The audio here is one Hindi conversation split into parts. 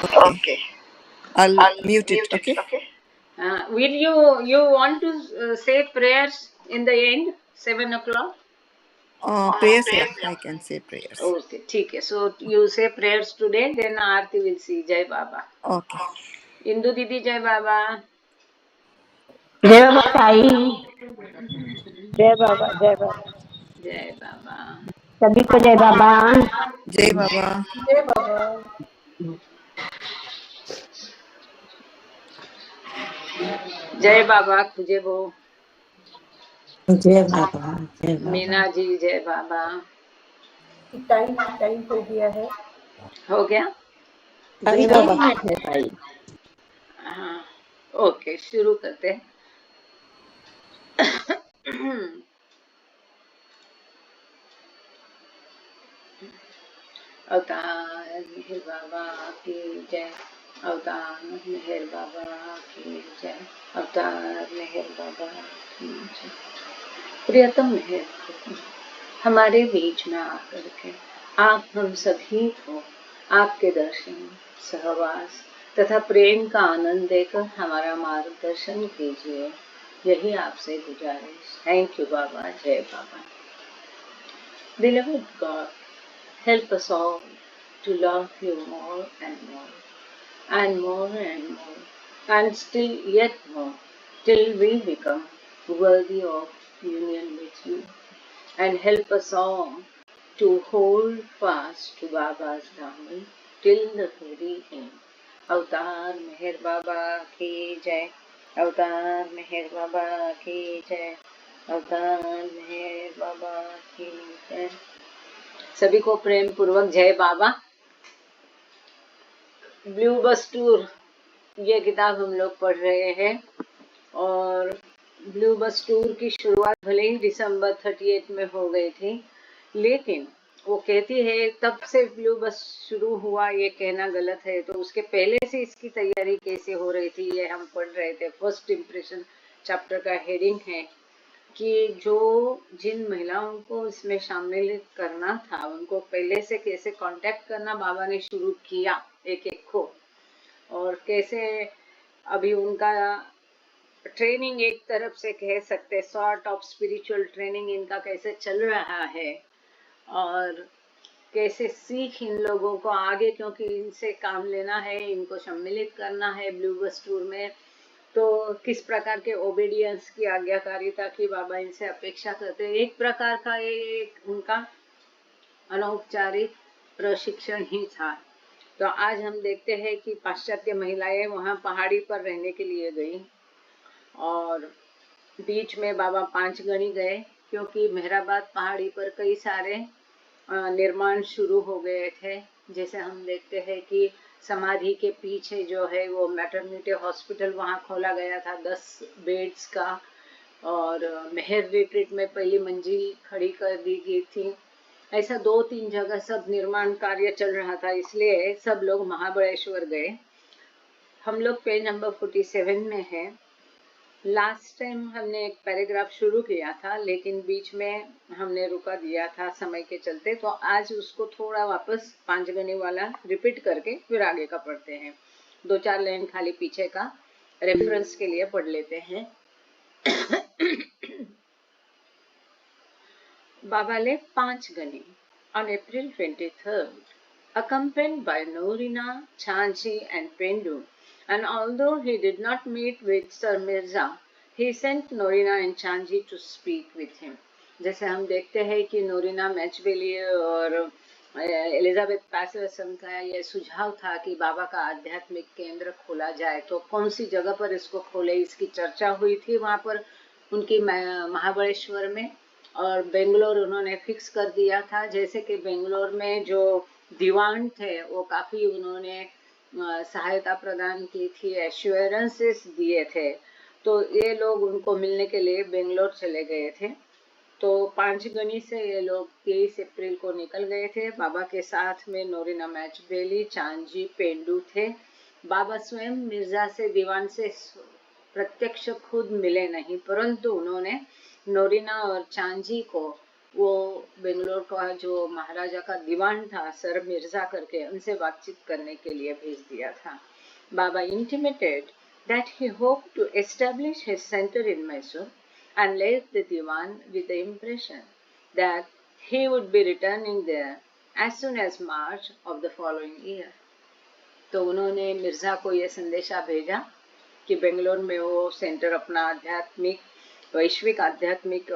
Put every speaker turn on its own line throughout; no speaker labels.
Okay.
Okay.
I'll
I'll
mute it.
mute it.
Okay.
Okay. Will you want to say prayers in the end 7 o'clock?
Prayers. Yeah,
Prayers.
I can say prayers.
Okay, ठीक है. So you say prayers today, then Aarti will see. Jai Baba.
Okay.
Indu दीदी जय बाबा.
जय बाबा ताई, जय बाबा, जय बाबा,
जय बाबा.
सभी को जय बाबा।
Jai Baba.
जय बाबा।
जय बाबा खुजे बो.
जय बाबा, जय बाबा।
मीना जी जय बाबा.
टाइम हो गया है।
हो गया.
अभी 2 मिनट है ताई।
हाँ. ओके, शुरू करते हैं. अवतार मेहर बाबा की जय. अवतार मेहर बाबा की जय. अवतार मेहर बाबा की जय. प्रियतम मेहर हमारे बीच में आकर के आप हम सभी को आपके दर्शन, सहवास तथा प्रेम का आनंद देकर हमारा मार्गदर्शन कीजिए. यही आपसे गुजारिश. थैंक यू बाबा. जय बाबा. Beloved God, help us all to love you more and more, and more and more, and still yet more, till we become worthy of union with you. And help us all to hold fast to Baba's Dhamma till the very end. अवतार मेहर बाबा की जय. अवतार मेहर बाबा की जय. अवतार मेहर बाबा की जय. सभी को प्रेम पूर्वक जय बाबा. ब्लू बस टूर ये किताब हम लोग पढ़ रहे हैं और ब्लू बस टूर की शुरुआत भले ही दिसंबर 38 में हो गई थी, लेकिन वो कहती है तब से ब्लू बस शुरू हुआ ये कहना गलत है. तो उसके पहले से इसकी तैयारी कैसे हो रही थी ये हम पढ़ रहे थे. फर्स्ट इम्प्रेशन चैप्टर का हेडिंग है कि जो जिन महिलाओं को इसमें शामिल करना था उनको पहले से कैसे कांटेक्ट करना बाबा ने शुरू किया एक एक को, और कैसे अभी उनका ट्रेनिंग एक तरफ से कह सकते सॉर्ट ऑफ स्पिरिचुअल ट्रेनिंग इनका कैसे चल रहा है, और कैसे सीख इन लोगों को आगे, क्योंकि इनसे काम लेना है, इनको सम्मिलित करना है ब्लू बस टूर में, तो किस प्रकार के ओबीडियंस की आज्ञाकारिता की बाबा इनसे अपेक्षा करते हैं. एक प्रकार का एक उनका अनौपचारिक प्रशिक्षण ही था. तो आज हम देखते हैं कि पाश्चात्य महिलाएं वहां पहाड़ी पर रहने के लिए गई और बीच में बाबा 5 गणी गए, क्योंकि मेहराबाद पहाड़ी पर कई सारे निर्माण शुरू हो गए थे. जैसे हम देखते हैं कि समाधि के पीछे जो है वो मैटरनिटी हॉस्पिटल वहाँ खोला गया था 10 बेड्स का, और मेहर रिट्रीट में पहली मंजिल खड़ी कर दी गई थी. ऐसा 2-3 जगह सब निर्माण कार्य चल रहा था, इसलिए सब लोग महाबलेश्वर गए. हम लोग पेज नंबर 47 में है. लास्ट टाइम हमने एक पैराग्राफ शुरू किया था लेकिन बीच में हमने रुका दिया था समय के चलते, तो आज उसको थोड़ा वापस 5 गणी वाला रिपीट करके फिर आगे का पढ़ते हैं. 2-4 लाइन खाली पीछे का रेफरेंस के लिए पढ़ लेते हैं. बाबा ले 5 गणी on April 23rd, accompanied by Norina, Chanchi and Pendu. And although he did not meet with Sir Mirza, he sent Norina and Chanchi to speak with him. जैसे हम देखते हैं कि नोरिना मैचबेली और एलिजाबेथ पैसरसन का ये सुझाव था कि बाबा का आध्यात्मिक केंद्र खोला जाए, तो कौन सी जगह पर इसको खोले इसकी चर्चा हुई थी वहाँ पर उनकी महाबलेश्वर में, और बेंगलोर उन्होंने फिक्स कर दिया था. जैसे कि बेंगलोर में जो दीवान थे वो काफ़ी उन्होंने सहायता प्रदान की थी, एश्योरेंसेस दिए थे, तो ये लोग उनको मिलने के लिए बेंगलोर चले गए थे. तो 5 गणी से ये लोग 23 अप्रैल को निकल गए थे. बाबा के साथ में नोरिना मैचबेली, चांजी, पेंडू थे. बाबा स्वयं मिर्जा से दीवान से प्रत्यक्ष खुद मिले नहीं, परंतु उन्होंने नोरिना और चांजी को वो बेंगलोर का जो महाराजा का दीवान था सर मिर्जा करके, उनसे बातचीत करने के लिए भेज दिया था। बाबा intimated that he hoped to establish his center in Mysore and left the diwan with the impression that he would be returning there as soon as March of the following year. तो उन्होंने मिर्जा को ये संदेशा भेजा कि बेंगलोर में वो सेंटर अपना वैश्विक आध्यात्मिक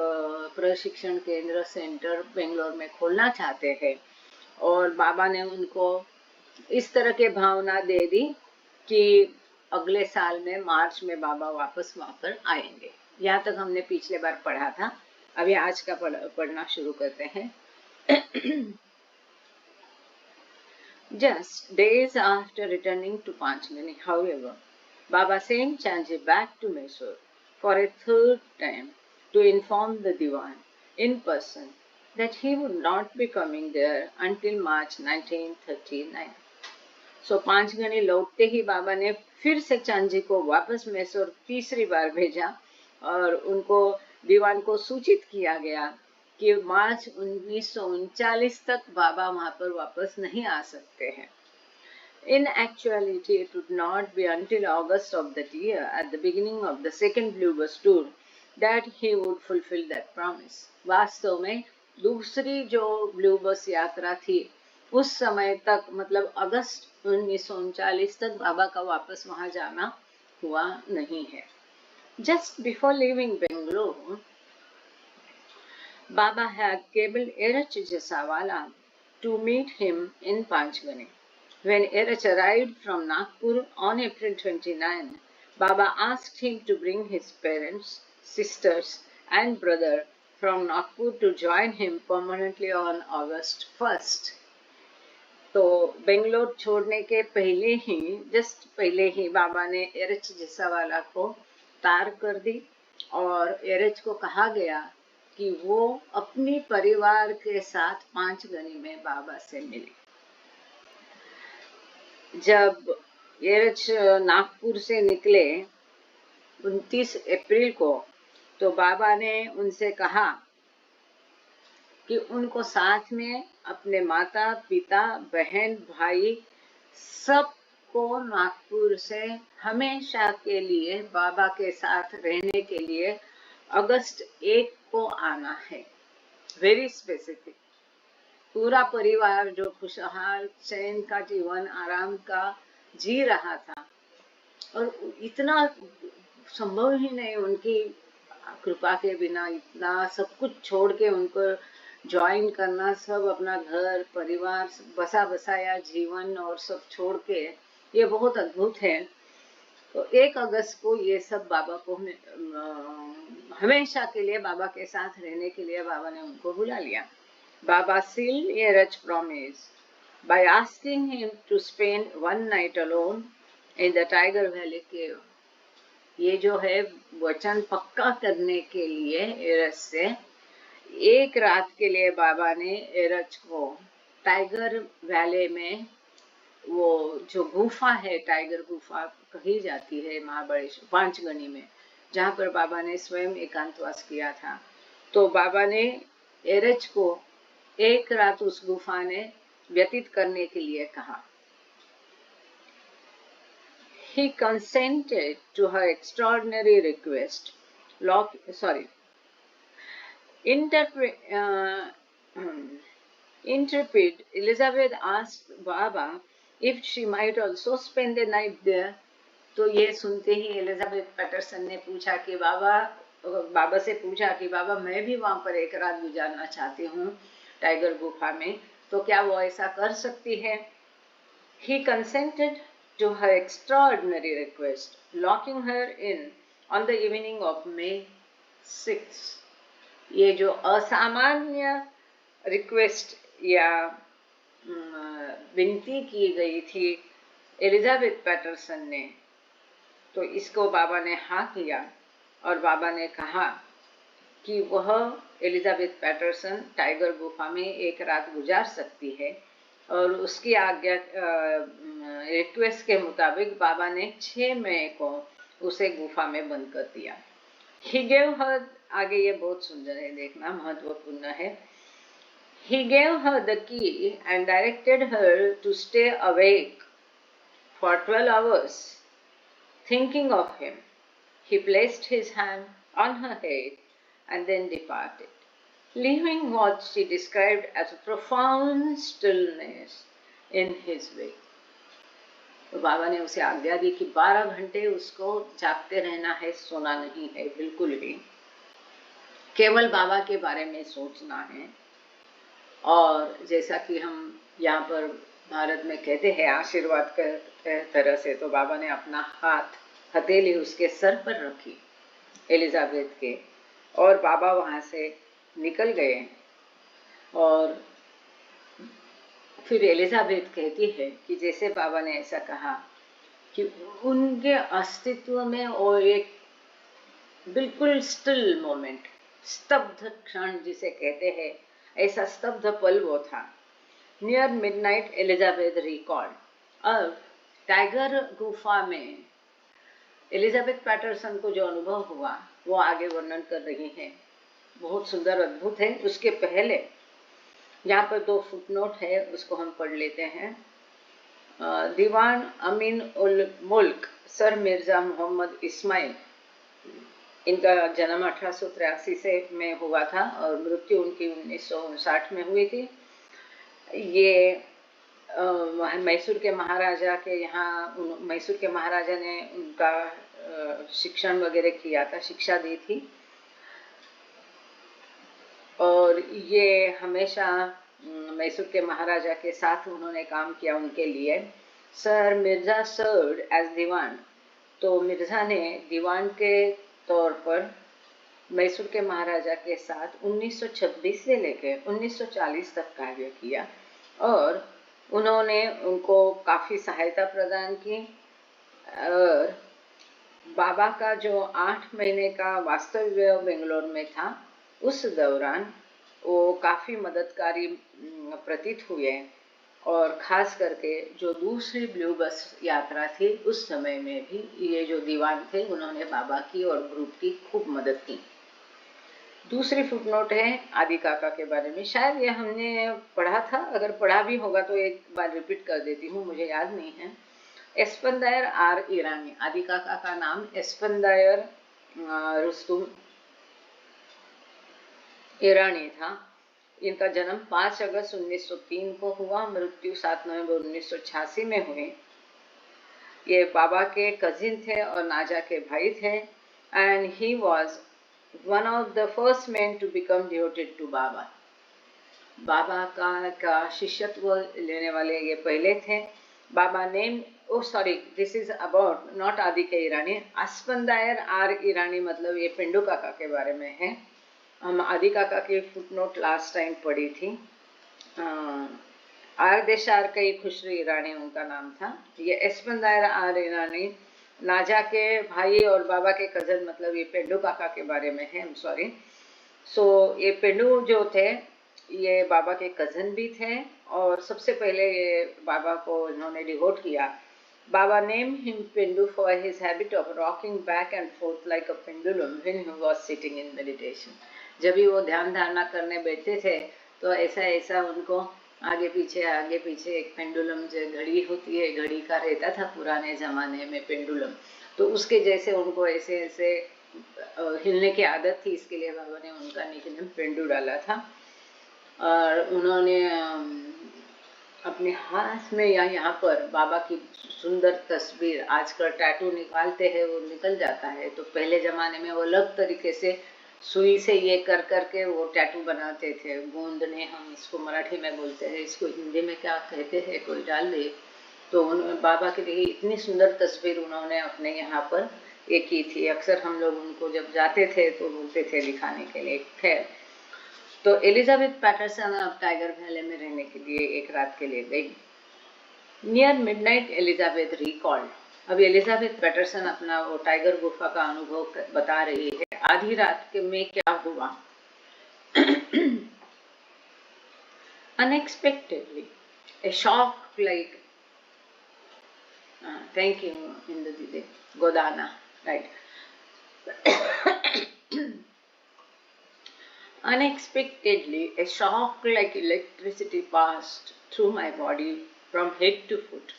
प्रशिक्षण केंद्र सेंटर बेंगलोर में खोलना चाहते हैं, और बाबा ने उनको इस तरह के भावना दे दी कि अगले साल में मार्च में बाबा वापस वहां पर आएंगे। यहाँ तक हमने पिछले बार पढ़ा था, अभी आज का पढ़ना शुरू करते हैं। Just days after returning to Panchgani, however, Baba sent Chanji back to Mysore for a third time to inform the Diwan in person that he would not be coming there until March 1939. So पांचगनी लौटते ही बाबा ने फिर से चांजी को वापस मैसूर तीसरी बार भेजा और उनको दीवान को सूचित किया गया कि मार्च 1939 तक बाबा वहां पर वापस नहीं आ सकते हैं। In actuality, it would not be until August of that year, at the beginning of the second Blue Bus tour, that he would fulfill that promise. वास्तव में दूसरी जो ब्लू बस यात्रा थी उस समय तक, मतलब अगस्त 1939 तक बाबा का वापस वहां जाना हुआ नहीं है। Just before leaving Bangalore, Baba had cabled Erach Jasawala to meet him in Panchgani. When Erach arrived from Nagpur on April 29, Baba asked him to bring his parents, sisters and brother from Nagpur to join him permanently on August 1st. तो बेंगलोर छोड़ने के पहले ही, जस्ट पहले ही बाबा ने एरच जसावाला को तार कर दी और एरच को कहा गया कि वो अपनी परिवार के साथ पांचगनी में बाबा से मिले। जब एरच नागपुर से निकले 29 अप्रैल को, तो बाबा ने उनसे कहा कि उनको साथ में अपने माता पिता बहन भाई सबको नागपुर से हमेशा के लिए बाबा के साथ रहने के लिए अगस्त 1 को आना है। Very specific. पूरा परिवार जो खुशहाल चैन का जीवन आराम का जी रहा था, और इतना संभव ही नहीं उनकी कृपा के बिना इतना सब कुछ छोड़ के उनको ज्वाइन करना, सब अपना घर परिवार बसा बसाया जीवन और सब छोड़ के, ये बहुत अद्भुत है। तो 1 अगस्त को ये सब बाबा को हमेशा के लिए बाबा के साथ रहने के लिए बाबा ने उनको बुला लिया। बाबा sealed Erach's promise by asking him to spend one night alone in the Tiger Valley cave. ये जो है वचन पक्का करने के लिए एरच से 1 रात के लिए बाबा ने एरच को टाइगर वैली में, वो जो गुफा है टाइगर गुफा कही जाती है महाबलेश्वर पांचगनी में, जहाँ पर बाबा ने स्वयं एकांतवास किया था, तो बाबा ने एरच को 1 रात उस गुफा ने व्यतीत करने के लिए कहा। He consented to her extraordinary request. Intrepid Elizabeth asked Baba if she might also spend the night there. तो ये सुनते ही एलिजाबेथ पैटरसन ने पूछा कि बाबा से पूछा कि बाबा मैं भी वहां पर 1 रात गुजारना चाहती हूँ टाइगर गुफा में, तो क्या वो ऐसा कर सकती है? He consented to her extraordinary request, locking her in on the evening of May 6. ये जो असामान्य रिक्वेस्ट या विनती की गई थी एलिजाबेथ पैटरसन ने, तो इसको बाबा ने हाँ किया और बाबा ने कहा कि वह एलिजाबेथ पैटरसन टाइगर गुफा में 1 रात गुजार सकती है, और उसकी आज्ञा रिक्वेस्ट के मुताबिक बाबा ने 6 मई को उसे गुफा में बंद कर दिया। He gave her, आगे ये बहुत सुंदर है, देखना महत्वपूर्ण है। He gave her the key and directed her to stay awake for 12 hours, thinking of him. He placed his hand on her head and then departed, leaving what she described as a profound stillness in his wake. तो बाबा ने उसे आज्ञा दी कि 12 घंटे उसको जागते रहना है, सोना नहीं है बिल्कुल भी, केवल बाबा के बारे में सोचना है। और जैसा कि हम यहाँ पर भारत में कहते हैं आशीर्वाद के तरह से, तो बाबा ने अपना हाथ हथेली उसके सर पर रखी एलिजाबेथ के, और बाबा वहाँ से निकल गए। और फिर एलिजाबेथ कहती है कि जैसे बाबा ने ऐसा कहा कि उनके अस्तित्व में और एक बिल्कुल स्टिल मोमेंट, स्तब्ध क्षण जिसे कहते हैं, ऐसा स्तब्ध पल वो था। Near midnight Elizabeth record. अब टाइगर गुफा में एलिजाबेथ पैटरसन को जो अनुभव हुआ वो आगे वर्णन कर रही है, बहुत सुंदर अद्भुत है। उसके पहले यहाँ पर 2 फुटनोट है, उसको हम पढ़ लेते हैं। दीवान अमीन उल मुल्क सर मिर्जा मोहम्मद इस्माइल, इनका जन्म 1883 से में हुआ था और मृत्यु उनकी 1959 में हुई थी। ये मैसूर के महाराजा के यहाँ, मैसूर के महाराजा ने उनका शिक्षण वगैरह किया था, शिक्षा दी थी। और ये हमेशा मैसूर के महाराजा के साथ उन्होंने काम किया उनके लिए। सर मिर्जा सर्व्ड एज दीवान, तो मिर्जा ने दीवान के तौर पर मैसूर के महाराजा के साथ 1926 से लेकर 1940 तक कार्य किया और उन्होंने उनको काफ़ी सहायता प्रदान की। और बाबा का जो 8 महीने का वास्तव्य बेंगलोर में था, उस दौरान वो काफ़ी मददकारी प्रतीत हुए। और ख़ास करके जो दूसरी ब्लू बस यात्रा थी, उस समय में भी ये जो दीवान थे उन्होंने बाबा की और ग्रुप की खूब मदद की। दूसरी फुटनोट है आदि काका के बारे में। शायद ये हमने पढ़ा था, अगर पढ़ा भी होगा तो एक बार रिपीट कर देती हूँ, मुझे याद नहीं है। एस्पंदायर आर ईरानी, आदि काका का नाम एस्पंदायर रुस्तुम ईरानी था। इनका जन्म 5 अगस्त 1903 को हुआ, मृत्यु 7 नवंबर 1986 में हुई। ये बाबा के कजिन थे और नाजा के भाई थे। And he was one of the first men to become devoted to Baba. Baba का शिष्यत्व लेने वाले ये पहले थे। Baba name, oh sorry, this is about not Adi K Irani. अस्पंदायर are ईरानी मतलब ये पेंडू काका के बारे में है। हम आदि काका की फुटनोट लास्ट टाइम पढ़ी थी। आर देशार कई खुशरी ईरानी उनका नाम था। ये एस्पंदायर आर ईरानी नाजा के भाई और बाबा के कजन, मतलब ये पेंडू काका के बारे में है। सॉरी। सो ये पेंडू जो थे ये बाबा के कजन भी थे और सबसे पहले ये बाबा को इन्होंने डिवोट किया। Baba name him Pendu for his habit of rocking back and forth like a pendulum when he was sitting in meditation. जब भी वो ध्यान धारणा करने बैठते थे तो ऐसा ऐसा उनको आगे पीछे एक पेंडुलम जो घड़ी होती है, घड़ी का रहता था पुराने ज़माने में पेंडुलम, तो उसके जैसे उनको ऐसे ऐसे हिलने की आदत थी। इसके लिए बाबा ने उनका निकनेम पेंडू डाला था। और उन्होंने अपने हाथ में या यहाँ पर बाबा की सुंदर तस्वीर, आजकल टैटू निकालते हैं वो निकल जाता है, तो पहले ज़माने में वो अलग तरीके से सुई से ये कर करके वो टैटू बनाते थे। गोंदने हम इसको मराठी में बोलते हैं, इसको हिंदी में क्या कहते हैं कोई डाल दे। तो बाबा के लिए इतनी सुंदर तस्वीर उन्होंने अपने यहाँ पर ये की थी। अक्सर हम लोग उनको जब जाते थे तो बोलते थे लिखाने के लिए। खैर, तो एलिजाबेथ पैटरसन अब टाइगर वैली में रहने के लिए एक रात के लिए गई। Near midnight Elizabeth recalled. अब एलिजाबेथ पैटरसन अपना वो टाइगर गुफा का अनुभव बता रही है। आधी रात के में क्या हुआ। Unexpectedly, a shock like thank you Indu Didi, Godana, right. Unexpectedly, a shock like electricity passed through my body from head to foot,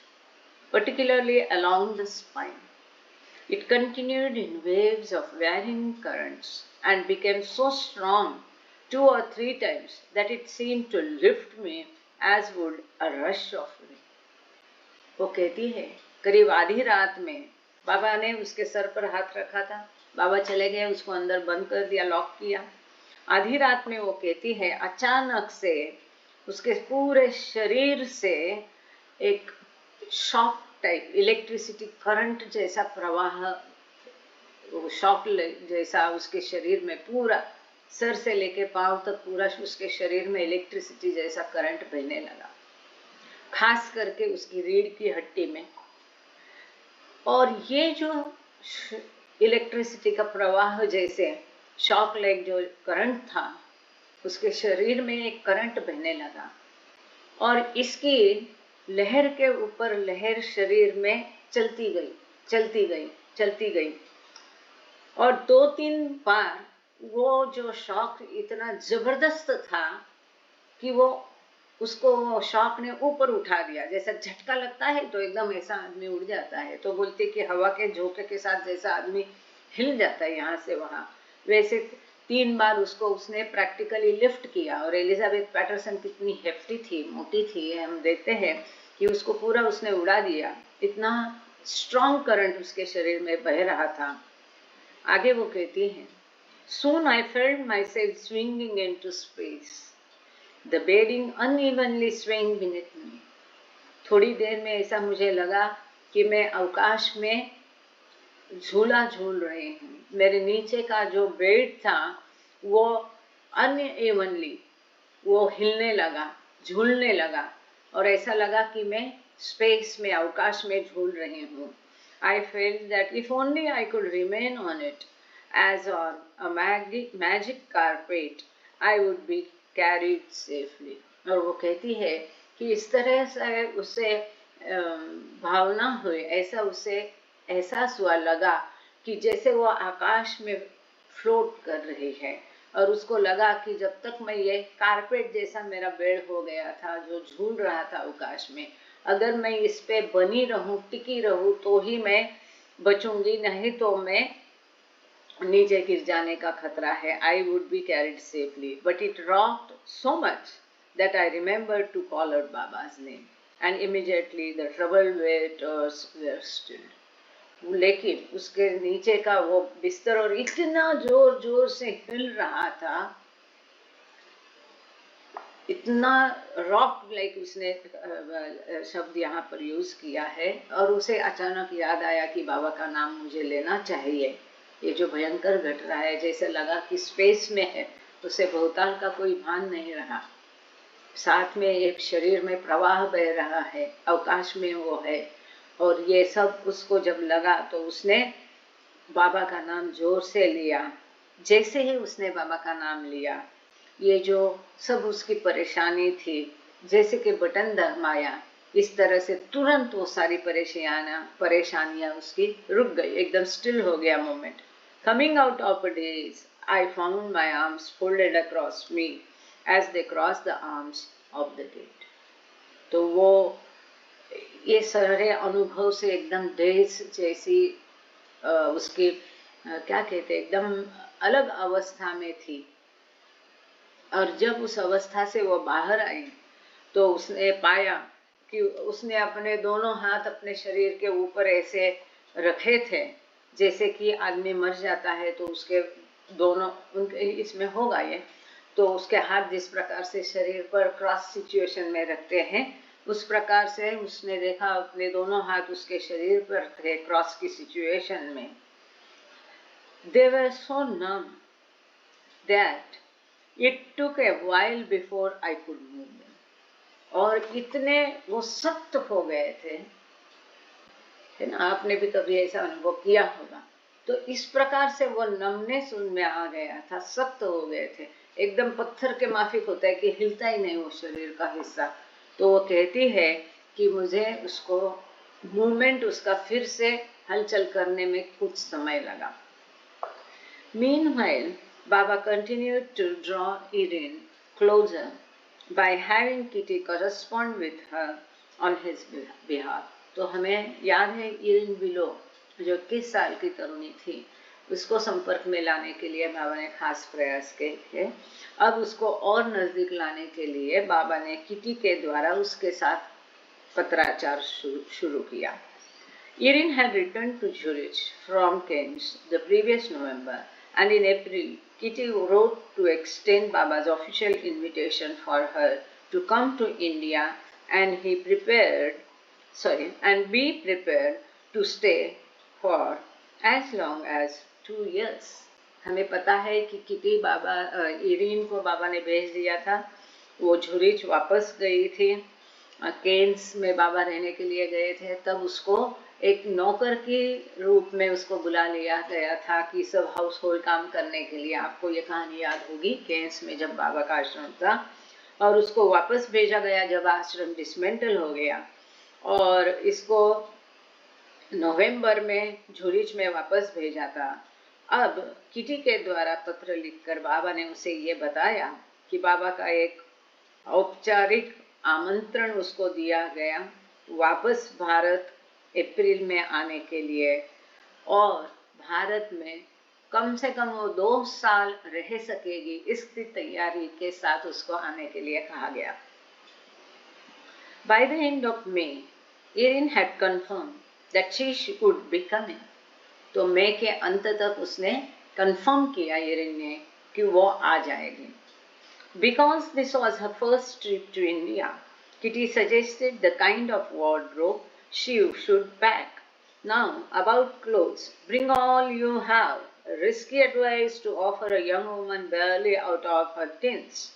particularly along the spine. It continued in waves of varying currents and became so strong 2 or 3 times that it seemed to lift me as would a rush of wind. वो कहती है करीब आधी रात में बाबा ने उसके सर पर हाथ रखा था, बाबा चले गए, उसको अंदर बंद कर दिया, लॉक किया। आधी रात में वो कहती है अचानक से उसके पूरे शरीर से एक शॉक टाइप इलेक्ट्रिसिटी करंट जैसा प्रवाह, शॉक जैसा उसके शरीर में पूरा सर से लेके पांव तक पूरा उसके शरीर में इलेक्ट्रिसिटी जैसा करंट बहने लगा, खास करके उसकी रीढ़ की हड्डी में। और ये जो इलेक्ट्रिसिटी का प्रवाह जैसे शॉक लाइक जो करंट था, उसके शरीर में एक करंट बहने लगा और इसकी लहर के ऊपर लहर शरीर में चलती गई, चलती गई, चलती गई। और 2-3 बार वो जो शॉक इतना जबरदस्त था कि वो उसको शॉक ने ऊपर उठा दिया, जैसा झटका लगता है तो एकदम ऐसा आदमी उड़ जाता है, तो बोलते कि हवा के झोंके के साथ जैसा आदमी हिल जाता है यहाँ से वहाँ, वैसे 3 बार उसको उसने प्रैक्टिकली लिफ्ट किया। और एलिजाबेथ पैटरसन कितनी हेफ्टी थी, मोटी थी, हम देखते हैं कि उसको पूरा उसने उड़ा दिया, इतना स्ट्रॉन्ग करंट उसके शरीर में बह रहा था। आगे वो कहती है Soon I felt myself swinging into space. The bedding unevenly swaying beneath me. थोड़ी देर में ऐसा मुझे लगा कि मैं अवकाश में झूला झूल रही हूँ। मेरे नीचे का जो बेड था वो अनइवनली वो हिलने लगा, झूलने लगा और ऐसा लगा कि मैं स्पेस में, अवकाश में झूल रही हूँ। I felt that if only I could remain on it as on a magic carpet, I would be carried safely. और वो कहती है कि इस तरह से उसे भावना हुई, ऐसा उसे एहसास हुआ, लगा कि जैसे वो आकाश में फ्लोट कर रही है और उसको लगा कि जब तक मैं ये कारपेट जैसा मेरा बेड हो गया था जो झूल रहा था आकाश में, अगर मैं इस पे बनी रहूं, टिकी रहूं तो ही मैं बचूंगी, नहीं तो मैं नीचे गिर जाने का खतरा है। I would be carried safely, but it rocked so much that I remembered to call out Baba's name, and immediately the troubled waters were stilled. लेकिन उसके नीचे का वो बिस्तर और इतना जोर जोर से हिल रहा था, इतना रॉक लाइक उसने शब्द यहाँ पर यूज किया है। और उसे अचानक याद आया कि बाबा का नाम मुझे लेना चाहिए, ये जो भयंकर घट रहा है, जैसे लगा कि स्पेस में है, उसे भूताल का कोई भान नहीं रहा, साथ में एक शरीर में प्रवाह बह रहा है, अवकाश में वो है। और ये सब उसको जब लगा तो उसने बाबा का नाम जोर से लिया। जैसे ही उसने बाबा का नाम लिया, ये जो सब उसकी परेशानी थी जैसे कि बटन दबाया, इस तरह से तुरंत वो सारी परेशानियां उसकी रुक गई, एकदम स्टिल हो गया moment. Coming out of a daze, I found my arms folded across me as they crossed the arms of the dead. तो वो ये सारे अनुभव से एकदम डेज जैसी उसकी क्या कहते एकदम अलग अवस्था में थी। और जब उस अवस्था से वो बाहर आई तो उसने पाया कि उसने अपने दोनों हाथ अपने शरीर के ऊपर ऐसे रखे थे जैसे कि आदमी मर जाता है तो उसके दोनों, उनके इसमें होगा ये, तो उसके हाथ जिस प्रकार से शरीर पर क्रॉस सिचुएशन में रखते हैं उस प्रकार से उसने देखा अपने दोनों हाथ उसके शरीर पर थे क्रॉस की सिचुएशन में। They were so numb that it took a while before I could move them. और इतने वो सख्त हो गए थे, है ना, आपने भी कभी ऐसा अनुभव किया होगा। तो इस प्रकार से वो नमनेस उनमें आ गया था, सख्त हो गए थे, एकदम पत्थर के माफिक होता है कि हिलता ही नहीं वो शरीर का हिस्सा। तो वो कहती है कि मुझे उसको मूवमेंट उसका फिर से हलचल करने में कुछ समय लगा। Meanwhile, Baba continued to draw Irene closer by having Kitty correspond with her on his behalf. तो हमें याद है इरिन बिलो जो 21 साल की तरुणी थी, उसको संपर्क में लाने के लिए बाबा ने खास प्रयास किए थे। अब उसको और नजदीक लाने के लिए बाबा ने किटी के द्वारा उसके साथ पत्राचार शुरू किया। Irene had returned to Zurich from Cannes the previous November, and in April, Kitty wrote to extend Baba's official invitation for her to come to India, and be prepared to stay for as long as 2 years. हमें पता है कि किटी बाबा इरीन को बाबा ने भेज दिया था, वो झुरिच वापस गई थी, केन्स में बाबा रहने के लिए गए थे, तब उसको एक नौकर के रूप में उसको बुला लिया गया था कि सब हाउस होल्ड काम करने के लिए। आपको ये कहानी याद होगी, केन्स में जब बाबा का आश्रम था और उसको वापस भेजा गया जब आश्रम डिसमेंटल हो गया, और इसको नवंबर में झुरिच में वापस भेजा था। अब किटी के द्वारा पत्र लिखकर बाबा ने उसे ये बताया कि बाबा का एक औपचारिक आमंत्रण उसको दिया गया वापस भारत अप्रैल में आने के लिए, और भारत में कम से कम वो 2 साल रह सकेगी, इसकी तैयारी के साथ उसको आने के लिए कहा गया। By the end of May, Irene had confirmed that she would be coming. तो मई के अंत तक उसने कंफर्म किया इरिन ने कि वो आ जाएगी। Because this was her first trip to India, Kitty suggested the kind of wardrobe she should pack. Now, about clothes, bring all you have. Risky advice to offer a young woman barely out of her teens.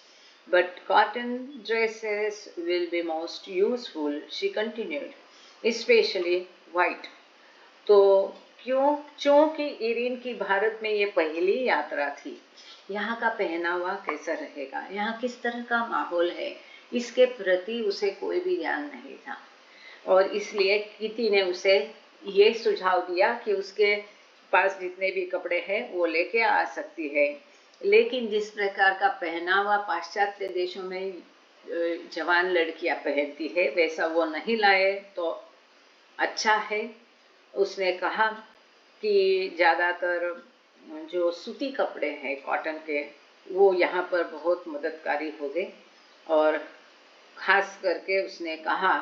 But cotton dresses will be most useful, she continued, especially white. तो क्योंकि इरिन की भारत में ये पहली यात्रा थी, यहाँ का पहनावा कैसा रहेगा, यहाँ किस तरह का माहौल है, इसके प्रति उसे कोई भी ज्ञान नहीं था, और इसलिए किटी ने उसे ये सुझाव दिया कि उसके पास जितने भी कपड़े हैं वो लेके आ सकती है, लेकिन जिस प्रकार का पहनावा पाश्चात्य देशों में जवान लड़कियां पहनती है वैसा वो नहीं लाए तो अच्छा है। उसने कहा कि ज़्यादातर जो सूती कपड़े हैं कॉटन के वो यहाँ पर बहुत मददगारी होंगे, और खास करके उसने कहा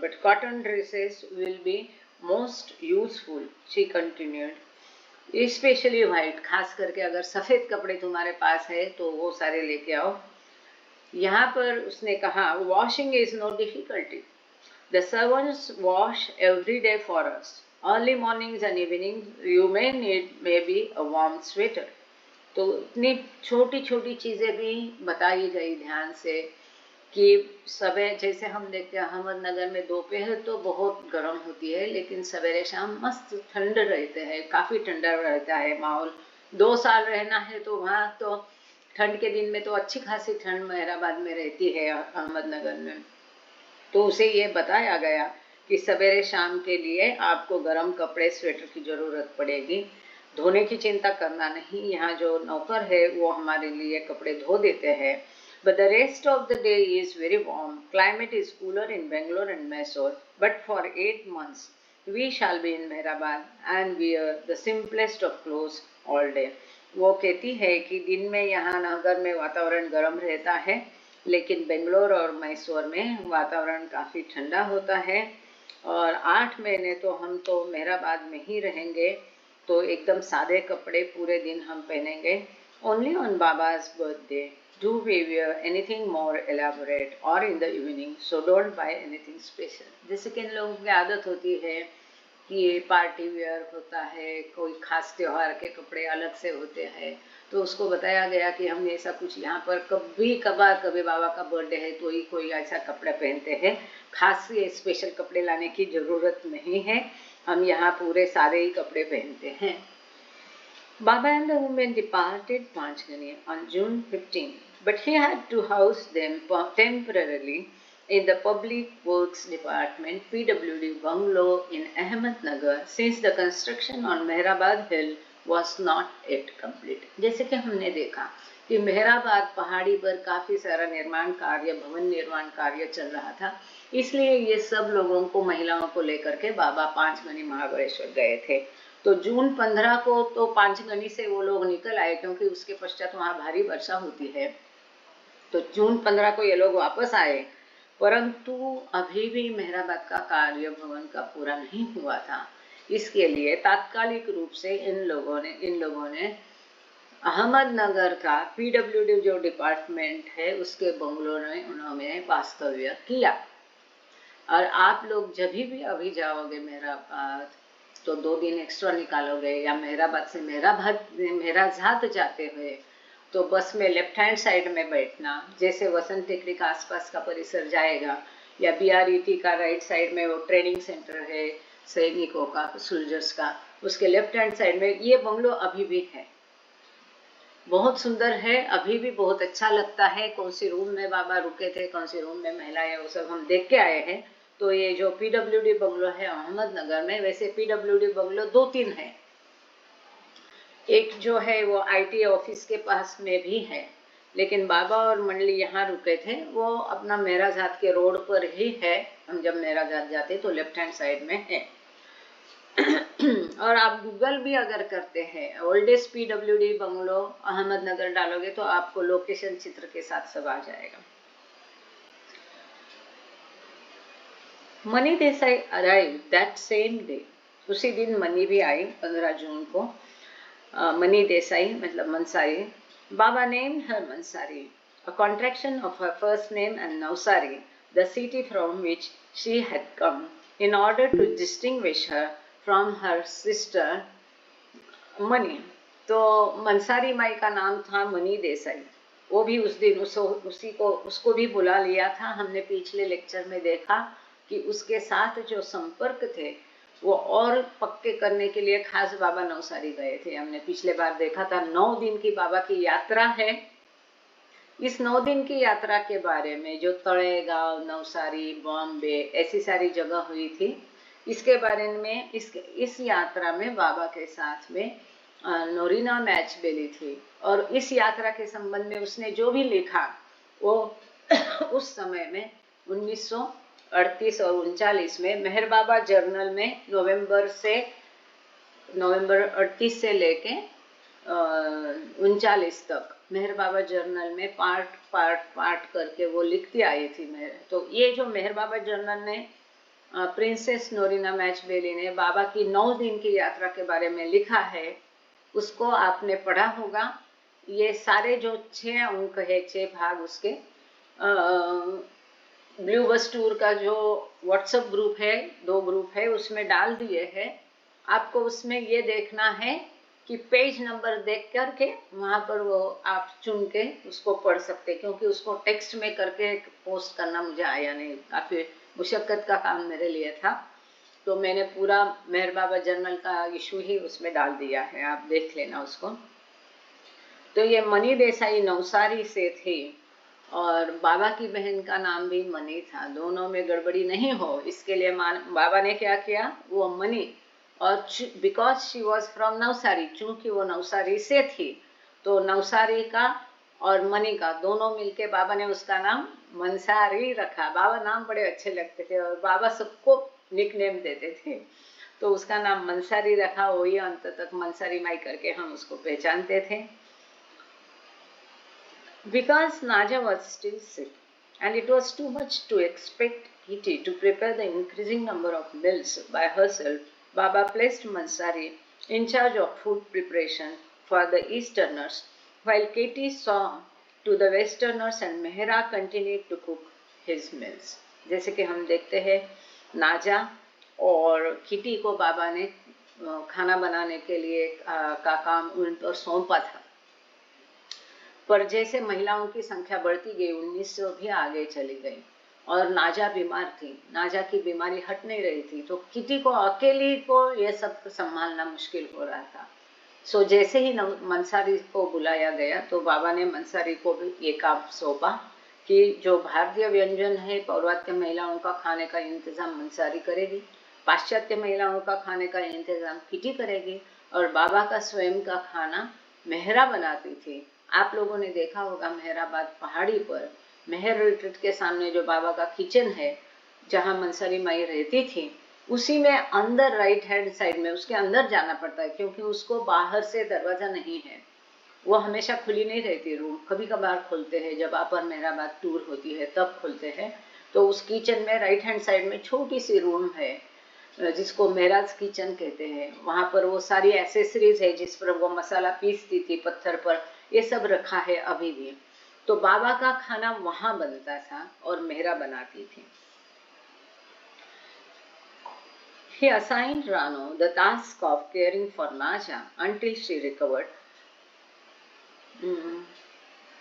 but cotton dresses will be most useful, she continued, specially white, खास करके अगर सफ़ेद कपड़े तुम्हारे पास है तो वो सारे लेके आओ। यहाँ पर उसने कहा washing is no difficulty, the servants wash every day for us, early mornings and evening you may need maybe a warm sweater. तो इतनी छोटी छोटी चीज़ें भी बताई गई ध्यान से कि सवेरे जैसे हम देखते हैं अहमदनगर में दोपहर तो बहुत गर्म होती है, लेकिन सवेरे शाम मस्त ठंड रहते हैं, काफ़ी ठंडा रहता है माहौल। 2 साल रहना है तो वहाँ तो ठंड के दिन में तो अच्छी खासी ठंड मेहराबाद में रहती है अहमदनगर में। तो उसे ये बताया गया कि सवेरे शाम के लिए आपको गर्म कपड़े स्वेटर की ज़रूरत पड़ेगी, धोने की चिंता करना नहीं, यहाँ जो नौकर है वो हमारे लिए कपड़े धो देते हैं। But the rest of the day is very warm. Climate is cooler in Bangalore and Mysore. But for 8 months, we shall be in Mehrabad and wear the simplest of clothes all day. वो कहती है कि दिन में यहाँ नगर में वातावरण गर्म रहता है, लेकिन बेंगलोर और मैसूर में वातावरण काफ़ी ठंडा होता है, और 8 महीने तो हम तो मेहराबाद में ही रहेंगे, तो एकदम सादे कपड़े पूरे दिन हम पहनेंगे। Only on Baba's birthday do we wear anything more elaborate or in the evening, so don't buy anything special. जैसे कि इन लोगों की आदत होती है कि ये पार्टी वेयर होता है, कोई खास त्योहार के कपड़े अलग से होते हैं, तो उसको बताया गया कि हमने ऐसा कुछ यहाँ पर कभी कभार कभी बाबा का बर्थडे है तो ही कोई ऐसा कपड़ा पहनते हैं, खास ये स्पेशल कपड़े लाने की ज़रूरत नहीं है, हम यहाँ पूरे सारे ही कपड़े पहनते हैं। Baba and the women departed Panchgani on June 15, but he had to house them temporarily in the Public Works Department PWD bungalow in Ahmednagar, since the construction on Mehrabad Hill was not yet complete। जैसे कि हमने देखा कि मेहराबाद पहाड़ी पर काफी सारा निर्माण कार्य, भवन निर्माण कार्य चल रहा था, इसलिए ये सब लोगों को, महिलाओं को लेकर के बाबा पांचगनी महाबलेश्वर गए थे। तो जून 15 को तो पांचगनी से वो लोग निकल आए, क्योंकि उसके पश्चात वहां भारी वर्षा होती है। तो जून 15 को ये लोग वापस आए, परंतु अभी भी मेहराबाद का कार्य भवन का पूरा नहीं हुआ था। इसके लिए तात्कालिक रूप से इन लोगों ने अहमदनगर का पीडब्ल्यूडी जो डिपार्टमेंट है उसके बंगलों में उन्होंने वास्तव्य किया। और आप लोग जब भी अभी जाओगे मेहराबाद तो 2 दिन एक्स्ट्रा निकालोगे, या मेहराबाद से मेहराजाद जाते हुए तो बस में लेफ्ट हैंड साइड में बैठना, जैसे वसंत टेकरी का आसपास का परिसर जाएगा, या बीआरईटी का राइट साइड में वो ट्रेनिंग सेंटर है सैनिकों का, सोल्जर्स का, उसके लेफ्ट हैंड साइड में ये बंगलो अभी भी है। बहुत सुंदर है, अभी भी बहुत अच्छा लगता है। कौन सी रूम में बाबा रुके थे, कौन सी रूम में महिलाएं, वो सब हम देख के आए हैं। तो ये जो पीडब्ल्यूडी बंगलो है अहमदनगर में, वैसे पीडब्ल्यूडी बंगलो 2-3 है। एक जो है वो आईटी ऑफिस के पास में भी है, लेकिन बाबा और मंडली यहाँ रुके थे वो अपना मेहराजाद के रोड पर ही है। हम जब मेहराजाद जाते तो लेफ्ट हैंड साइड में है। और आप गूगल भी अगर करते हैं ओल्डेस्ट पीडब्ल्यूडी बंगलो अहमदनगर डालोगे तो आपको लोकेशन चित्र के साथ सब आ जाएगा। Money Desai arrive that same day, उसी दिन मनी भी आई 15 जून को। मनी देसाई मतलब मंसारी। Baba named her Mansari, a contraction of her first name, and Navsari, the city from which she had come, in order to distinguish her from her sister money. तो मंसारी माई का नाम था मनी देसाई। वो भी उस दिन उसको भी बुला लिया था। हमने पिछले लेक्चर में देखा कि उसके साथ जो संपर्क थे वो और पक्के करने के लिए खास बाबा नवसारी गए थे। हमने पिछले बार देखा था 9 दिन की बाबा की यात्रा है। इस 9 दिन की यात्रा के बारे में जो तळेगांव, नवसारी, बॉम्बे ऐसी सारी जगह हुई थी, इसके बारे में इस यात्रा में बाबा के साथ में नोरीना मैचबेली थी। और इस यात्रा के संबंध में उसने जो भी लिखा वो उस समय में 1938 और 39 में मेहर बाबा जर्नल में नवंबर 38 से लेके 39 तक मेहर बाबा जर्नल में पार्ट करके वो लिखती आई थी मेहर। तो ये जो मेहर बाबा जर्नल ने प्रिंसेस नोरीना मैचबेली ने बाबा की 9 दिन की यात्रा के बारे में लिखा है, उसको आपने पढ़ा होगा। ये सारे जो 6 अंक है, 6 भाग उसके, ब्लू बस टूर का जो व्हाट्सएप ग्रुप है, 2 ग्रुप है, उसमें डाल दिए हैं। आपको उसमें ये देखना है कि पेज नंबर देख करके वहाँ पर वो आप चुन के उसको पढ़ सकते, क्योंकि उसको टेक्स्ट में करके पोस्ट करना मुझे आया नहीं, काफ़ी मुशक्क़त का काम मेरे लिए था। तो मैंने पूरा मेहर बाबा जर्नल का इशू ही उसमें डाल दिया है, आप देख लेना उसको। तो ये मनी देसाई नवसारी से थी और बाबा की बहन का नाम भी मनी था। दोनों में गड़बड़ी नहीं हो इसके लिए बाबा ने क्या किया, वो मनी, और because she was from Navsari, चूंकि वो नवसारी से थी तो नवसारी का और मनी का दोनों मिलके बाबा ने उसका नाम मंसारी रखा। बाबा नाम बड़े अच्छे लगते थे और बाबा सबको निकनेम देते थे, तो उसका नाम मंसारी रखा। वही अंत तक मंसारी माई करके हम उसको पहचानते थे। Because Naja was still sick, and it was too much to expect Kitty to prepare the increasing number of meals by herself, Baba placed Mansari in charge of food preparation for the Easterners, while Kitty saw to the Westerners and Mehra continued to cook his meals. जैसे कि हम देखते हैं नाजा और किटी को बाबा ने खाना बनाने के लिए का काम उन पर सौंपा था। पर जैसे महिलाओं की संख्या बढ़ती गई, 1900 भी आगे चली गई और नाजा बीमार थी, नाजा की बीमारी हट नहीं रही थी, तो किटी को अकेली को ये सब संभालना मुश्किल हो रहा था। सो जैसे ही मंसारी को बुलाया गया तो बाबा ने मंसारी को भी ये काम सौंपा कि जो भारतीय व्यंजन है, पौर्वात्य महिलाओं का खाने का इंतजाम मंसारी करेगी, पाश्चात्य महिलाओं का खाने का इंतजाम किटी करेगी, और बाबा का स्वयं का खाना मेहरा बनाती थी। आप लोगों ने देखा होगा मेहराबाद पहाड़ी पर मेहर रिट्रीट के सामने जो बाबा का किचन है, जहाँ मनसरी माई रहती थी, उसी में अंदर राइट हैंड साइड में उसके अंदर जाना पड़ता है, क्योंकि उसको बाहर से दरवाजा नहीं है। वो हमेशा खुली नहीं रहती रूम, कभी कभार खोलते हैं, जब अपर मेहराबाद टूर होती है तब खोलते हैं। तो उस किचन में राइट हैंड साइड में छोटी सी रूम है, जिसको मेहराज किचन कहते हैं। वहां पर वो सारी एसेसरीज है जिस पर वो मसाला पीसती थी पत्थर पर, ये सब रखा है अभी भी। तो बाबा का खाना वहां बनता था और मेहरा बनाती थी। He assigned Rano the task of caring for Naja until she recovered.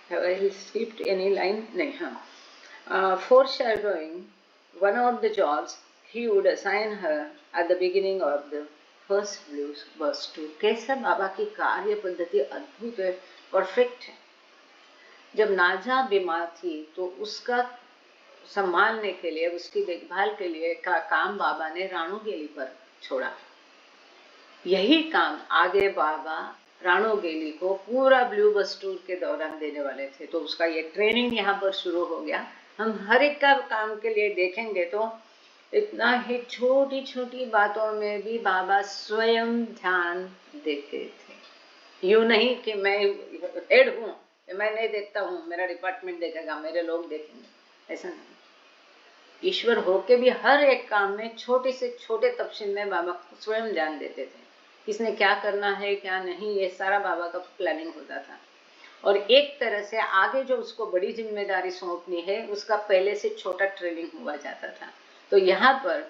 Have I skipped any line? नहीं, हाँ। Foreshadowing one of the jobs he would assign her at the beginning of the first blues tour. कैसा बाबा की कार्य पद्धति अद्भुत है, परफेक्ट है। जब नाजा बीमार थी तो उसका संभालने के लिए, उसकी देखभाल के लिए का काम बाबा ने राणो गेली पर छोड़ा। यही काम आगे बाबा राणो गेली को पूरा ब्लू बस टूर के दौरान देने वाले थे। तो उसका ये ट्रेनिंग यहाँ पर शुरू हो गया। हम हर एक का काम के लिए देखेंगे तो इतना ही छोटी छोटी बातों में भी बाबा स्वयं ध्यान देते थे। यूं नहीं कि मैं हेड हूँ, मैं नहीं देखता हूँ, मेरा डिपार्टमेंट देखेगा, मेरे लोग देखेंगे, ऐसा नहीं। ईश्वर होके भी हर एक काम में छोटे से छोटे तफसील में बाबा स्वयं ध्यान देते थे। किसने क्या करना है क्या नहीं, ये सारा बाबा का प्लानिंग होता था। और एक तरह से आगे जो उसको बड़ी जिम्मेदारी सौंपनी है उसका पहले से छोटा ट्रेनिंग हुआ जाता था। तो यहाँ पर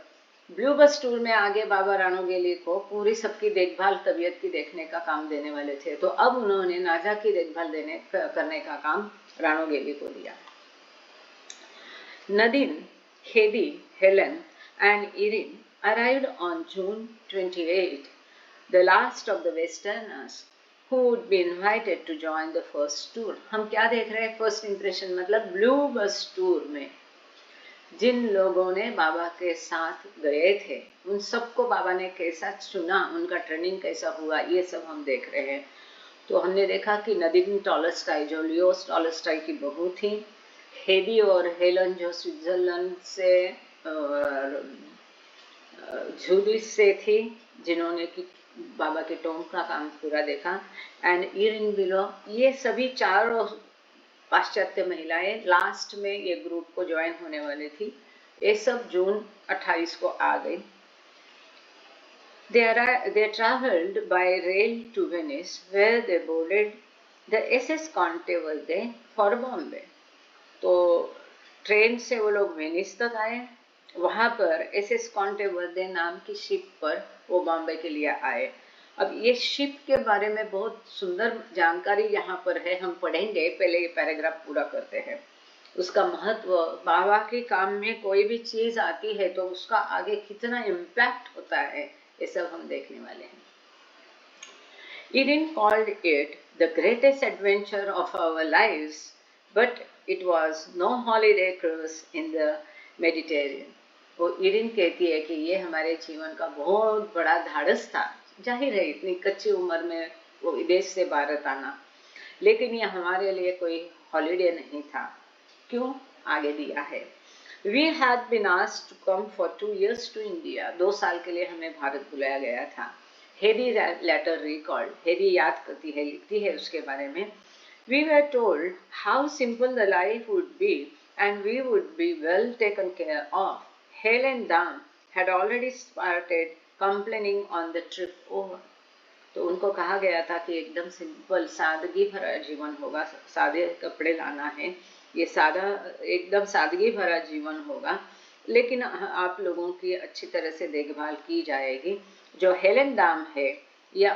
ब्लू बस टूर में आगे बाबा राणो गेली को पूरी सबकी देखभाल, तबीयत की देखने का काम देने वाले थे। तो अब उन्होंने नाजा की देखभाल करने का काम राणो गेली को दिया। Nadine, Hedy, Helen and Erin arrived on June 28, the last of the Westerners who would be invited to join the first tour. हम क्या देख रहे हैं? फर्स्ट इंप्रेशन मतलब ब्लू बस टूर में जिन लोगों ने बाबा के साथ गए थे उन सबको बाबा ने कैसा चुना, उनका ट्रेनिंग कैसा हुआ, ये सब हम देख रहे हैं। तो हमने देखा कि नदीन टॉलस्टाई जो लियोस टॉलस्टाई की बहू थी, हेडी और हेलन जो स्विट्जरलैंड से झूरिच से थी, जिन्होंने कि बाबा के टोम का काम पूरा देखा, एंड इरिन बिलो, ये सभी चारों पाश्चात्य महिलाएं लास्ट में ये ग्रुप को ज्वाइन होने वाली थी। ये सब जून 28 को आ गई। They traveled by rail to Venice, where they boarded the SS Conte Verde for Bombay. तो ट्रेन से वो लोग वेनिस तक आए, वहां पर SS Conte Verde नाम की शिप पर वो बॉम्बे के लिए आए। अब ये शिप के बारे में बहुत सुंदर जानकारी यहाँ पर है, हम पढ़ेंगे, पहले ये पैराग्राफ पूरा करते हैं। उसका महत्व, बाबा के काम में कोई भी चीज आती है तो उसका आगे कितना इम्पैक्ट होता है, ये सब हम देखने वाले हैं। Erin called it the greatest adventure of our lives, but it was no holiday cruise in the Mediterranean. वो इरिन कहती है कि ये हमारे जीवन का बहुत बड़ा धाड़स था। जाहिर है इतनी कच्ची उम्र में वो विदेश से भारत आना, लेकिन ये हमारे लिए कोई हॉलीडे नहीं था। क्यों? आगे दिया है। We had been asked to come for 2 years to India. 2 साल के लिए हमें भारत बुलाया गया था। हेडी लेटर रिकॉर्ड, हेडी याद करती है, लिखती है उसके बारे में। We were told how simple the life would be and we would be well taken care of. Helen Dam had already started complaining on the trip over. तो उनको कहा गया था कि एकदम सिंपल सादगी भरा जीवन होगा, सादे कपड़े लाना है, ये सादा एकदम सादगी भरा जीवन होगा, लेकिन आप लोगों की अच्छी तरह से देखभाल की जाएगी। जो हेलन दाम है, या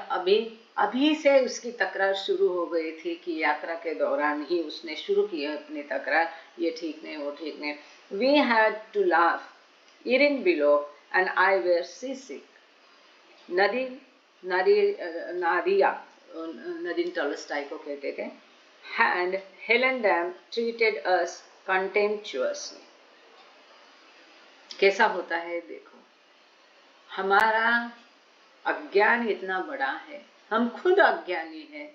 अभी से उसकी तकरार शुरू हो गई थी कि यात्रा के दौरान ही उसने शुरू की है अपनी तकरार, ये ठीक नहीं वो ठीक नहीं। We had to laugh. Erin below and I were seasick. Nadia Nadine Tolstoy को कहते थे, and Helen Dam treated us contemptuously. कैसा होता है देखो, हमारा अज्ञान इतना बड़ा है, हम खुद अज्ञानी हैं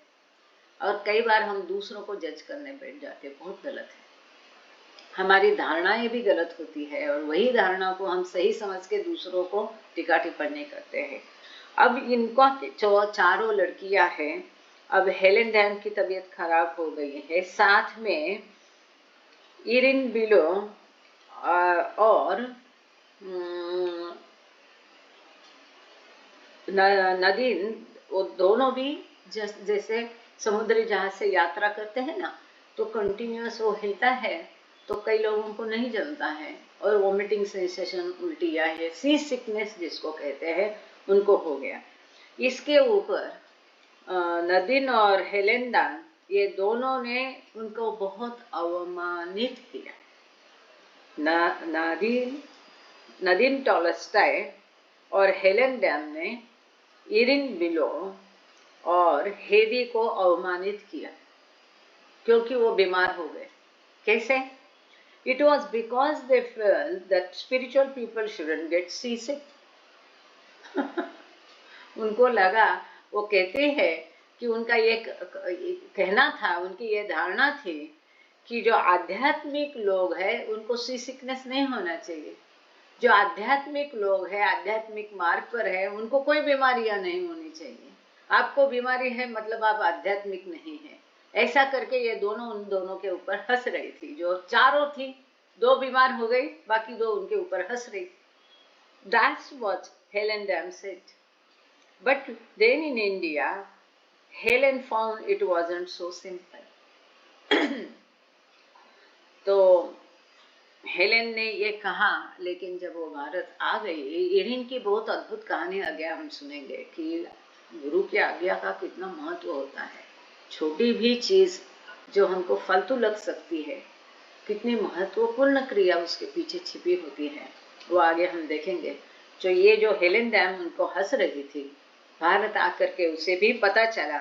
और कई बार हम दूसरों को जज करने बैठ जाते हैं। बहुत गलत है, हमारी धारणाएं भी गलत होती है और वही धारणा को हम सही समझ के दूसरों को टीका टिप्पणी करते हैं। अब इनको जो चारों लड़कियां हैं, अब हेलेन डैम की तबीयत खराब हो गई है, साथ में इरिन बिलो और नदीन, वो दोनों भी जैसे समुद्री जहाज से यात्रा करते हैं ना, तो कंटिन्यूअस वो हिलता है, तो कई लोगों को नहीं जमता है और वोमिटिंग सेंसेशन, उल्टी या है सी सिकनेस जिसको कहते हैं, उनको हो गया। इसके ऊपर नदीन और हेलेन डैम, ये दोनों ने उनको बहुत अवमानित किया। नदीन टॉलस्टाय और हेलेन डैम ने इरिन बिलो और हेदी को अवमानित किया क्योंकि वो बीमार हो गए। कैसे? It was because they felt that spiritual people shouldn't get seasick. उनको लगा, वो कहते हैं कि उनका ये कहना था, उनकी ये धारणा थी कि जो आध्यात्मिक लोग हैं उनको सी सिकनेस नहीं होना चाहिए। जो आध्यात्मिक लोग हैं, आध्यात्मिक मार्ग पर है, उनको कोई बीमारियां नहीं होनी चाहिए। आपको बीमारी है मतलब आप आध्यात्मिक नहीं है। ऐसा करके ये दोनों उन दोनों के ऊपर हंस रही थी। जो चारों थी, दो बीमार हो गई, बाकी दो उनके ऊपर हंस रही। That's what Helen Dam said. But then in India, Helen found it wasn't so simple. तो हेलेन ने ये कहा, लेकिन जब वो भारत आ गई, इरिन की बहुत अद्भुत कहानी आगे हम सुनेंगे कि गुरु की आज्ञा का कितना महत्व होता है। छोटी भी चीज जो हमको फालतू लग सकती है, कितनी महत्वपूर्ण क्रिया उसके पीछे छिपी होती है, वो आगे हम देखेंगे। जो हेलेन डैम उनको हंस रही थी, भारत आकर के उसे भी पता चला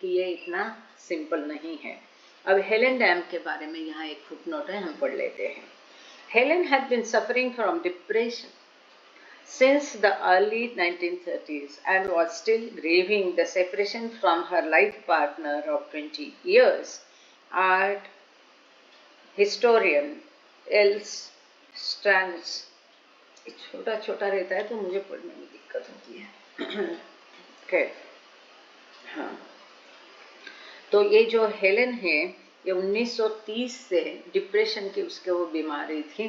कि ये इतना सिंपल नहीं है। अब हेलेन डैम के बारे में यहाँ एक फुटनोट है, हम पढ़ लेते हैं। Helen had been suffering from depression since the early 1930s and was still grieving the separation from her life partner of 20 years. Art historian Els Strands, छोटा छोटा रहता है तो मुझे पढ़ने में दिक्कत होती है। okay. हाँ, तो ये जो हेलेन है, ये 1930 से डिप्रेशन की उसके वो बीमारी थी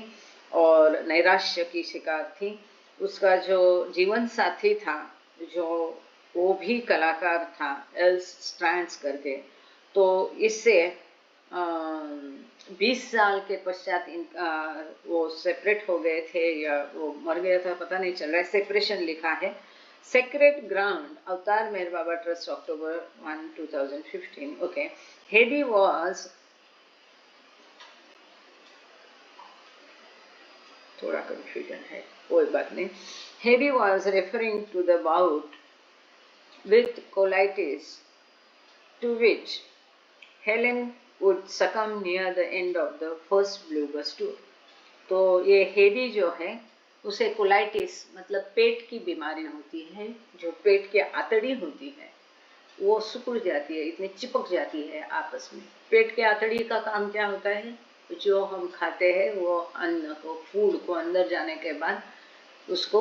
और नैराश्य की शिकार थी। उसका जो जीवन साथी था, जो वो भी कलाकार था, एल्स स्ट्रैंड्स करके, तो इससे 20 साल के पश्चात वो सेपरेट हो गए थे या वो मर गया था, पता नहीं चल रहा है। सेपरेशन लिखा है। Sacred Ground, Avatar Meher Baba Trust, October 1, 2015. Okay. Hedy was थोड़ा confusion है, कोई बात नहीं। Hedy was referring to the bout with colitis to which Helen would succumb near the end of the first Bluebus tour. तो ये हेडी जो है, उसे कोलाइटिस मतलब पेट की बीमारी होती है। जो पेट की आंतड़ी होती है वो सिकुड़ जाती है, इतनी चिपक जाती है आपस में। पेट के आंतड़ी का काम क्या होता है? जो हम खाते हैं वो अन्न को, फूड को अंदर जाने के बाद उसको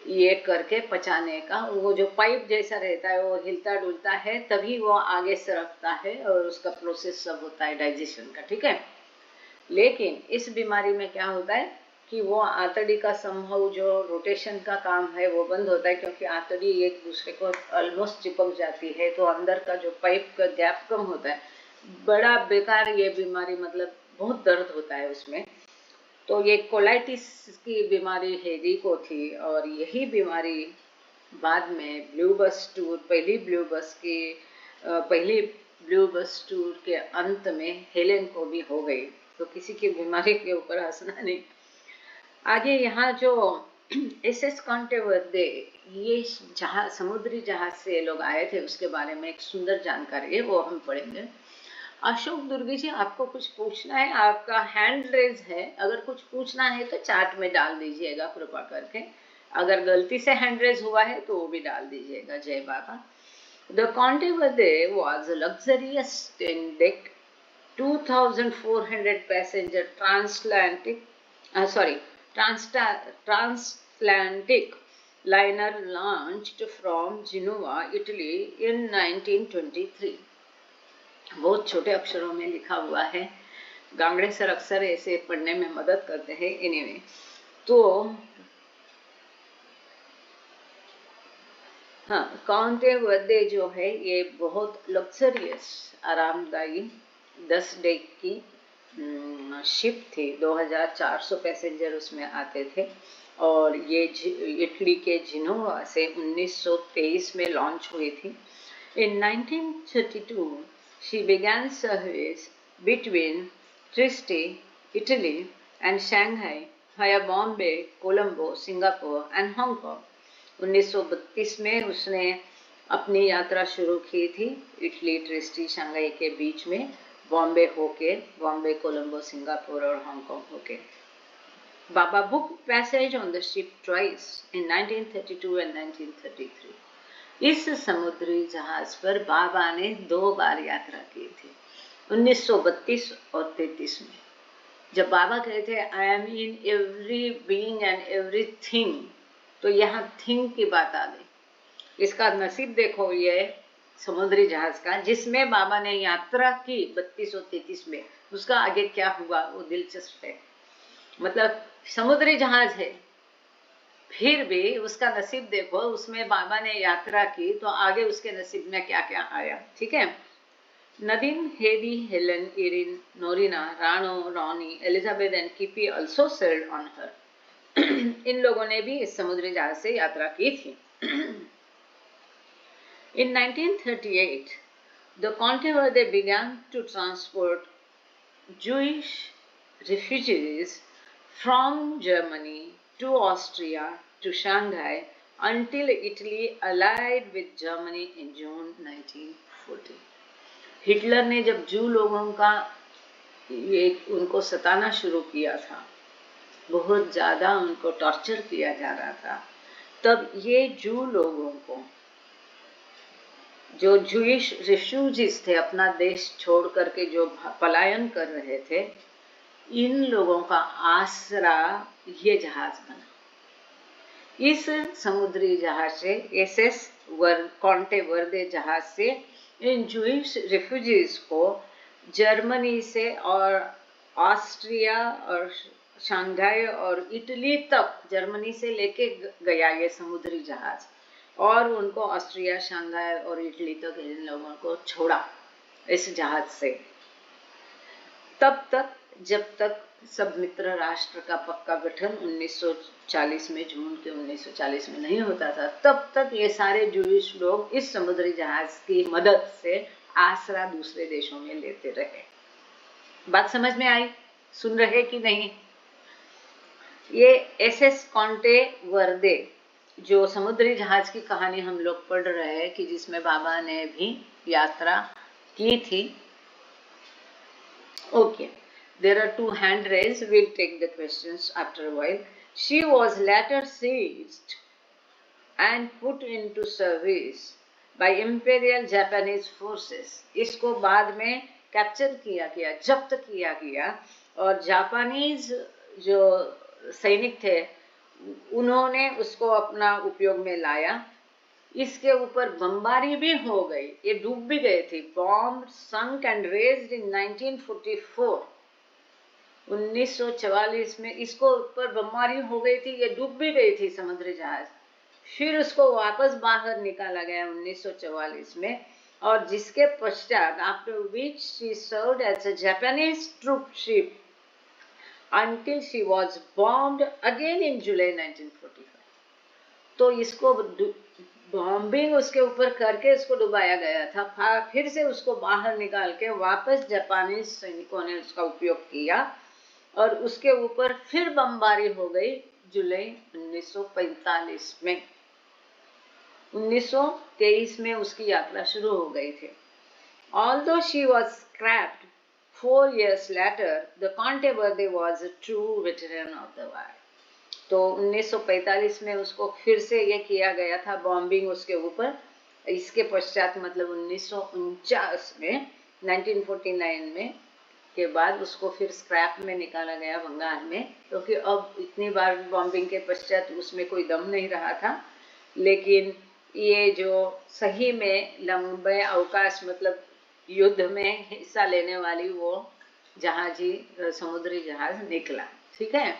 ये करके पचाने का, वो जो पाइप जैसा रहता है वो हिलता डुलता है, तभी वो आगे सरकता है और उसका प्रोसेस सब होता है डाइजेशन का। ठीक है, लेकिन इस बीमारी में क्या होता है कि वो आंतड़ी का संभव जो रोटेशन का काम है वो बंद होता है, क्योंकि आंतड़ी एक दूसरे को ऑलमोस्ट चिपक जाती है, तो अंदर का जो पाइप का गैप कम होता है। बड़ा बेकार ये बीमारी, मतलब बहुत दर्द होता है उसमें। तो ये कोलाइटिस की बीमारी हेडी को थी और यही बीमारी बाद में ब्लूबस टूर, पहली ब्लूबस टूर के अंत में हेलेन को भी हो गई। तो किसी की बीमारी के ऊपर हंसना नहीं। आगे यहाँ जो SS कॉन्टेवर्दे, ये जहाज, समुद्री जहाज से लोग आए थे, उसके बारे में एक सुंदर जानकारी है, वो हम पढ़ेंगे। अशोक दुर्गी जी, आपको कुछ पूछना है? आपका हैंड रेज है, अगर कुछ पूछना है तो चैट में डाल दीजिएगा कृपा करके, अगर गलती से हैंड रेज हुआ है तो वो भी डाल दीजिएगा। जय बाबा। The Conte Verde was a luxurious 10-deck 2,400 passenger transatlantic liner launched from Genoa, Italy in 1923। बहुत छोटे अक्षरों में लिखा हुआ है, गांगड़े सर अक्सर ऐसे पढ़ने में मदद करते हैं। एनीवे, तो हाँ, कांटे वर्दे जो है ये बहुत लग्जरियस, आरामदायी 10 डेक की शिप थी। 2400 पैसेंजर उसमें आते थे और ये इटली के जिनोवा से 1923 में लॉन्च हुई थी। In 1932 she began service between Trieste, Italy and Shanghai via Bombay, Colombo, Singapore and Hong Kong। 1932 में उसने अपनी यात्रा शुरू की थी इटली, ट्रिस्टी, शंघाई के बीच में, बॉम्बे होके, बॉम्बे, कोलंबो, सिंगापुर और हांगकांग होके। Baba book passage on the ship twice in 1932 and 1933। इस समुद्री जहाज पर बाबा ने 2 बार यात्रा की थी, 1932 और 33 में। जब बाबा कहते I am in every being and everything, तो यहाँ थिंग की बात आ गई। इसका नसीब देखो, ये समुद्री जहाज का जिसमें बाबा ने यात्रा की 32 और 33 में, उसका आगे क्या हुआ वो दिलचस्प है। मतलब समुद्री जहाज है, फिर भी उसका नसीब देखो, उसमें बाबा ने यात्रा की तो आगे उसके नसीब में क्या क्या आया। ठीक है। नदीन, हेदी, Helen, Irene, Norina, Rano, Ronny, Elizabeth and Kippy also sailed on her. इन लोगों ने भी इस समुद्री जहाज से यात्रा की थी। In 1938, the Conte Verde began to transport Jewish refugees from Germany to Austria to Shanghai until Italy allied with Germany in June 1940। Hitler ने जब जू लोगों का उनको सताना शुरू किया था, बहुत ज़्यादा उनको टॉर्चर किया जा रहा था, तब ये जू लोगों को, जो जूइश रिफ्यूजीज थे, अपना देश छोड़ करके जो पलायन कर रहे थे, इन लोगों का आसरा ये जहाज बना। इस समुद्री जहाज से, एसएस कॉन्टे वर्दे जहाज से, इन जूइश रिफ्यूजीज को जर्मनी से और ऑस्ट्रिया और शंघाई और इटली तक, जर्मनी से लेके गया ये समुद्री जहाज, और उनको ऑस्ट्रिया, शंघाई और इटली तक इन लोगों को छोड़ा इस जहाज से। तब तक, जब तक सब मित्र राष्ट्र का पक्का गठन 1940 में, जून के 1940 में नहीं होता था, तब तक ये सारे जूइश लोग इस समुद्री जहाज की मदद से आसरा दूसरे देशों में लेते रहे। बात समझ में आई? सुन रहे कि नहीं? ये एसएस कॉन्टे वर्दे, जो समुद्री जहाज की कहानी हम लोग पढ़ रहे हैं कि जिसमें बाबा ने भी यात्रा की थी। Okay, there are 2 hand raised. We'll take the questions after a while. She was later seized and put into service by Imperial Japanese forces। इसको बाद में कैप्चर किया गया, जब्त किया गया, और जापानीज जो सैनिक थे उन्होंने उसको अपना उपयोग में लाया। इसके ऊपर बमबारी भी हो गई, ये डूब भी गए थे। Bomb sunk and raised in 1944। 1944 में इसको ऊपर बमबारी हो गई थी, ये डूब भी गई थी समुद्री जहाज। फिर उसको वापस बाहर निकाला गया 1944 में, और जिसके पश्चात after which she served as a Japanese troop ship until she was bombed again in July 1945। तो इसको बॉम्बिंग उसके ऊपर करके इसको डुबाया गया था, फिर से उसको बाहर निकाल के वापस जापानी सैनिकों ने उसका उपयोग किया, और उसके ऊपर फिर बमबारी हो गई जुलाई 1945 में। 1923 में उसकी यात्रा शुरू हो गई थी। Although she was scrapped 4 years later, the Conte Verde was a true veteran of the war। तो 1945 में उसको फिर से ये किया गया था बॉम्बिंग उसके ऊपर। इसके पश्चात मतलब 1949 में 1949 में के बाद उसको फिर स्क्रैप में निकाला गया बंगाल में, क्योंकि अब इतनी बार बॉम्बिंग के पश्चात उसमें कोई दम नहीं रहा था। लेकिन ये जो सही में लंबे अवकाश मतलब युद्ध में हिस्सा लेने वाली वो जहाजी समुद्री जहाज निकला, ठीक है।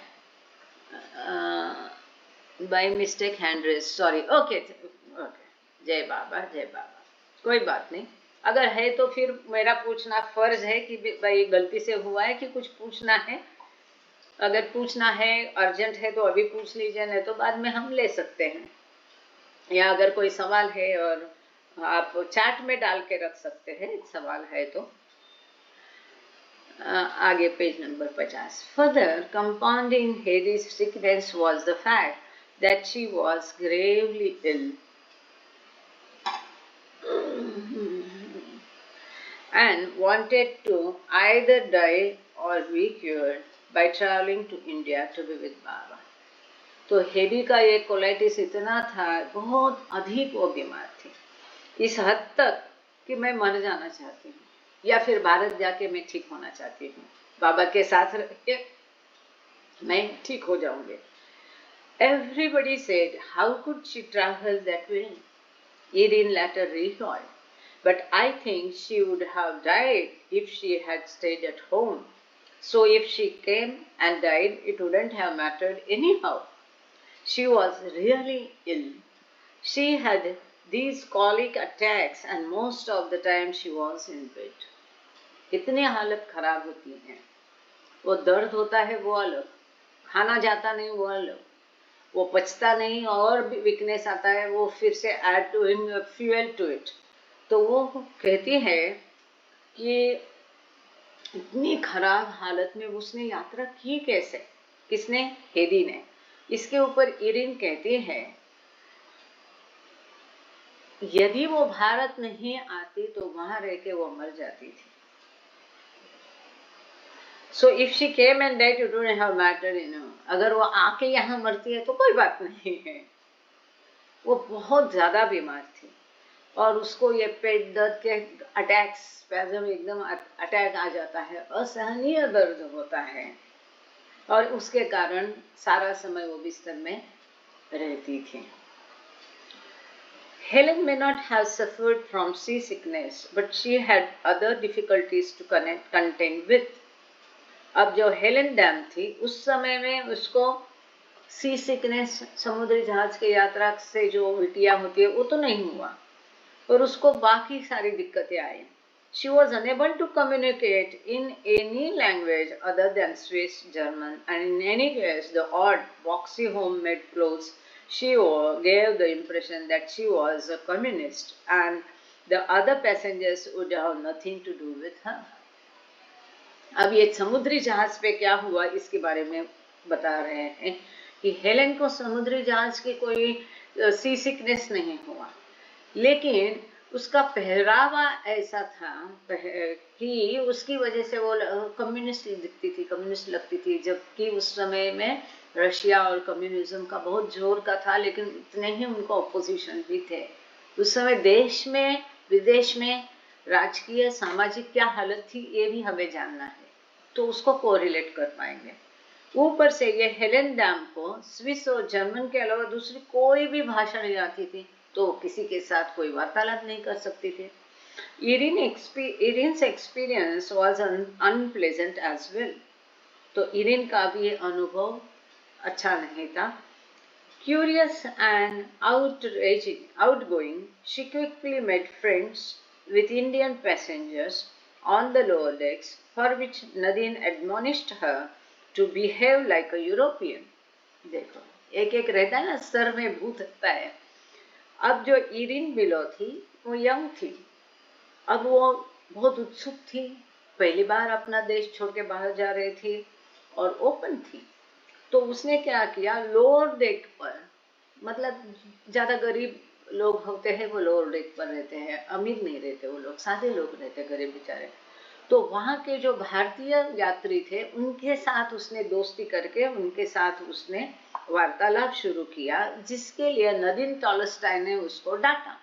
By mistake hand raise, sorry. Okay okay, जय बाबा जय बाबा। कोई बात नहीं, अगर है तो फिर मेरा पूछना फर्ज है कि भाई गलती से हुआ है कि कुछ पूछना है। अगर पूछना है अर्जेंट है तो अभी पूछ लीजिए, नहीं तो बाद में हम ले सकते हैं, या अगर कोई सवाल है और आप चैट में डाल के रख सकते हैं सवाल है तो। आगे page number 50। Further compounding Hedy's sickness was the fact that she was gravely ill and wanted to either die or be cured by traveling to India to be with Baba. तो हेडी का ये कोलाइटिस इतना था, बहुत अधिक वो बीमार थी, इस हद तक कि मैं मर जाना चाहती हूँ या फिर भारत जाके मैं ठीक होना चाहती हूँ, बाबा के साथ रह के मैं ठीक हो जाऊंगी। Everybody said, how could she travel that way? Irene later recalled, but I think she would have died if she had stayed at home. So if she came and died, it wouldn't have mattered anyhow. She was really ill. She had these colic attacks and most of the time she was in bed. इतनी हालत खराब होती है, वो दर्द होता है वो अलग, खाना जाता नहीं वो अलग, वो पचता नहीं और भी वीकनेस आता है, वो फिर से add doing fuel to it. तो वो कहती है कि इतनी खराब हालत में उसने यात्रा की कैसे, किसने? हेडी ने। इसके ऊपर इरिन कहती है यदि वो भारत नहीं आती तो वहां रह के वो मर जाती थी। So if she came and died, it wouldn't have mattered, you know. अगर वो आके यहाँ मरती है तो कोई बात नहीं है। वो बहुत ज्यादा बीमार थी और उसको ये पेट दर्द के अटैक्स, स्पैज़म एकदम अटैक आ जाता है, असहनीय दर्द होता है और उसके कारण सारा समय वो बिस्तर में रहती थी। Helen may not have suffered from seasickness, but she had other difficulties to contend with. अब जो हेलन डैम थी उस समय में उसको सी सिकनेस, समुद्री जहाज की यात्रा से जो उल्टियाँ होती है वो तो नहीं हुआ, और उसको बाकी सारी दिक्कतें आई। She was unable to communicate in any language other than Swiss German, and in any case the odd boxy homemade clothes she wore gave the impression that she was a communist and the other passengers would have nothing to do with her. अब ये समुद्री जहाज पे क्या हुआ इसके बारे में बता रहे हैं कि हेलेन को समुद्री जहाज की कोई सी सिकनेस नहीं हुआ, लेकिन उसका पहरावा ऐसा था कि उसकी वजह से वो कम्युनिस्ट दिखती थी, कम्युनिस्ट लगती थी, जबकि उस समय में रशिया और कम्युनिज्म का बहुत जोर का था, लेकिन इतने ही उनको अपोजिशन भी थे। उस समय देश में विदेश में राजकीय सामाजिक क्या हालत थी ये भी हमें जानना है, तो उसको कोरिलेट कर पाएंगे। ऊपर से ये हेलेन डैम को स्विस और जर्मन के अलावा दूसरी कोई भी भाषा नहीं आती थी, तो किसी के साथ कोई वार्तालाप नहीं कर सकती थी। Irene's experience was unpleasant as well, तो इरिन का भी अनुभव अच्छा नहीं था। Curious and outgoing, she quickly made friends with Indian passengers on the lower decks, for which Nadine admonished her to behave like a European. देखो, एक एक रहता है ना, सर में भूत रहता है। अब जो इरिन बिलो थी वो यंग थी, अब वो बहुत उत्सुक थी, पहली बार अपना देश छोड़ के बाहर जा रही थी और ओपन थी। तो उसने क्या किया, लोअर डेक पर, मतलब ज्यादा गरीब लोग होते हैं वो लोअर डेक पर रहते हैं, अमीर नहीं रहते वो लोग, सादे लोग रहते, गरीब बेचारे, तो वहाँ के जो भारतीय यात्री थे उनके साथ उसने दोस्ती करके उनके साथ उसने वार्तालाप शुरू किया, जिसके लिए नदीम टॉलस्टॉय ने उसको डांटा।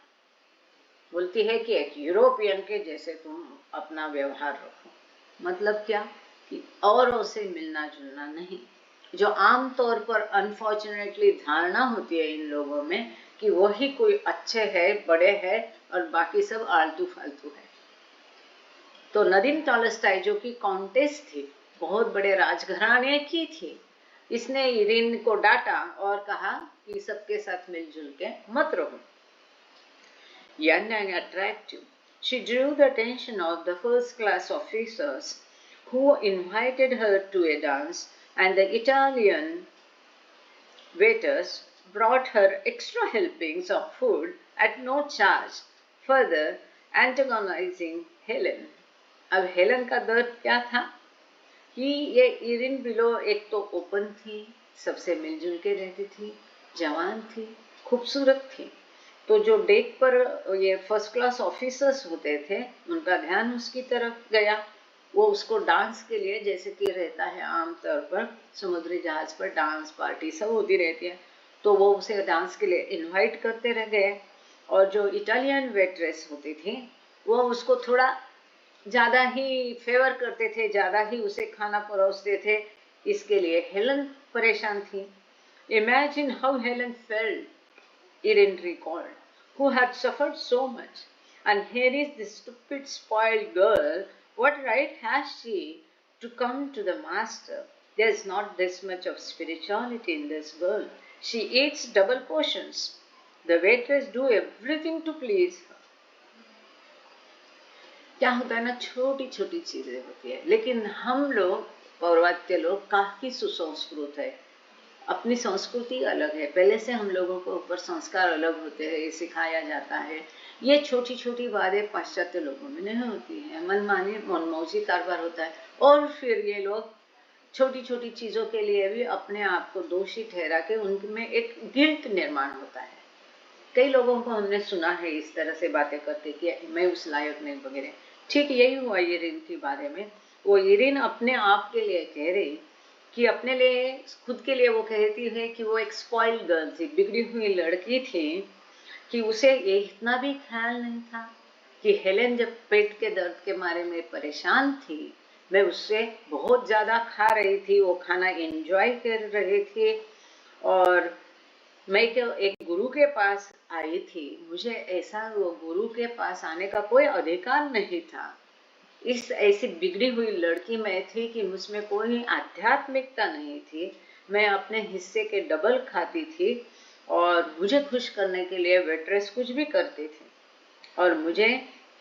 बोलती है कि एक यूरोपियन के जैसे तुम अपना व्यवहार रखो। मतलब क्या कि औरों से मिलना जुलना नहीं। जो आमतौर पर अनफॉर्चुनेटली धारणा होती है इन लोगों में कि वही कोई अच्छे हैं, बड़े हैं और बाकी सब आलतू फालतू है। तो नदीम टॉलस्टॉय जो कि काउंटेस थी, बहुत बड़े राजघराने की थी, इसने इरीन को डांटा और कहा कि सबके साथ मिलजुल के मत रहो। Young and attractive, she drew the attention of the first-class officers who invited her to a dance, and the Italian waiters brought her extra helpings of food at no charge, further antagonizing Helen. अब हेलन का दर्द क्या था कि ये इरिन बिलो एक तो ओपन थी, सबसे मिलजुल के रहती थी, जवान थी, खूबसूरत थी। तो जो डेक पर ये फर्स्ट क्लास ऑफिसर्स होते थे उनका ध्यान उसकी तरफ गया। वो उसको डांस के लिए, जैसे कि रहता है आमतौर पर समुद्री जहाज पर डांस पार्टी सब होती रहती है, तो वो उसे डांस के लिए इनवाइट करते रह गए। और जो इटालियन वेट्रेस होती थी वो उसको थोड़ा ज़्यादा ही फेवर करते थे, ज़्यादा ही उसे खाना परोसते थे। इसके लिए हेलन परेशान थी। Imagine how Helen felt, Irin recalled, who had suffered so much. And here is this stupid, spoiled girl. What right has she to come to the master? There's not this much of spirituality in this girl. She eats double portions. The waitress do everything to please her. क्या होता है ना, छोटी छोटी चीजें होती है, लेकिन हम लोग पौर्वात्य लोग काफी सुसंस्कृत है। अपनी संस्कृति अलग है, पहले से हम लोगों को ऊपर संस्कार अलग होते हैं, सिखाया जाता है। ये छोटी छोटी बातें पाश्चात्य लोगों में नहीं होती है, मनमानी मनमौजी कारोबार होता है। और फिर ये लोग छोटी छोटी चीज़ों के लिए भी अपने आप को दोषी ठहरा के उनमें एक गिल्ट निर्माण होता है। कई लोगों को हमने सुना है इस तरह से बातें करते कि मैं उस लायक नहीं वगैरह। ठीक यही हुआ इरिन के बारे में। वो इरिन अपने आप के लिए कह रही कि अपने लिए, खुद के लिए वो कहती है कि वो एक स्पॉइल्ड गर्ल थी, बिगड़ी हुई लड़की थी, कि उसे ये इतना भी ख्याल नहीं था कि हेलेन जब पेट के दर्द के मारे में परेशान थी, मैं उससे बहुत ज़्यादा खा रही थी, वो खाना एंजॉय कर रही थी, और मैं तो एक गुरु के पास आई थी, मुझे ऐसा वो गुरु के पास आने का कोई अधिकार नहीं था। इस ऐसी बिगड़ी हुई लड़की में थी कि मुझमें कोई आध्यात्मिकता नहीं थी, मैं अपने हिस्से के डबल खाती थी, और मुझे खुश करने के लिए वेट्रेस कुछ भी करती थी, और मुझे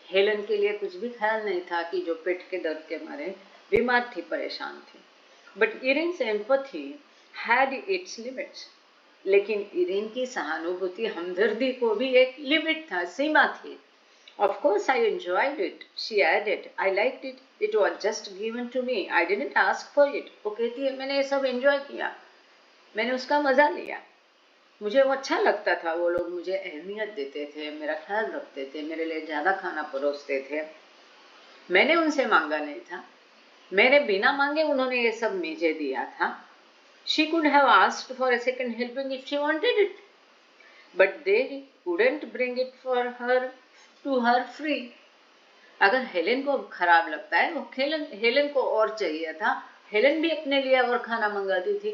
हेलन के लिए कुछ भी ख्याल नहीं था कि जो पेट के दर्द के मारे बीमार थी, परेशान थी। But Irene's empathy had its limits. लेकिन इरिन की सहानुभूति, हमदर्दी को भी एक लिमिट था, सीमा थी। Of course I enjoyed it, she added. I liked it. It was just given to me. I didn't ask for it. वो कहती है मैंने ये सब एंजॉय किया, मैंने उसका मजा लिया, मुझे वो अच्छा लगता था, वो लोग मुझे अहमियत देते थे, मेरा ख्याल रखते थे, मेरे लिए ज़्यादा खाना परोसते थे, मैंने उनसे मांगा नहीं था, मैंने बिना मांगे उन्होंने ये सब मुझे दिया था। She could have asked for a second helping if she wanted it, but they wouldn't bring it for her to her free. अगर हेलेन को खराब लगता है, वो हेलेन को और चाहिए था, हेलेन भी अपने लिए और खाना मंगाती थी,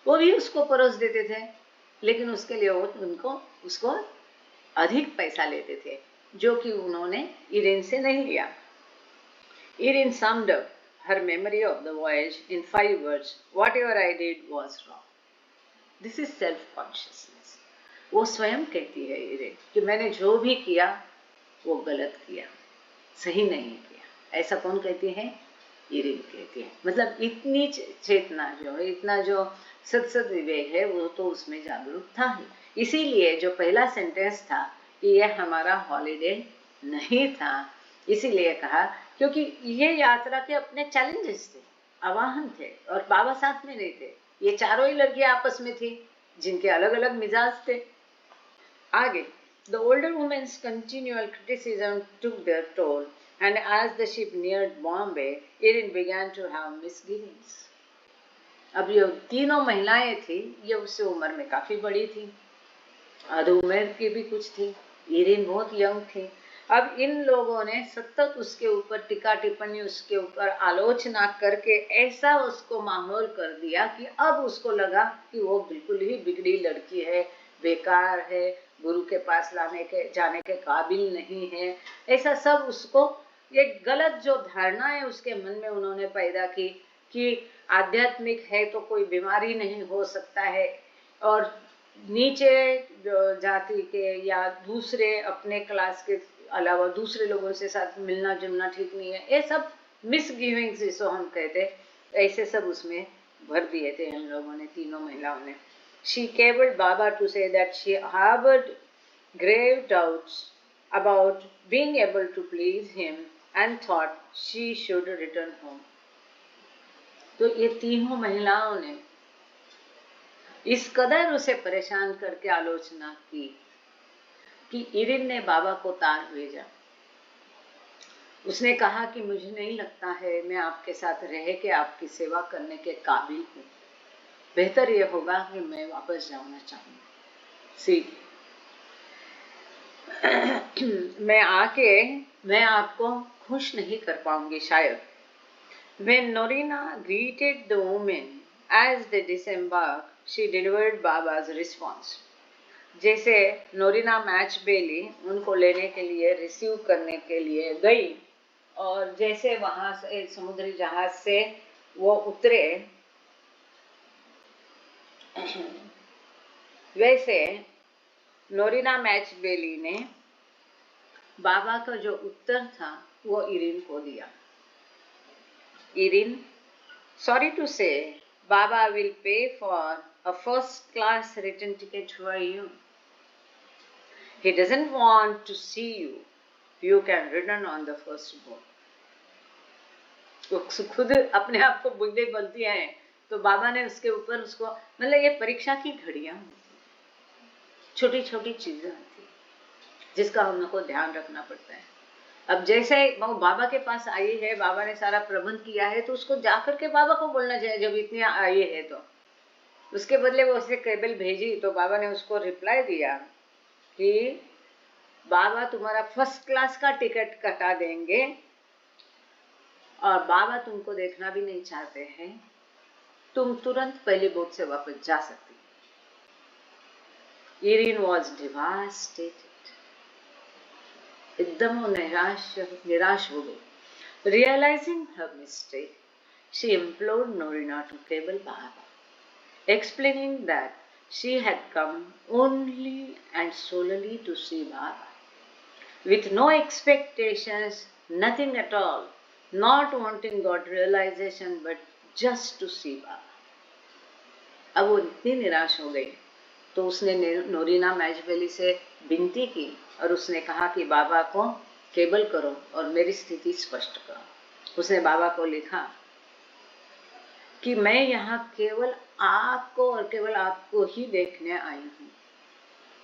वो भी उसको परोस देते थे, लेकिन उसके लिए वो उसको अधिक पैसा लेते थे, जो कि उन्होंने इरिन से नहीं लिया। Erin summed up her memory of the voyage in 5 words: whatever I did was wrong. This is self-consciousness. वो स्वयं कहती है इरिन कि मैंने जो भी किया वो गलत किया, सही नहीं किया। ऐसा कौन कहती है? इरिन कहती है। मतलब इतनी चेतना जो है, इतना जो सत्सद विवेक है, वो तो उसमें जागरूक था ही। इसीलिए जो पहला सेंटेंस था कि यह हमारा हॉलीडे नहीं था, इसीलिए कहा क्योंकि ये यात्रा के अपने चैलेंजेस थे, आवाहन थे, और बाबा साथ में नहीं थे। ये चारों ही लड़कियां आपस में थी, जिनके अलग अलग मिजाज थे। आगे, the older woman's continual criticism took their toll. And as the ship neared Bombay, Erin began to have misgivings. अब ये तीनों महिलाएं थी, ये उससे उम्र में काफी बड़ी थी, आधी उम्र की भी कुछ थी, इरिन बहुत यंग थी। अब इन लोगों ने सतत उसके ऊपर टीका टिप्पणी, उसके ऊपर आलोचना करके ऐसा उसको माहौल कर दिया कि अब उसको लगा कि वो बिल्कुल ही बिगड़ी लड़की है, बेकार है, गुरु के पास जाने के काबिल नहीं है। ऐसा सब उसको एक गलत जो धारणा है उसके मन में उन्होंने पैदा की कि आध्यात्मिक है तो कोई बीमारी नहीं हो सकता है, और नीचे जाति के या दूसरे अपने क्लास के अलावा दूसरे लोगों से साथ मिलना जुलना ठीक नहीं है। ये सब मिसगिविंग्स जिसको हम कहते, ऐसे सब उसमें भर दिए थे हम लोगों ने, तीनों महिलाओं ने। She cabled Baba to say that she harbored grave doubts about being able to please him and thought she should return home. तो ये तीनों महिलाओं ने इस कदर उसे परेशान करके आलोचना की कि इरिन ने बाबा को तार भेजा। उसने कहा कि मुझे नहीं लगता है मैं आपके साथ रह के आपकी सेवा करने के काबिल हूँ, बेहतर यह होगा कि मैं वापस जाना चाहूँगा। सीख मैं आपको खुश नहीं कर पाऊंगी शायद। When Norina greeted the women as they disembarked, she delivered Baba's response. जैसे नोरिना मैच बेली उनको लेने के लिए, रिसीव करने के लिए गई, और जैसे वहां से समुद्री जहाज से वो उतरे, वैसे नोरिना मैच बेली ने बाबा का जो उत्तर था वो इरिन को दिया। Erin, sorry to say, Baba will pay for a first-class return ticket for you. He doesn't want to see you. You can return on the first boat. वो खुद अपने आप को बुद्धि बोलती है, तो बाबा ने उसके ऊपर उसको, मतलब ये परीक्षा की घड़ियां होती, छोटी छोटी चीजें होती जिसका हम लोग को ध्यान रखना पड़ता है। अब जैसे वो बाबा के पास आई है, बाबा ने सारा प्रबंध किया है, तो उसको जाकर के बाबा को बोलना चाहिए। जब इतनी आई है तो उसके बदले वो उसे केबल भेजी, तो बाबा ने उसको रिप्लाई दिया कि बाबा तुम्हारा फर्स्ट क्लास का टिकट कटा देंगे, और बाबा तुमको देखना भी नहीं चाहते हैं, तुम तुरंत पहली बोट से वापस जा सकती। इरिन वॉज डिवास्टेटेड, एकदम निराश हो गई। Realizing her mistake, she implored Norina to cable Baba, explaining that she had come only and solely to see Baba, with no expectations, nothing at all, not wanting God realization, but just to see Baba. अब वो इतनी निराश हो गई तो उसने नोरिना मैजवेली से विनती की, और उसने कहा कि बाबा को केबल करो और मेरी स्थिति स्पष्ट करो। उसने बाबा को लिखा कि मैं यहाँ केवल आपको और केवल आपको ही देखने आई हूँ,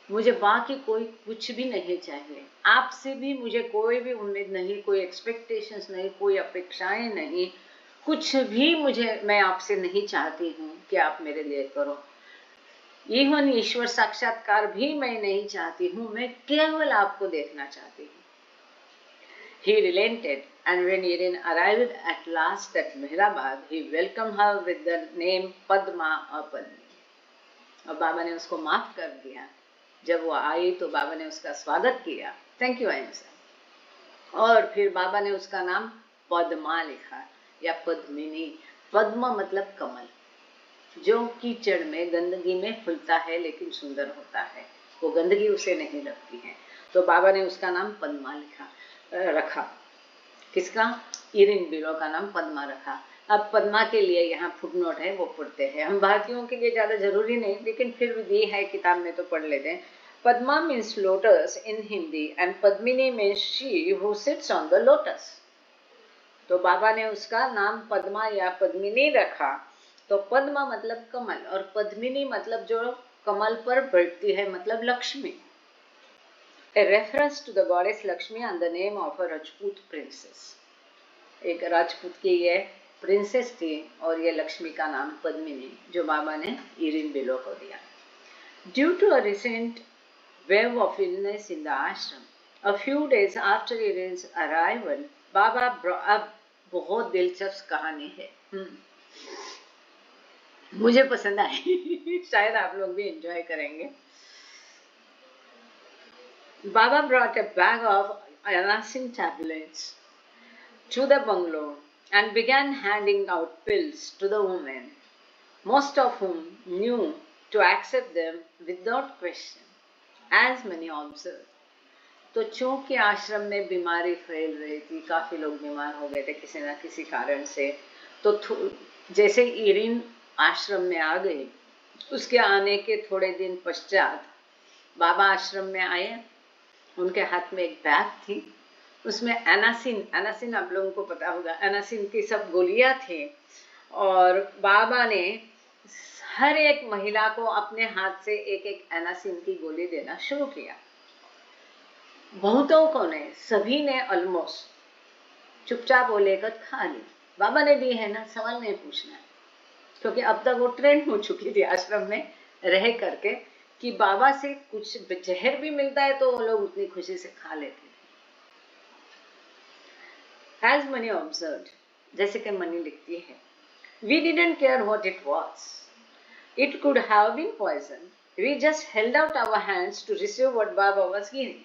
मुझे बाकी कोई कुछ भी नहीं चाहिए, आपसे भी मुझे कोई भी उम्मीद नहीं, कोई एक्सपेक्टेशंस नहीं, कोई अपेक्षाएं नहीं, कुछ भी मैं आपसे नहीं चाहती हूँ कि आप मेरे लिए करो। इवन ईश्वर साक्षात्कार भी मैं नहीं चाहती हूँ, मैं केवल आपको देखना चाहती हूँ। He relented, and when Irin arrived at last at Mehrabad, he welcomed her with the name Padma or Padmi. और बाबा ने उसको माफ कर दिया। जब वो आई तो बाबा ने उसका स्वागत किया, थैंक यू आयंसा, और फिर बाबा ने उसका नाम पद्मा लिखा या पद्मिनी। पद्म मतलब कमल, जो कीचड़ में गंदगी में फूलता है लेकिन सुंदर होता है, वो गंदगी उसे नहीं लगती है, तो बाबा ने उसका नाम पद्मा रखा। किसका? इरिन बिलो का नाम पद्मा रखा। अब पद्मा के लिए यहाँ फुटनोट है, वो पढ़ते हैं। हम भारतीयों के लिए ज्यादा जरूरी नहीं, लेकिन फिर भी दी है किताब में तो पढ़ लेते हैं। Padma means lotus in Hindi, and Padmini means she who sits on the lotus. तो बाबा ने उसका नाम पद्मा या पद्मिनी रखा। तो पद्मा मतलब कमल, और पद्मिनी मतलब जो कमल पर बैठती है, मतलब Lakshmi. a reference to the goddess Lakshmi and the name of a Rajput princess. एक राजपूत की ये प्रिंसेस थी और ये लक्ष्मी का नाम पद्मिनी, जो बाबा ने इरिन बिलो को दिया. Due to a recent wave of illness in the ashram, a few days after Irin's arrival, बाबा अब बहुत दिलचस्प कहानी है, मुझे पसंद आई, शायद आप लोग भी एंजॉय करेंगे. Baba brought a bag of Anasin tablets to the bungalow and began handing out pills to the women, most of whom knew to accept them without question, as many observed. तो चूंकि आश्रम में बीमारी फैल रही थी, काफी लोग बीमार हो गए थे किसी न किसी कारण से, तो जैसे इरिन आश्रम में आ गई, उसके आने के थोड़े दिन पश्चात बाबा आश्रम में आए. उनके हाथ में एक बैग थी, उसमें एनासिन आप लोगों को पता होगा, एनासिन की सब गोलियां थी. और बाबा ने हर एक महिला को अपने हाथ से एक एक एनासिन की गोली देना शुरू किया. बहुतों को ने, सभी ने ऑलमोस्ट चुपचाप वो लेकर खा ली. बाबा ने दी है ना, सवाल नहीं पूछना है, क्योंकि अब तक वो ट्रेंड हो चुकी थी आश्रम में रह करके कि बाबा से कुछ जहर भी मिलता है तो वो लोग उतनी खुशी से खा लेते थे. As many observed, जैसे कि मनी लिखती है, we didn't care what it was. It could have been poison. We just held out our hands to receive what Baba was giving.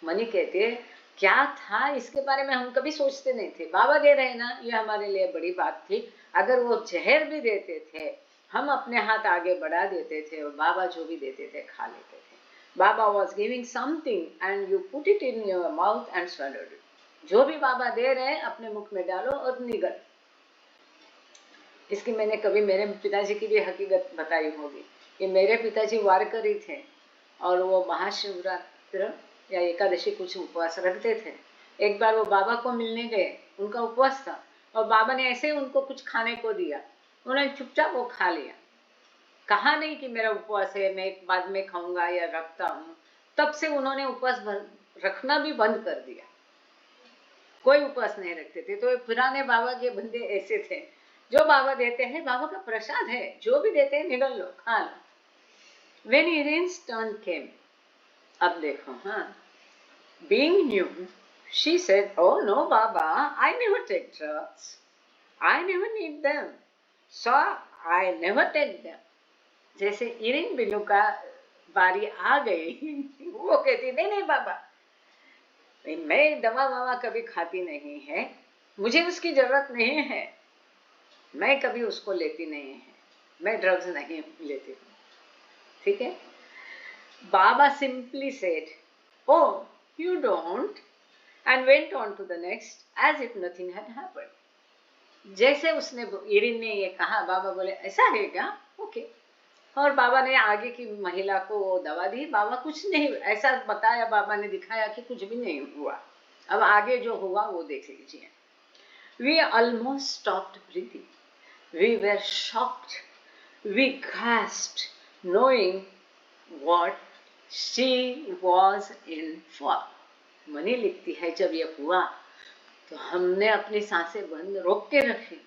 Money कहते हैं, क्या था इसके बारे में हम कभी सोचते नहीं थे. बाबा दे रहे ना, ये हमारे लिए बड़ी बात थी. अगर वो जहर भी देते थे, हम अपने हाथ आगे बढ़ा देते थे और बाबा जो भी देते थे खा लेते थे. बाबा was giving something and you put it in your mouth and swallowed it. जो भी बाबा दे रहे हैं अपने मुख में डालो और निगल. इसकी मैंने कभी मेरे पिताजी की भी हकीकत बताई होगी कि मेरे पिताजी वारकरी थे और वो महाशिवरात्रि या एकादशी कुछ उपवास रखते थे. एक बार वो बाबा को मिलने गए, उनका उपवास था और बाबा ने ऐसे उनको कुछ खाने को दिया, उन्होंने चुपचाप वो खा लिया. कहा नहीं कि मेरा उपवास है, मैं बाद में खाऊंगा या रखता हूँ. तब से उन्होंने उपवास रखना भी बंद कर दिया, कोई उपवास नहीं रखते थे. तो पुराने बाबा के बंदे ऐसे थे, जो बाबा देते हैं बाबा का प्रसाद है, जो भी देते हैं निगल लो, खा लो. When Irin's turn came, अब देखो, हाँ, being new, she said, "Oh no, Baba, I never take drugs. I never need them. So I never take them." जैसे इरिन बिलू का बारी आ गई, वो कहती, नहीं नहीं बाबा, मैं दवा ववा कभी खाती नहीं है, मुझे उसकी जरूरत नहीं है, मैं कभी उसको लेती नहीं है, मैं ड्रग्स नहीं लेती हूँ. ठीक है. बाबा simply said, "Oh, you don't," and went on to the next as if nothing had happened. जैसे उसने इरिन ने ये कहा, बाबा बोले ऐसा है क्या, ओके. और बाबा ने आगे की महिला को वो दवा दी. बाबा कुछ नहीं ऐसा बताया, बाबा ने दिखाया कि कुछ भी नहीं हुआ. अब आगे जो हुआ वो देख लीजिए. We almost stopped breathing. We were shocked. We gasped, knowing what she was in for. Money लिखती है, जब ये हुआ तो हमने अपनी सांसें बंद रोक के रखी.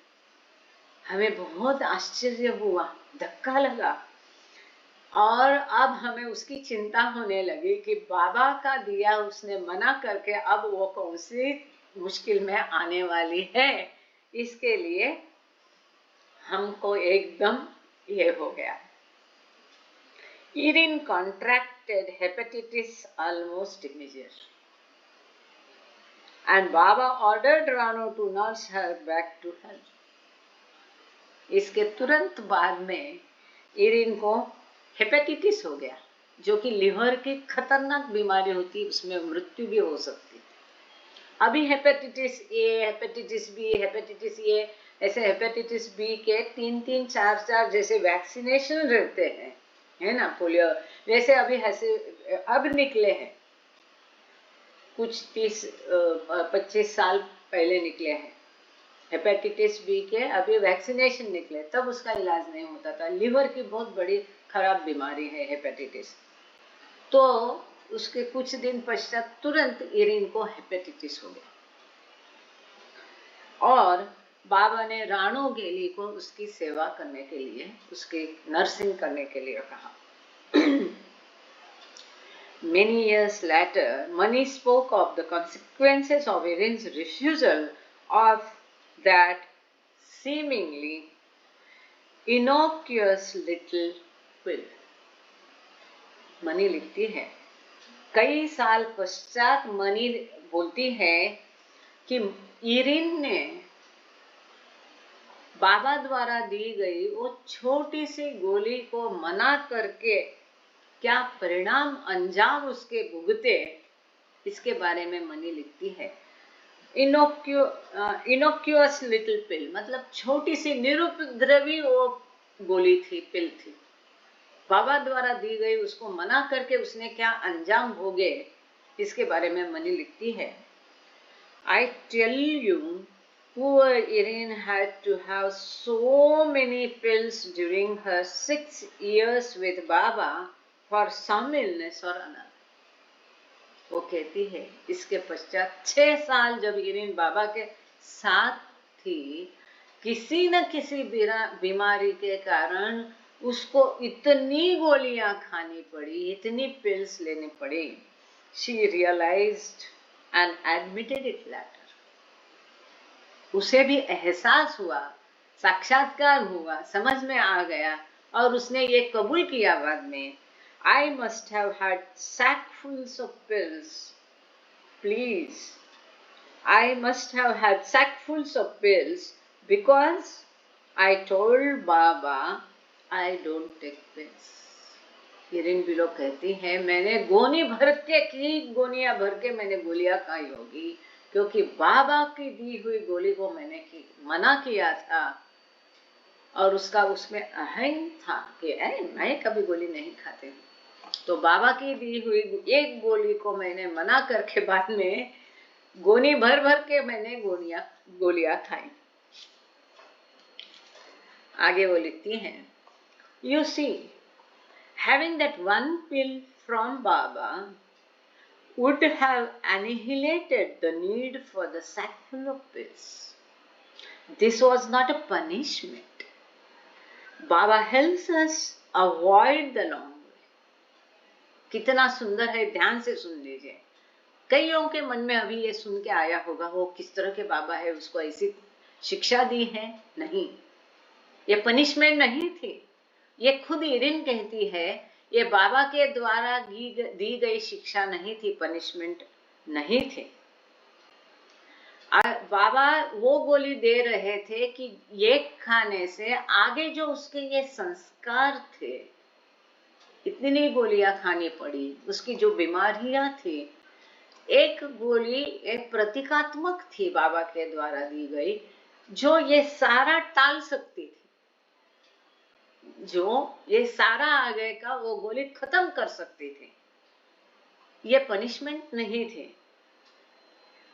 हमें बहुत आश्चर्य हुआ, धक्का लगा, और अब हमें उसकी चिंता होने लगी कि बाबा का दिया उसने मना करके अब वो कौन सी मुश्किल में आने वाली है. इसके लिए हमको एकदम ये हो गया. Irin contracted hepatitis almost immediately, and Baba ordered Rano to nurse her back to health. इसके तुरंत बाद में इरिन को हेपेटाइटिस हो गया, जो कि लिवर की खतरनाक बीमारी होती, उसमें मृत्यु भी हो सकती. अभी hepatitis A, hepatitis B, hepatitis A, ऐसे हेपेटाइटिस बी के 3-3, 4-4 जैसे वैक्सीनेशन रहते हैं, है ना, पोलियो वैसे अभी ऐसे अब निकले हैं, कुछ 30-25 साल पहले निकले हैं. हेपेटाइटिस बी के अभी वैक्सीनेशन निकले, तब उसका इलाज नहीं होता था. लिवर की बहुत बड़ी खराब बीमारी है हेपेटाइटिस. तो उसके कुछ दिन पश्चात तुरंत इरिन को हेपेटाइटिस हो गया और बाबा ने राणो गेली को उसकी सेवा करने के लिए, उसकी नर्सिंग करने के लिए कहा। Many years later, Mani spoke of the consequences of Irin's refusal of that seemingly innocuous little pill. Money लिखती है, कई साल पश्चात मनी बोलती है कि इरिन ने बाबा द्वारा दी गई वो छोटी सी गोली को मना करके क्या परिणाम अंजाम उसके भुगते, इसके बारे में मनी लिखती है। इनोक्यूअस लिटिल पिल मतलब छोटी सी निरुपद्रवी वो गोली थी, पिल थी, बाबा द्वारा दी गई, उसको मना करके उसने क्या अंजाम भोगे, इसके बारे में मनी लिखती है। I tell you, poor Irene had to have so many pills during her 6 years with Baba for some illness or another. वो कहती है इसके पश्चात 6 साल जब इरिन बाबा के साथ थी, किसी न किसी बीमारी के कारण उसको इतनी गोलियां खानी पड़ी, इतनी पिल्स लेनी पड़ी। She realized and admitted it later. उसे भी एहसास हुआ, साक्षात्कार हुआ, समझ में आ गया और उसने ये कबूल किया बाद में, I must have had sackfuls of pills. Please, I must have had sackfuls of pills because I told Baba I don't take pills. Erin below कहती है, मैंने गोनियां भर के मैंने गोलियां खाई होगी क्योंकि बाबा की दी हुई गोली को मैंने मना किया था और उसका उसमें अहम था कि मैं कभी गोली नहीं खाती हूँ। तो बाबा की दी हुई एक गोली को मैंने मना करके बाद में गोनी भर के मैंने गोलियां खाई। आगे वो लिखती हैं, You see, having that one pill from Baba would have annihilated the need for the sackful of pills. This was not a punishment. Baba helps us avoid the long way. कितना सुंदर है, ध्यान से सुन लीजिए। कई लोगों के मन में अभी ये सुन के आया होगा, वो किस तरह के बाबा है, उसको ऐसी शिक्षा दी है। नहीं, ये पनिशमेंट नहीं थी। ये खुद इरिन कहती है, ये बाबा के द्वारा दी गई शिक्षा नहीं थी, पनिशमेंट नहीं थे। बाबा वो गोली दे रहे थे कि ये खाने से आगे जो उसके ये संस्कार थे, इतनी गोलियां खानी पड़ी, उसकी जो बीमारियां थी, एक गोली एक प्रतीकात्मक थी बाबा के द्वारा दी गई, जो ये सारा टाल सकती थी, जो ये सारा आगे का वो गोली खत्म कर सकती थी। ये पनिशमेंट नहीं थे।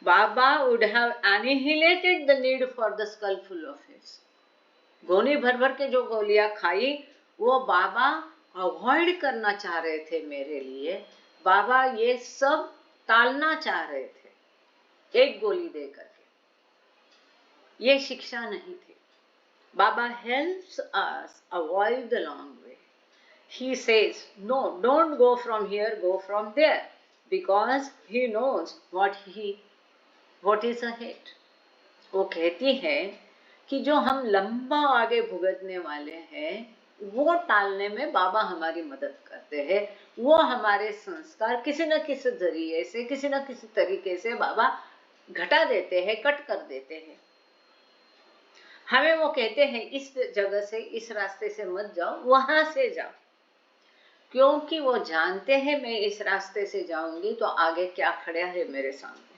बाबा would have annihilated the need for the skullful of his. गोली भर के जो गोलियां खाई, वो बाबा अवॉइड करना चाह रहे थे मेरे लिए। बाबा ये सब टालना चाह रहे थे एक गोली दे करके। ये शिक्षा नहीं थी। बाबा helps us avoid the long way. He says, no, don't go from here, go from there, because he knows what is ahead. वो कहती है कि जो हम लंबा आगे भुगतने वाले हैं, वो टालने में बाबा हमारी मदद करते हैं। वो हमारे संस्कार किसी न किसी जरिए से, किसी न किसी तरीके से बाबा घटा देते हैं, कट कर देते हैं। हमें वो कहते हैं इस जगह से, इस रास्ते से मत जाओ, वहां से जाओ, क्योंकि वो जानते हैं मैं इस रास्ते से जाऊंगी तो आगे क्या खड़ा है मेरे सामने।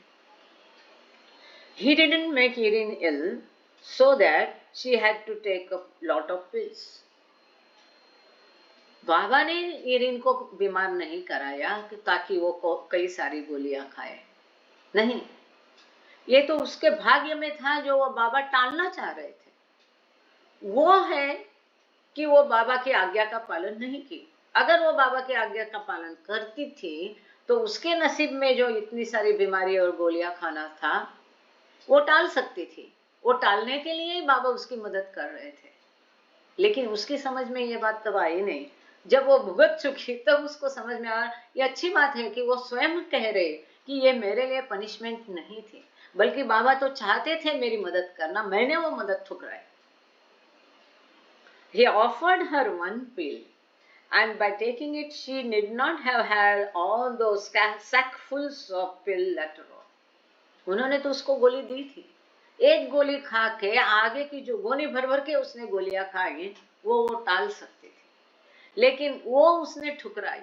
He didn't make Irin ill so that she had to take a lot of pills. बाबा ने इरिन को बीमार नहीं कराया ताकि वो कई सारी गोलियां खाए, नहीं, ये तो उसके भाग्य में था जो वो बाबा टालना चाह रहे थे। वो है कि वो बाबा की आज्ञा का पालन नहीं की। अगर वो बाबा की आज्ञा का पालन करती थी तो उसके नसीब में जो इतनी सारी बीमारी और गोलियां खाना था वो टाल सकती थी। वो टालने के लिए ही बाबा उसकी मदद कर रहे थे, लेकिन उसकी समझ में ये बात तब आई नहीं। जब वो भुगत चुकी तब उसको समझ में आया। ये अच्छी बात है कि वो स्वयं कह रहे कि ये मेरे लिए पनिशमेंट नहीं थी, बल्कि बाबा तो चाहते थे मेरी मदद करना, मैंने वो मदद ठुकराई। He offered her one pill, and by taking it, she need not have had all those sackfuls of pill later on. उन्होंने तो उसको गोली दी थी, एक गोली खा के आगे की जो गोली भर भर के उसने गोलियां खाई वो टाल सकती थी, लेकिन वो उसने ठुकराई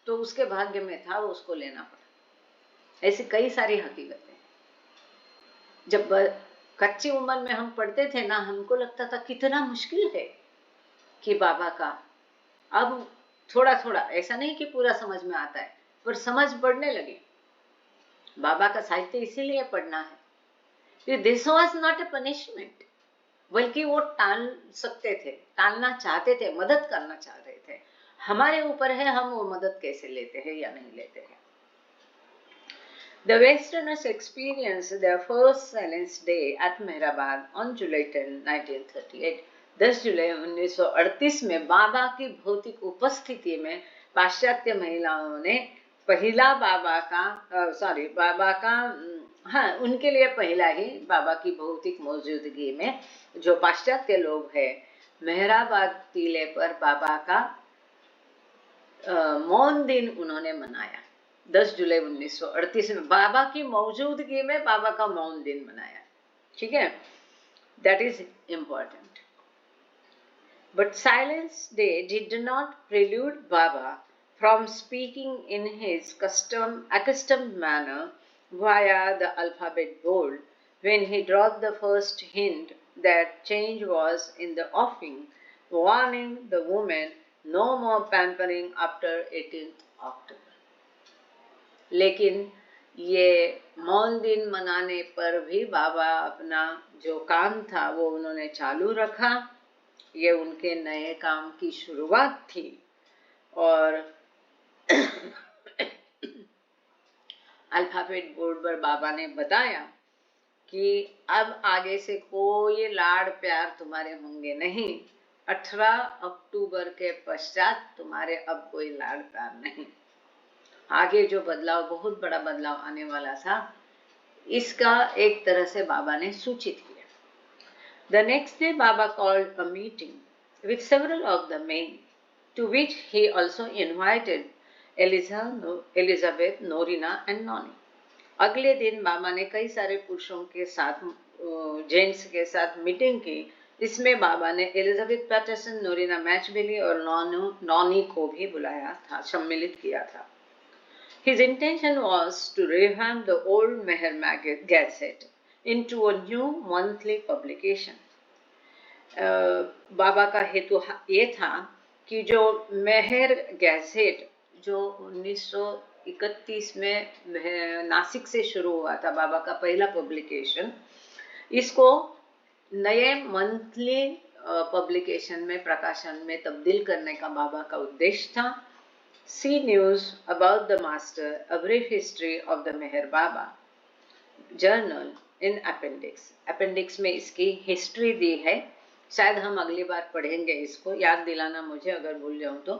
तो उसके भाग्य में था, वो उसको लेना पड़ा। ऐसी कई सारी हकीकतें। जब कच्ची उम्र में हम पढ़ते थे ना, हमको लगता था कितना मुश्किल है कि बाबा का। अब थोड़ा थोड़ा, ऐसा नहीं कि पूरा समझ में आता है, पर समझ पड़ने लगी। बाबा का साहित्य इसीलिए पढ़ना है कि this was not a punishment, बल्कि वो टाल सकते थे, टालना चाहते थे, मदद करना चाह रहे थे। हमारे ऊपर है हम वो मदद कैसे लेते हैं या नहीं लेते हैं। The Westerners experienced their first Silence Day at Mehrabad on July 10, 1938. 10 जुलाई 1938 में बाबा की भौतिक उपस्थिति में पाश्चात्य महिलाओं ने पहला बाबा का हाँ, उनके लिए पहला ही बाबा की भौतिक मौजूदगी में जो पाश्चात्य लोग हैं, मेहराबाद टीले पर बाबा का मौन दिन उन्होंने मनाया। 10 जुलाई 1938 में बाबा की मौजूदगी में बाबा का मौन दिन मनाया। ठीक है, that is important. But silence day did not prelude Baba from speaking in his accustomed manner via the alphabet board when he dropped the first hint that change was in the offing, warning the woman no more pampering after 18th October. लेकिन ये मौन दिन मनाने पर भी बाबा अपना जो काम था वो उन्होंने चालू रखा। ये उनके नए काम की शुरुआत थी। और अल्फाबेट बोर्ड पर बाबा ने बताया कि अब आगे से कोई लाड़ प्यार तुम्हारे होंगे नहीं। 18 अक्टूबर के पश्चात तुम्हारे अब कोई लाड़ प्यार नहीं। आगे जो बदलाव, बहुत बड़ा बदलाव आने वाला था, इसका एक तरह से बाबा ने सूचित किया। The next day Baba called a meeting with several of the men, to which he also invited Elizabeth, Norina and Noni. अगले दिन बाबा ने कई सारे पुरुषों के साथ, जेंट्स के साथ मीटिंग की। इसमें बाबा ने एलिजाबेथ पैटरसन, नोरिना मैचबेली और नॉनी को भी बुलाया था, सम्मिलित किया था। His intention was to revamp the old Meher Gazette into a new monthly publication. बाबा का हेतु ये था कि जो मेहर गैजेट जो 1931 में नासिक से शुरू हुआ था, बाबा का पहला पब्लिकेशन, इसको नए मंथली पब्लिकेशन में, प्रकाशन में तब्दील करने का बाबा का उद्देश्य था। See news about the master, a brief history of the Meher Baba journal in appendix. Appendix में इसकी हिस्ट्री दी है, शायद हम अगली बार पढ़ेंगे इसको, याद दिलाना मुझे अगर भूल जाऊं तो।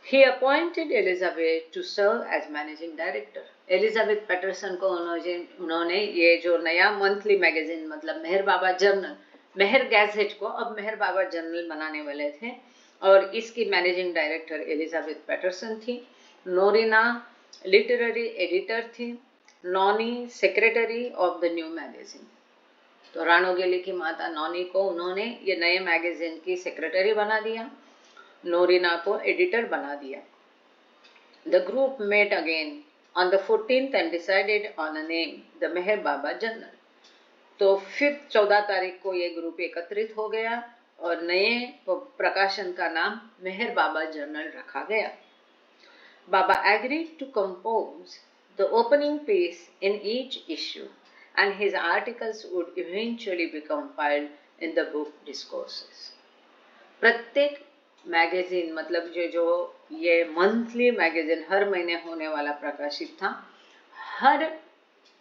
He appointed Elizabeth to serve as managing director. Elizabeth Patterson को उन्होंने ये जो नया मंथली मैगजीन, मतलब मेहर बाबा जर्नल, मेहर गैजेट को अब मेहर बाबा जर्नल बनाने वाले थे, और इसकी मैनेजिंग डायरेक्टर एलिजाबेथ पैटरसन थी। नोरिना लिटरेरी एडिटर थी। Noni secretary of the new magazine. तो राणोगेली की माता नॉनी को उन्होंने ये नए मैगजीन की सेक्रेटरी बना दिया, नोरिना को एडिटर बना दिया। The group met again on the 14th and decided on a name, the Meher Baba journal. तो फिर 14 तारीख को ये ग्रुप एकत्रित हो गया और नए प्रकाशन का नाम मेहर बाबा जर्नल रखा गया। बाबा agreed to compose the opening piece in each issue and his articles would eventually be compiled in the book Discourses. प्रत्येक मैगजीन, मतलब जो ये मंथली मैगजीन हर महीने होने वाला प्रकाशित था, हर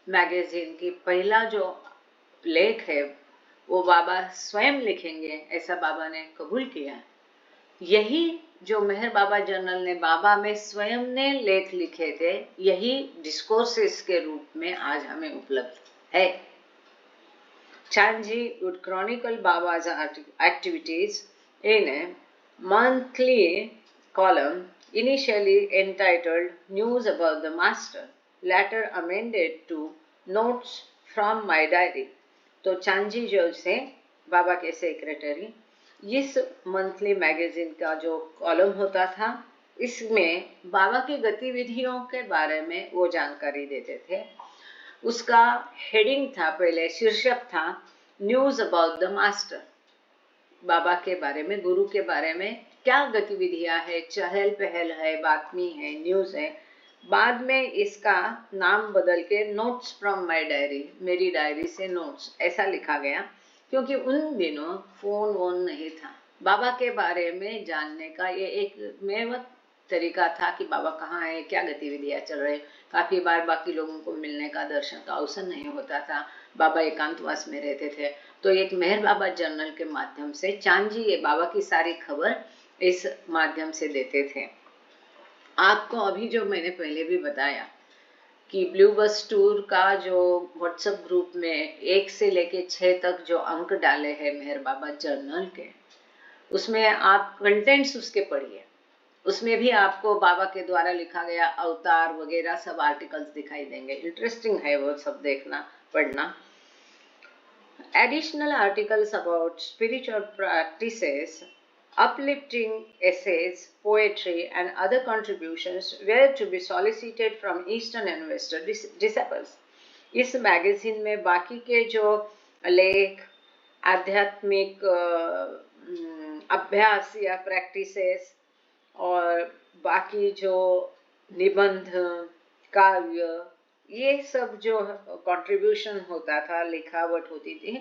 मैगजीन की पहला जो लेख है वो बाबा स्वयं लिखेंगे, ऐसा बाबा ने कबूल किया। यही जो मेहर बाबा जर्नल ने बाबा में स्वयं ने लेख लिखे थे, यही डिस्कोर्सेस के रूप में आज हमें उपलब्ध है। Chanji would chronicle Baba's activities in a monthly column, initially entitled News About the Master, later amended to Notes from My Diary. तो चांजी जो से बाबा के सेक्रेटरी, इस मंथली मैगजीन का जो कॉलम होता था, इसमें बाबा की गतिविधियों के बारे में वो जानकारी देते थे। उसका हेडिंग था, पहले शीर्षक था न्यूज अबाउट द मास्टर, बाबा के बारे में, गुरु के बारे में क्या गतिविधियां है, चहल पहल है, बातमी है, न्यूज है। बाद में इसका नाम बदल के नोट्स फ्रॉम माय डायरी, मेरी डायरी से नोट्स, ऐसा लिखा गया, क्योंकि उन दिनों फोन वोन नहीं था। बाबा के बारे में जानने का ये एक मेवत तरीका था कि बाबा कहाँ है, क्या गतिविधियां चल रही। काफी बार बाकी लोगों को मिलने का, दर्शन का अवसर नहीं होता था, बाबा एकांतवास में रहते थे। तो एक मेहर बाबा जर्नल के माध्यम से चांजी ये बाबा की सारी खबर इस माध्यम से देते थे। आपको अभी जो मैंने पहले भी बताया कि ब्लू बस टूर का जो व्हाट्सएप ग्रुप में 1 से लेके 6 तक जो अंक डाले हैं मेहर बाबा जर्नल के, उसमें आप कंटेंट्स उसके पढ़िए। उसमें भी आपको बाबा के द्वारा लिखा गया अवतार वगैरह सब आर्टिकल्स दिखाई देंगे। इंटरेस्टिंग है वो सब देखना, पढ़ना। Additional articles about spiritual practices, uplifting essays, poetry and other contributions were to be solicited from Eastern and Western disciples. इस मैगजीन में बाकी के जो लेख, आध्यात्मिक अभ्यास या प्रैक्टिसेस और बाकी जो निबंध, काव्य, ये सब जो कंट्रीब्यूशन होता था, लिखावट होती थी,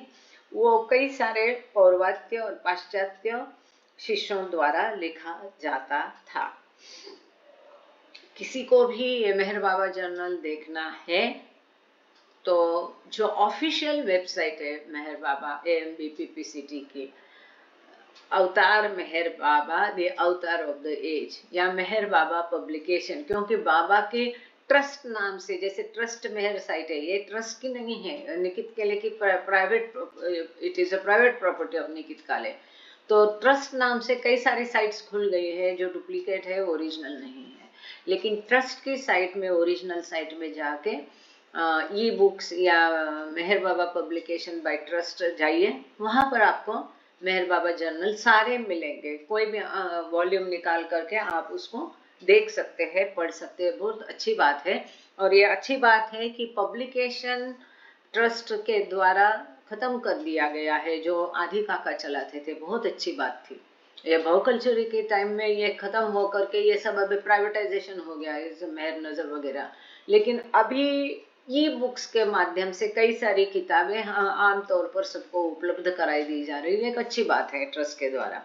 वो कई सारे पौर्वात्य और पाश्चात्य शिष्यों द्वारा लिखा जाता था। किसी को भी ये मेहर बाबा जर्नल देखना है तो जो ऑफिशियल वेबसाइट है मेहर बाबा AMBPPCT की, अवतार Meher Baba the avatar of the age, या मेहर बाबा पब्लिकेशन, क्योंकि बाबा के ट्रस्ट नाम से, जैसे ट्रस्ट मेहर साइट है, ये ट्रस्ट की नहीं है, निकित काले की private, it is a private property of Nikit Kale. तो ट्रस्ट नाम से कई सारी साइट्स खुल गई है जो डुप्लीकेट है, ओरिजिनल नहीं है। लेकिन ट्रस्ट की साइट में, ओरिजिनल साइट में जाके ई बुक्स या मेहर बाबा पब्लिकेशन बाय ट्रस्ट जाइए, वहां पर आपको मेहर बाबा जर्नल सारे मिलेंगे। कोई भी वॉल्यूम निकाल करके आप उसको देख सकते हैं, पढ़ सकते हैं। बहुत अच्छी बात है। और ये अच्छी बात है कि पब्लिकेशन ट्रस्ट के द्वारा खत्म कर दिया गया है, जो आधी काका चलाते थे। बहुत अच्छी बात थी। ये भवकल्चरी के टाइम में ये खत्म हो करके ये सब अभी प्राइवेटाइजेशन हो गया है, मेहर नजर वगैरह। लेकिन अभी ई बुक्स के माध्यम से कई सारी किताबें आमतौर पर सबको उपलब्ध कराई दी जा रही है। एक अच्छी बात है ट्रस्ट के द्वारा,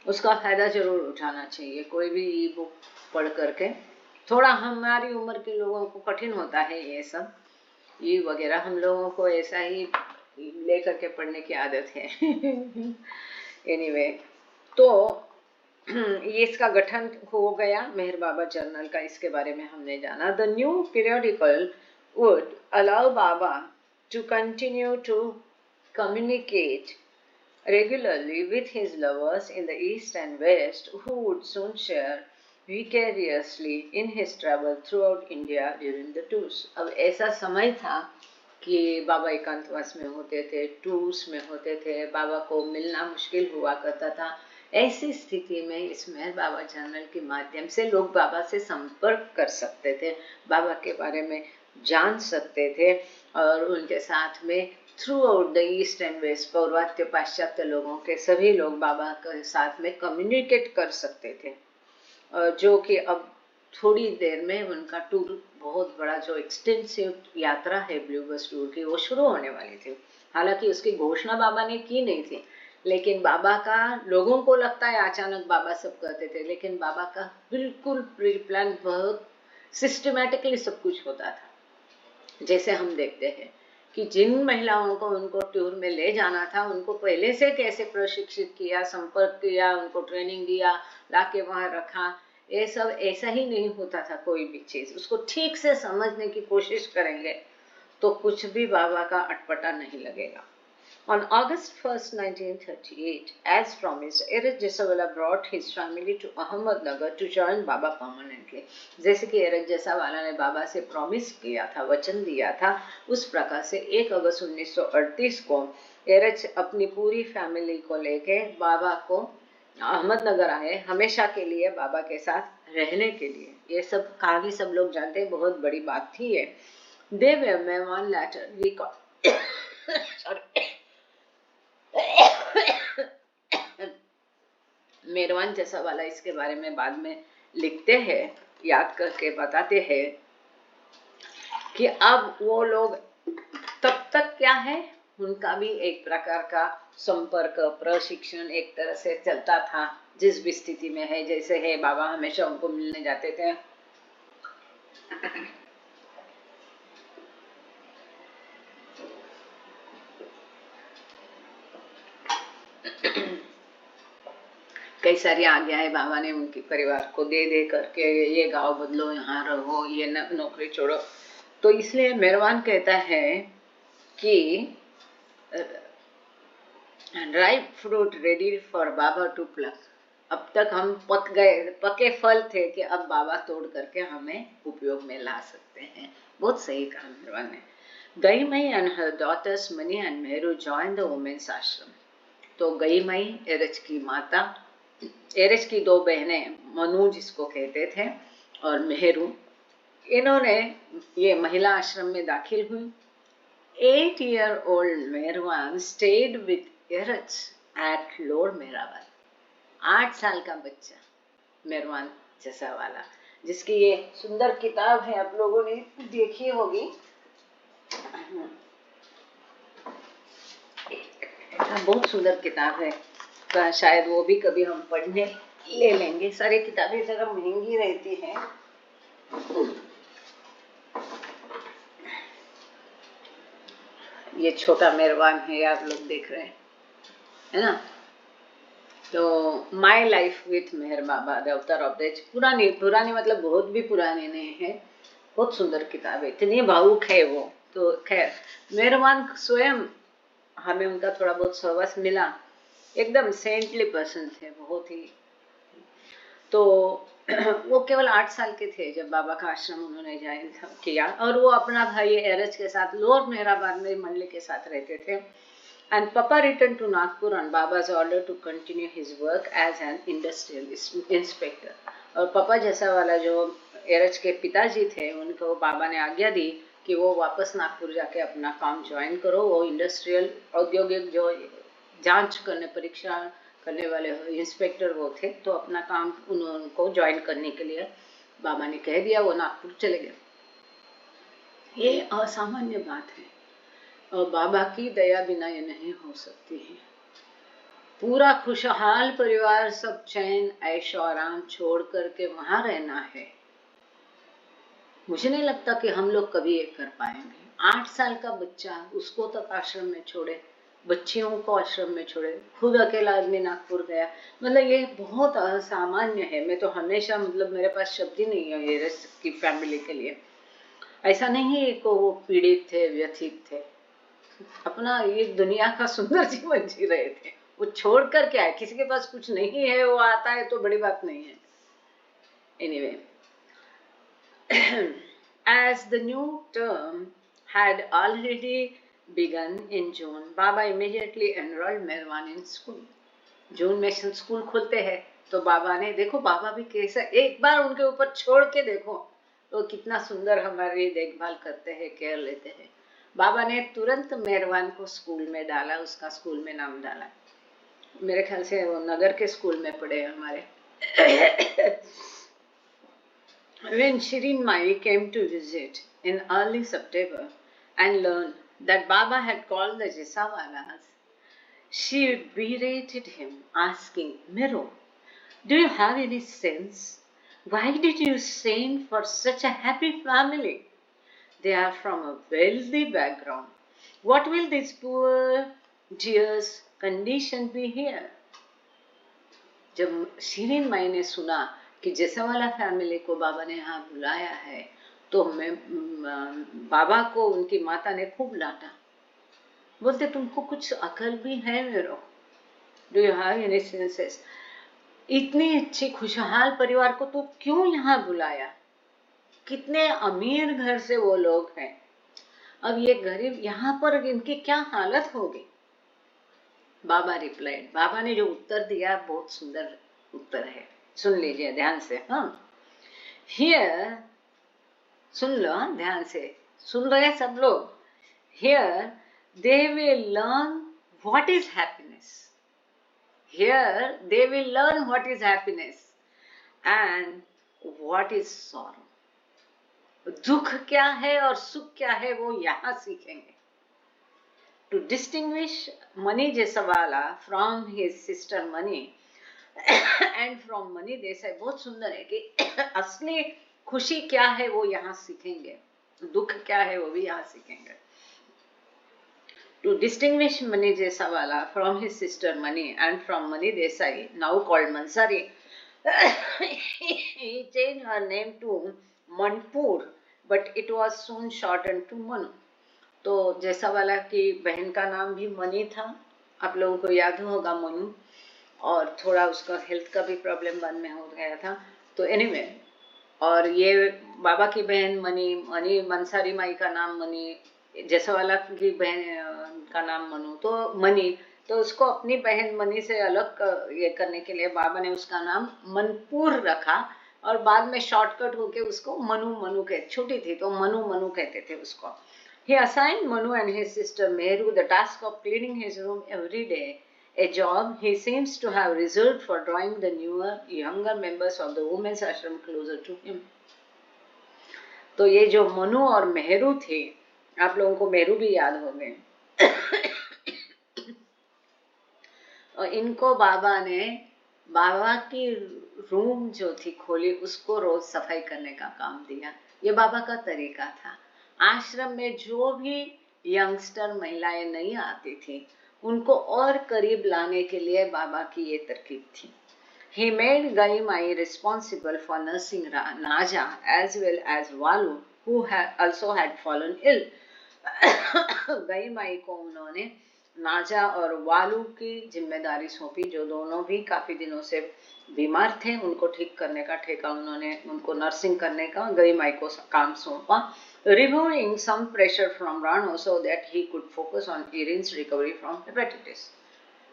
उसका फायदा जरूर उठाना चाहिए। कोई भी ई बुक पढ़ करके, थोड़ा हमारी उम्र के लोगों को कठिन होता है ये सब ई वगैरह, हम लोगों को ऐसा ही ले करके पढ़ने की आदत है। एनीवे, तो ये इसका गठन हो गया मेहर बाबा जर्नल का, इसके बारे में हमने जाना। The new periodical would allow Baba to continue to communicate regularly with his lovers in the East and West, who would soon share vicariously in his travel throughout India during the tours. अब ऐसा समय था कि बाबा एकांतवास में होते थे, टूर्स में होते थे, बाबा को मिलना मुश्किल हुआ करता था। ऐसी स्थिति में इस मेहर बाबा जर्नल के माध्यम से लोग बाबा से संपर्क कर सकते थे, बाबा के बारे में जान सकते थे, और उनके साथ में throughout the east and west, पौर्वात्य पाश्चात्य लोगों के सभी लोग बाबा के साथ में कम्युनिकेट कर सकते थे। जो कि अब थोड़ी देर में उनका टूर, बहुत बड़ा जो एक्सटेंसिव यात्रा है ब्लू बस टूर की, वो शुरू होने वाली थी। हालांकि उसकी घोषणा बाबा ने की नहीं थी, लेकिन बाबा का, लोगों को लगता है अचानक बाबा सब करते थे, लेकिन बाबा का बिल्कुल प्री प्लान, बहुत सिस्टमैटिकली सब कुछ होता था। जैसे हम देखते हैं कि जिन महिलाओं को उनको टूर में ले जाना था, उनको पहले से कैसे प्रशिक्षित किया, संपर्क किया, उनको ट्रेनिंग दिया, लाके वहां रखा। ये सब ऐसा ही नहीं होता था। कोई भी चीज उसको ठीक से समझने की कोशिश करेंगे तो कुछ भी बाबा का अटपटा नहीं लगेगा। On August 1st, 1938, as promised, Erich Jessawala brought his family to Ahmednagar to join Baba permanently. जैसे कि एरिक जैसावाला ने बाबा से प्रॉमिस किया था, वचन दिया था, उस प्रकार से 1 अगस्त 1938 को एरिच अपनी पूरी फैमिली को लेके बाबा को अहमदनगर आए, हमेशा के लिए बाबा के साथ रहने के लिए। ये सब कहानी सब लोग जानते हैं, बहुत बड़ी बात थी ये। They were Mehman later sorry Merwan जैसावाला इसके बारे में बाद में लिखते हैं, याद करके बताते हैं कि अब वो लोग तब तक क्या है, उनका भी एक प्रकार का संपर्क, प्रशिक्षण एक तरह से चलता था, जिस भी स्थिति में है। जैसे है बाबा हमेशा उनको मिलने जाते थे। कई सारी आज्ञाएं बाबा ने उनके परिवार को दे दे करके, ये गांव बदलो, यहाँ रहो, ये नौकरी छोड़ो। तो इसलिए मेहरबान कहता है कि ripe fruit ready for Baba to pluck. अब तक हम पक गए, पके फल थे कि अब बाबा तोड़ करके हमें उपयोग में ला सकते हैं। बहुत सही कहा मेहरबान ने। Gaimai and her daughters Mani and Mehru join the women's ashram. तो गई मई एरिच की माता, एरिच की 2 बहनें, मनु जिसको कहते थे और मेहरू, इन्होंने ये महिला आश्रम में दाखिल हुई। 8-year-old Meherwan stayed with Eruch at lower Meherabad. 8 साल का बच्चा मेहरवान जैसावाला, जिसकी ये सुंदर किताब है, आप लोगों ने देखी होगी। बहुत सुंदर किताब है, तो शायद वो भी कभी हम पढ़ने ले लेंगे। सारी किताबें जरा महंगी रहती हैं। ये छोटा मेहरबान है, आप लोग देख रहे हैं, है ना। तो my life with Meher Baba, the avatar of the, पुरानी मतलब बहुत भी पुरानी नहीं है, बहुत सुंदर किताब है, इतनी भावुक है वो। तो खैर मेहरबान स्वयं, हमें उनका थोड़ा बहुत सहवास मिला, एकदम सेंटली पर्सन थे, बहुत ही। तो वो केवल 8 साल के थे जब बाबा का आश्रम उन्होंने ज्वाइन किया, और वो अपना भाई एरिच के साथ लोअर मेहराबाद में मंडली के साथ रहते थे। And Papa returned to Nagpur on Baba's order to continue his work as an industrial inspector. और पापा जैसावाला जो एरिच के पिताजी थे, उनको बाबा ने आज्ञा दी कि वो वापस नागपुर जाके अपना काम ज्वाइन करो। वो इंडस्ट्रियल, औद्योगिक जो जांच करने, परीक्षा करने वाले इंस्पेक्टर वो थे, तो अपना काम उनको ज्वाइन करने के लिए बाबा ने कह दिया, वो नागपुर चले गए। ये असामान्य बात है, और बाबा की दया बिना ये नहीं हो सकती है। पूरा खुशहाल परिवार, सब चैन ऐशो आराम छोड़ करके वहां रहना है। मुझे नहीं लगता कि हम लोग कभी ये कर पाएंगे। 8 साल का बच्चा, उसको तक आश्रम में छोड़े, बच्चियों को आश्रम में छोड़े, खुद अकेला आदमी नागपुर गया, मतलब ये बहुत असामान्य है। मैं तो हमेशा, मतलब मेरे पास शब्द ही नहीं है ये की फैमिली के लिए। ऐसा नहीं है कि वो पीड़ित थे, व्यथित थे, अपना ये दुनिया का सुंदर जीवन जी रहे थे। वो छोड़ कर क्या है, किसी के पास कुछ नहीं है, वो आता है तो बड़ी बात नहीं है। Anyway, as the new term had already begun in June, Baba immediately enrolled Meherwan in school. जून में स्कूल खुलते हैं, तो बाबा ने, देखो बाबा भी कैसा, एक बार उनके ऊपर छोड़ के देखो तो कितना सुंदर हमारी देखभाल करते हैं, केयर लेते हैं। बाबा ने तुरंत मेहरवान को स्कूल में डाला, उसका स्कूल में नाम डाला। मेरे ख्याल से वो नगर के स्कूल में पढ़े हमारे। When Shirin Mai came to visit in early September and learned that Baba had called the Jaisawalas, She berated him, asking, Miro, do you have any sense? Why did you send for such a happy family? They are from a wealthy background. What will this poor dear's condition be here? जब शीरीन माई ने सुना कि जैसावाला फैमिली को बाबा ने यहाँ बुलाया है, तो बाबा को उनकी माता ने खूब डांटा। बोलते तुमको कुछ अकल भी है मेरो? Do you have any senses? इतनी अच्छी खुशहाल परिवार को तो क्यों यहाँ बुलाया? कितने अमीर घर से वो लोग हैं, अब ये गरीब यहाँ पर इनकी क्या हालत होगी? बाबा रिप्लाइड, बाबा ने जो उत्तर दिया बहुत सुंदर उत्तर है, सुन लीजिए ध्यान से। हाँ, हियर, सुन लो ध्यान से, सुन रहे सब लोग। Here they will learn what is happiness. Here they will learn what is happiness and what is sorrow. दुख क्या है और सुख क्या है वो यहाँ सीखेंगे। To distinguish Mani Jesawala from his sister Mani and from Mani Desai, बहुत सुंदर है कि असली खुशी क्या है वो यहाँ सीखेंगे, दुख क्या है वो भी यहाँ सीखेंगे। To distinguish Mani Jesawala from his sister Mani and from Mani Desai, now called Mansari, he changed her name to Manpur, but it was soon shortened to Manu. तो जैसावाला की बहन का नाम भी मनी था, आप लोगों को याद होगा मनु, और थोड़ा उसका हेल्थ का भी प्रॉब्लम बाद में हो गया था। तो एनीवे, और ये बाबा की बहन मनी, मनी मंसारी माई का नाम मनी, जैसावाला की बहन का नाम मनु, तो मनी, तो उसको अपनी बहन मनी से अलग ये करने के लिए बाबा ने उसका नाम मनपुर रखा, और बाद में शॉर्टकट होके उसको मनु मनु कहते, छोटी थी तो मनु मनु कहते थे उसको। He assigned Manu and his sister Meru the task of cleaning his room every day, a job he seems to have reserved for drawing the newer, younger members of the women's ashram closer to him. तो ये जो मनु और मेहरू थे, आप लोगों को मेहरू भी याद हो गए, और इनको बाबा ने बाबा की रूम जो थी खोली, उसको रोज सफाई करने का काम दिया। ये बाबा का तरीका था। आश्रम में जो भी यंगस्टर महिलाएं नहीं आती थी, उनको और करीब लाने के लिए बाबा की ये तरकीब थी। He made Gai Mai responsible for nursing Naja as well as Walu, who also had fallen ill. गई माई को उन्होंने नाजा और वालू की जिम्मेदारी सौंपी, जो दोनों भी काफी दिनों से बीमार थे। उनको ठीक करने का ठेका उन्होंने, उनको नर्सिंग करने का गई माई को काम सौंपा। Removing some pressure from Rano so that he could focus on Irin's recovery from hepatitis.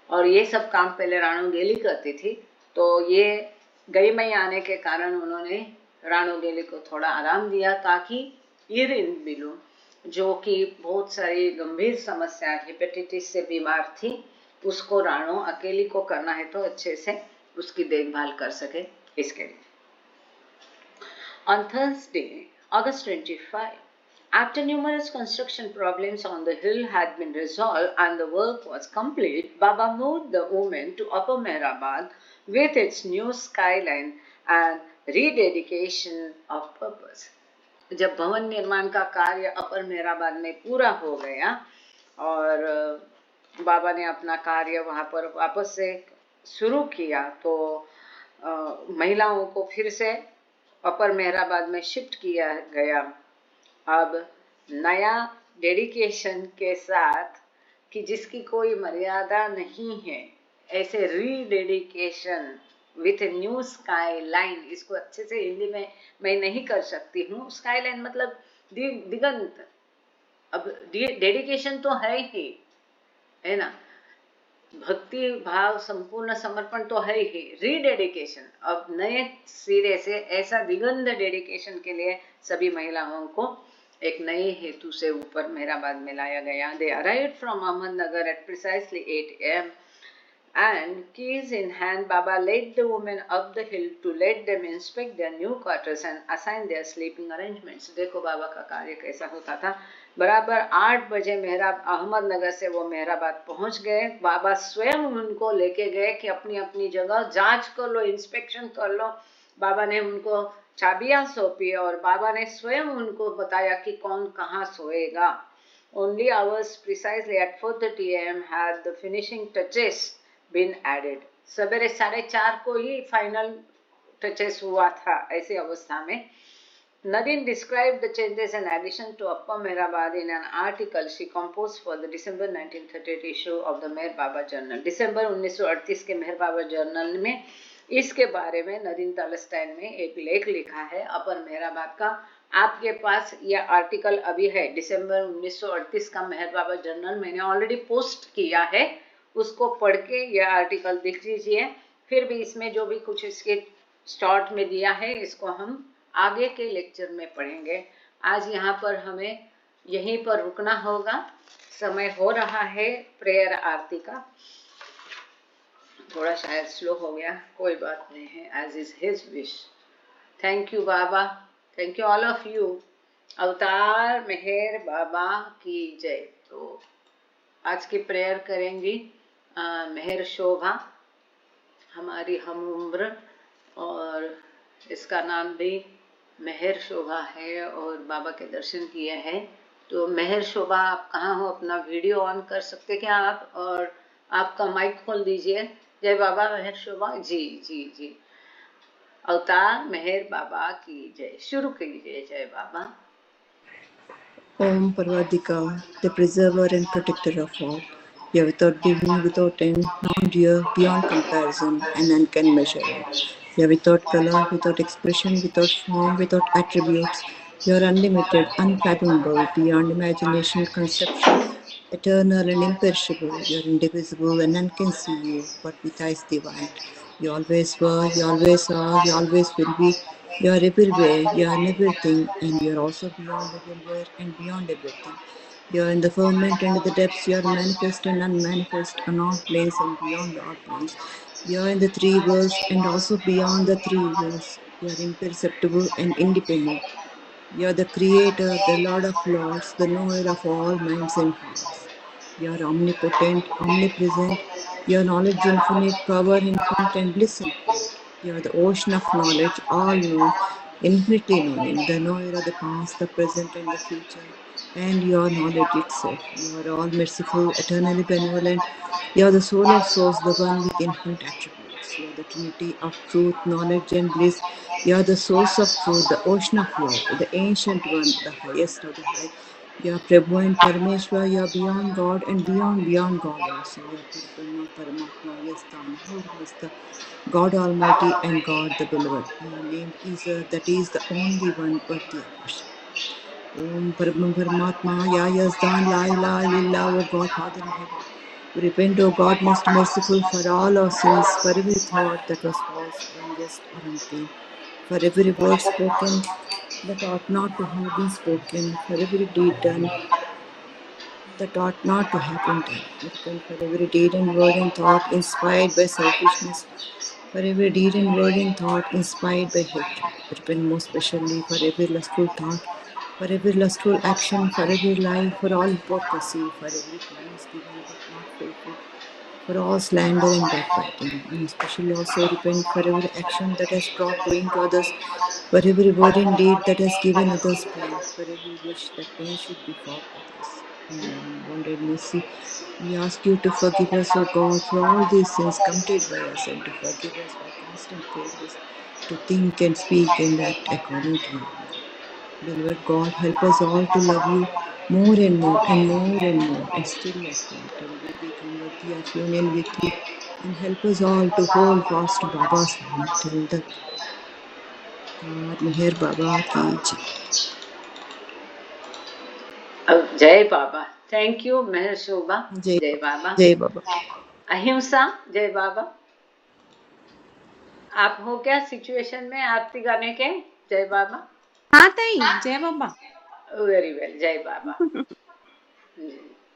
और ये सब काम पहले राणो गेली करती थी, तो ये गई मई आने के कारण उन्होंने राणो गेली को थोड़ा आराम दिया, ताकि इरिन बिलू, जो कि बहुत सारी गंभीर समस्या हेपेटाइटिस से बीमार थी, उसको राणो अकेली को करना है तो अच्छे से उसकी देखभाल कर सके, इसके लिए। On Thursday, August 25, after numerous construction problems on the hill had been resolved and the work was complete, Baba moved the women to Upper Mehrabad with its new skyline and rededication of purpose. जब भवन निर्माण का कार्य अपर मेहराबाद में पूरा हो गया और बाबा ने अपना कार्य वहाँ पर वापस से शुरू किया, तो महिलाओं को फिर से अपर मेहराबाद में शिफ्ट किया गया। अब नया डेडिकेशन के साथ, कि जिसकी कोई मर्यादा नहीं है, ऐसे रीडेडिकेशन विथ न्यू स्काई लाइन, इसको अच्छे से हिंदी में मैं नहीं कर सकती हूँ। स्काई लाइन मतलब दिगंत। अब डेडिकेशन तो है ही, है ना, भक्ति भाव संपूर्ण समर्पण तो है ही। रीडेडिकेशन, अब नए सिरे से ऐसा दिगंत डेडिकेशन के लिए सभी महिलाओं को एक नए हेतु से ऊपर मेहराबाद में लाया गया। They arrived from Ahmednagar at precisely 8 AM And keys in hand, Baba led the women up the hill to let them inspect their new quarters and assign their sleeping arrangements. देखो बाबा का कार्य कैसा होता था। बराबर 8 बजे मेहराब अहमदनगर से वो मेहराबाद पहुंच गए। बाबा स्वयं उनको लेके गए कि अपनी अपनी जगह जांच कर लो, इंस्पेक्शन कर लो। बाबा ने उनको चाबियां सौंपी और बाबा ने स्वयं उनको बताया कि कौन कहाँ सोएगा। Only hours precisely at 4:30 AM had the finishing touches been added. सवेरे 4:30 को ही फाइनल टचेस हुआ था। ऐसी अवस्था में Nadine described the changes and addition to Upper Mehrabad in an article she composed for the December 1938 issue of the Meher Baba Journal. दिसंबर 1938 के मेहर बाबा जर्नल में इसके बारे में नदीन तालस्टाइन में एक लेख लिखा है अपर मेहराबाद का। आपके पास यह आर्टिकल अभी है, दिसंबर 1938 का मेहर बाबा जर्नल मैंने ऑलरेडी पोस्ट किया है, उसको पढ़ के यह आर्टिकल देख लीजिए। फिर भी इसमें जो भी कुछ इसके स्टार्ट में दिया है इसको हम आगे के लेक्चर में पढ़ेंगे। आज यहाँ पर हमें यहीं पर रुकना होगा, समय हो रहा है प्रेयर आरती का। थोड़ा शायद स्लो हो गया, कोई बात नहीं है, as is his wish. Thank you Baba, thank you all of you. Avatar Meher बाबा की जय। तो आज की प्रेयर करेंगी मेहर शोभा, हमारी हम उम्र, और इसका नाम भी मेहर शोभा है और बाबा के दर्शन किए हैं। तो मेहर शोभा आप कहाँ हो? अपना वीडियो ऑन कर सकते क्या आप, और आपका माइक खोल दीजिए। जय बाबा मेहर शोभा जी जी जी। अवतार मेहर बाबा की जय। शुरू कीजिए। जय बाबा।
Om Parvadika, the preserver and protector of all. You are without beginning, without end, non-dear, beyond comparison, and none can measure you. You are without color, without expression, without form, without attributes. You are unlimited, unfathomable, beyond imagination, conception, eternal and imperishable. You are indivisible, and none can see you, but with eyes divine. You always were, you always are, you always will be. You are everywhere, you are in everything, and you are also beyond everywhere and beyond everything. You are in the firmament and in the depths, you are manifest and unmanifest, on all planes and beyond all planes. You are in the three worlds and also beyond the three worlds. You are imperceptible and independent. You are the Creator, the Lord of Lords, the knower of all minds and hearts. You are omnipotent, omnipresent. Your knowledge infinite, power infinite, and bliss infinite. You are the ocean of knowledge, all known, infinitely knowing, the knower of the past, the present, and the future, and your knowledge itself. You are all merciful, eternally benevolent. You are the soul of souls, the one with infinite attributes. You are the Trinity of truth, knowledge, and bliss. You are the source of truth, the ocean of love, the ancient one, the highest of the high. You are Prabhu and Parameshwar, you are beyond God and beyond God also. You are Parabrahma, Paramatma, Yastana, Hurmasta, God Almighty and God the Beloved. You are named Isa, that is the only one worthy of worship. Om Parabrahma Paramatma, Ya Yazdan, La ilaha illallah, O God, Father in heaven. We repent, O God, most merciful, for all our sins, for every thought that was false or unjust or unclean, for every word spoken that ought not to have been spoken, for every deed done that ought not to have been done. We repent for every deed and word and thought inspired by selfishness, for every deed and word and thought inspired by hatred. We repent most especially for every lustful thought, for every lustful action, for every lie, for all hypocrisy, for every promise given but not fulfilled, for all slander and backbiting. We especially also repent for every action that has brought pain to others, for every word and deed that has given others pain, for every wish that pain should befall others. In your unbounded mercy, we ask you to forgive us, O God, for all these sins committed by us, and to forgive us for constant failures to think and speak and act according to your will. Beloved God, help us all to love you more and more and more and more, and still love you till we become worthy of union with you, and help us all to hold fast to Baba's hand till the God Meher Baba ki jai.
जय बाबा। थैंक यू मेहर शोभा।
जय
जय बाबा।
जय बाबा।
अहिंसा। जय बाबा। आप हो क्या सिचुएशन में आरती गाने के? जय बाबा।
हाँ ताई, जय बाबा।
Very well. जय बाबा।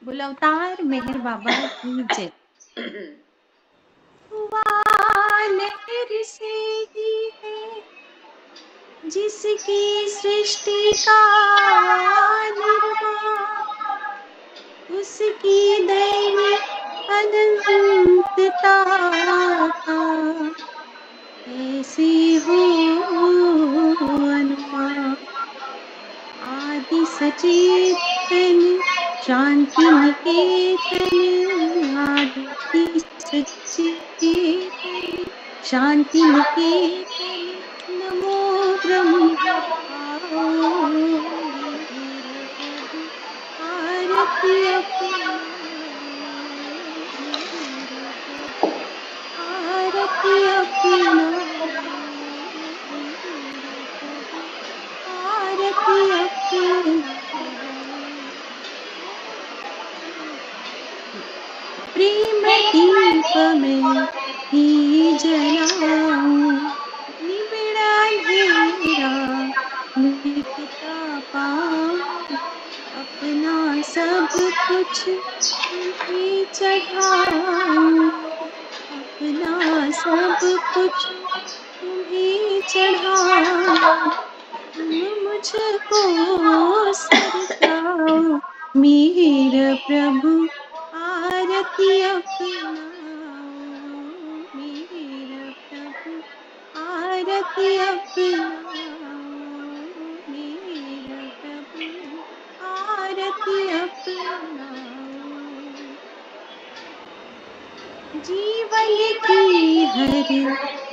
बोलो अवतार मेहर बाबा की जय। हुआ लहर से ही है, जिसकी सृष्टि का निर्माण, उसकी दैवी अनंतता का कैसे हो अनुमान। आदि सचेतन शांति निकेतन, आदि सचेतन शांति निकेतन, नमो ब्रह्म आओ मेरा प्रभु, आरती अपनाओ मेरा प्रभु, आरती अपनाओ मेरा प्रभु, आरती अपनाओ। प्रेम दीप में ही जलाऊं, निबिड़ अंधेरा मिटता पाऊं, अपना सब कुछ तुम्हें चढ़ाऊं, अपना सब कुछ तुम्हें चढ़ाऊं, तुम मुझको सरकाओ मेरा प्रभु, आरती अपनाओ मेरा प्रभु, आरती अपनाओ मेरा प्रभु, आरती अपनाओ। जीवन की हर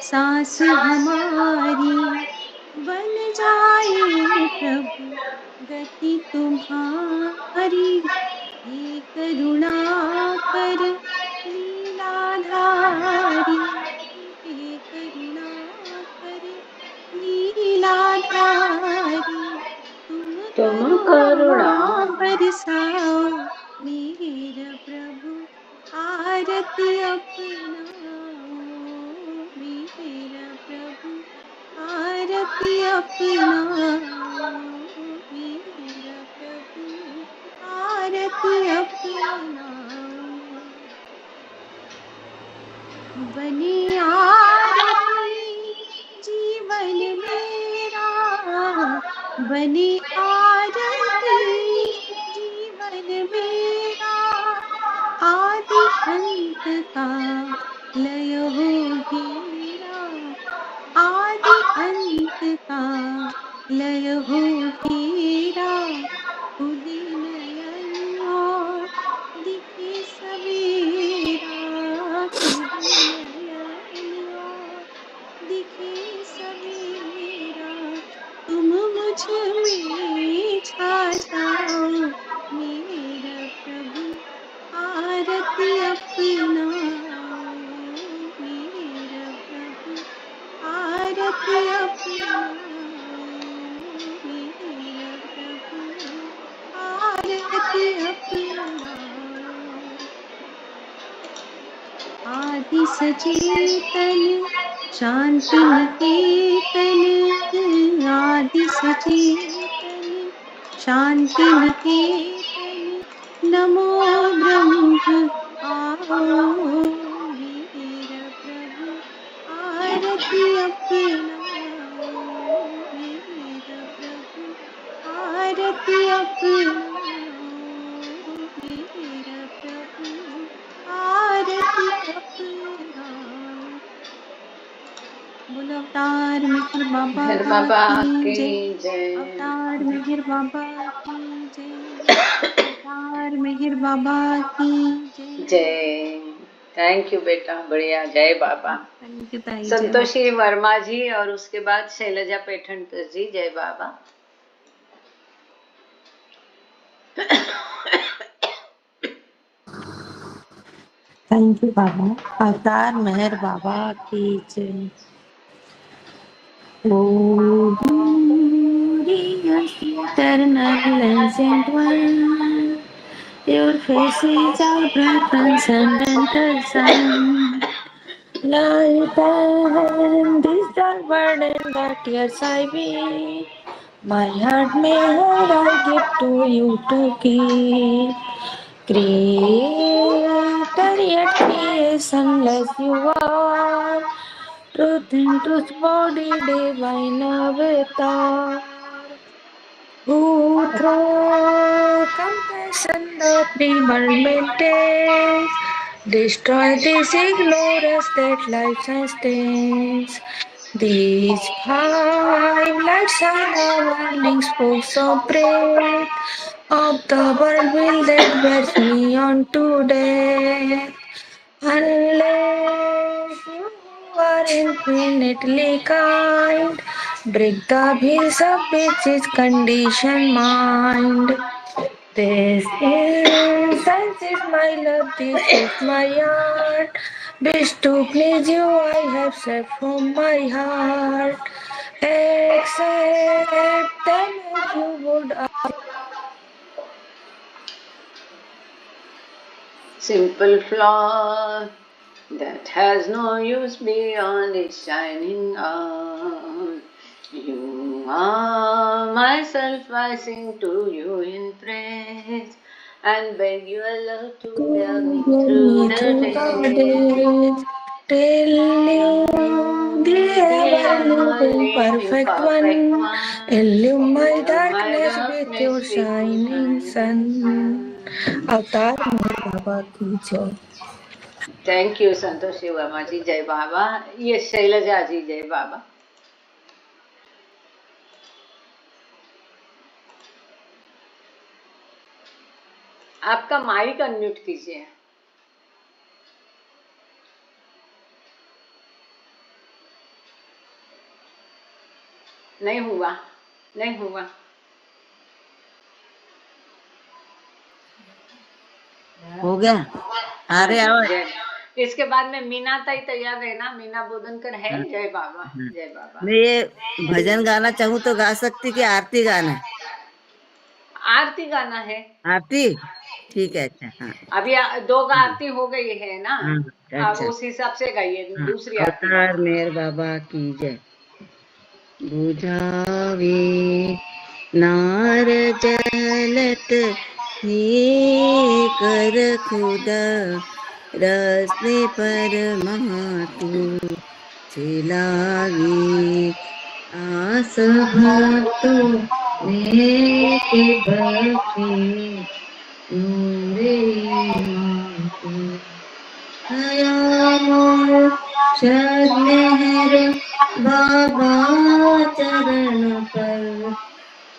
सांस हमारी बन जाए प्रभु गति तुम्हारी, हे करुणा कर लीलाधारी, हे करुणा कर लीलाधारी, तुम करुणा बरसाओ मेरा प्रभु, आरती अपनाओ मेरा प्रभु, आरती अपनाओ मेरा प्रभु, आरती अपनाओ। बने आरती जीवन मेरा, बने आरती जीवन मेरा, आदि अंत का लय हो हीरा, आदि अंत का लय हो हीरा, खुले नयन और दिखे सवेरा, खुले नयन और दिखे सवेरा, तुम मुझ में छा जाओ मेरा प्रभु, आरती अपनाओ मेरा प्रभु, आरती अपनाओ मेरा प्रभु, आरती अपनाओ। आदि सचेतन शांति निकेतन, आदि सचेतन शांति निकेतन, नमो ब्रह्म आओ मेरा प्रभु, आरती अपनाओ मेरा प्रभु, आरती अपनाओ मेरा प्रभु, आरती अपनाओ। बोलो अवतार मेहर बाबा
मेहर बाबा
की जय,
की जय।
अवतार मेहर बाबा की जय, अवतार मेहर बाबा की जय।
जय। थैंक यू बेटा, बढ़िया, जय बाबा।
थैंक यू ताई, जय बाबा।
संतोषी वर्मा जी और उसके बाद शैलजा पेठनकर जी, जय बाबा।
थैंक यू बाबा, अवतार मेहर बाबा की जय। Oh, glorious eternal ancient one, your face is our bright transcendental sun. Light and is the burden that years I weep. My heart may I give to you to keep. Create a yet creationless you are. Truth in truth body, divine avatar. Who through compassion the primal maintains, destroy this ignorance that life sustains. These five lights are the warning spokes of breath of the world will that bears me on today. Unless you are infinitely kind, break the peace of which is conditioned mind. This incense is my love, this is my art. Wish to please you, I have said from my heart. Accept them as you would.
Simple flower that has no use beyond its shining arm. You are myself, I sing to you in praise and beg your love to bear me through
Me
the
through the
day.
days, till you, the
The
ever living
ever-living
perfect
perfect
one,
one,
illume my
fill my
darkness with your
darkness with your
shining
shining
sun.
sun.
अवतार मेरे बाबा की जय.
थैंक यू संतोषी वर्मा जी, जय बाबा. ये शैलजा जी, जय बाबा. आपका माइक अनम्यूट कीजिए. नहीं हुआ, नहीं हुआ.
हो गया.
हाँ
अरे
जी,
आवाज.
जय. इसके बाद में मीना ताई तैयार रहना. मीना बोधनकर है. जय बाबा, जय बाबा.
मैं ये भजन गाना चाहूँ तो गा सकती कि आरती गाना है?
आरती गाना है.
आरती ठीक है. अच्छा हाँ
अभी दो आरती हो गई है ना.
हाँ
आप
अच्छा
उस हिसाब से गाइए
हाँ.
दूसरी आरती
अवतार
गाना.
मेर बाबा की जय. बुझावे नार जलत ये कर खुदा रसने पर महातू चिलागी आस भक्तों ने के बख्शे नूरे ईमान को दयामय शरणहर बाबा चरण पर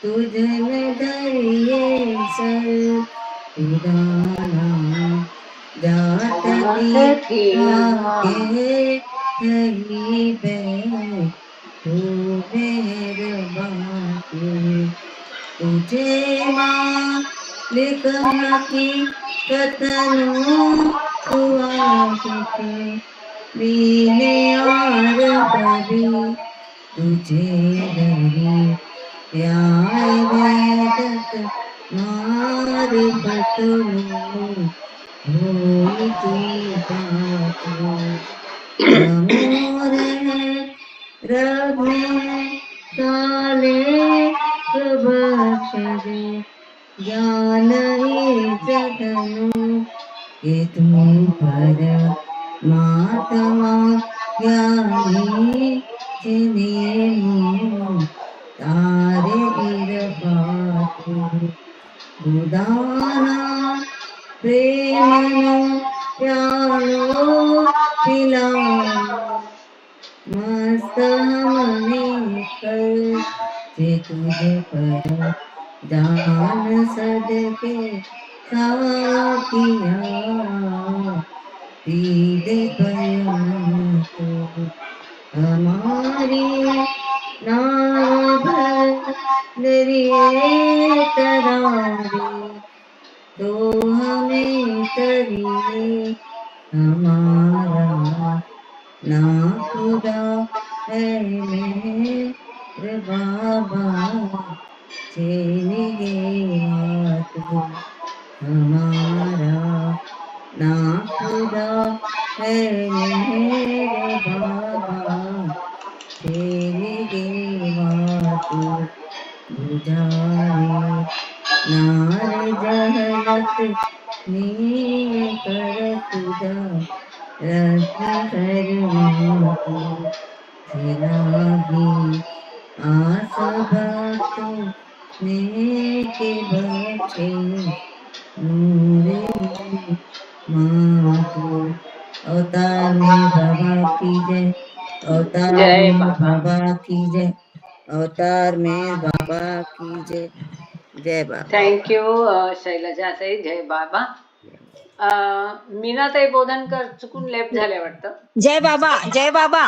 तुझ में धरिए सर खुदाना जात की आगे ठगी बे तू मेहरबान तू तुझे मालिक हकीकतनो दुआ के मीने यार बरी तुझे डरी प्याय वेदत मार बतनु होई जी बात अमोरे रब में साले बख्श दे ज्ञान जगनु ये तुम पर महात्मा ज्ञानी जिने मुँह तारे इरफातु उदाना प्रेमनो प्यालो पिलाओ मस्त मने कर जे तुझे पर जान सदके साकिया दे बयान को हमारी नाव दरिए तरारी तो हमें तरिए हमारा ना खुदा है मेरे बाबा चेनिगे तू हमारा ना खुदा है मेरे बाबा चेनिगे तू बुझावे नार जहलत नीये कर सुधा रत्न मातु लागी आस भक्त ने के बचे नूरे मातु। अवतार में बाबा की जय, अवतार
जय
में
बाबा।
बाबा की जय, अवतार में बाबा की जय। जय बाबा।
थँक यू शैलजाताई, जय बाबा. मीनाताई बोधनकर चुकून लेफ्ट झाले वाटतं.
जय बाबा, जय बाबा.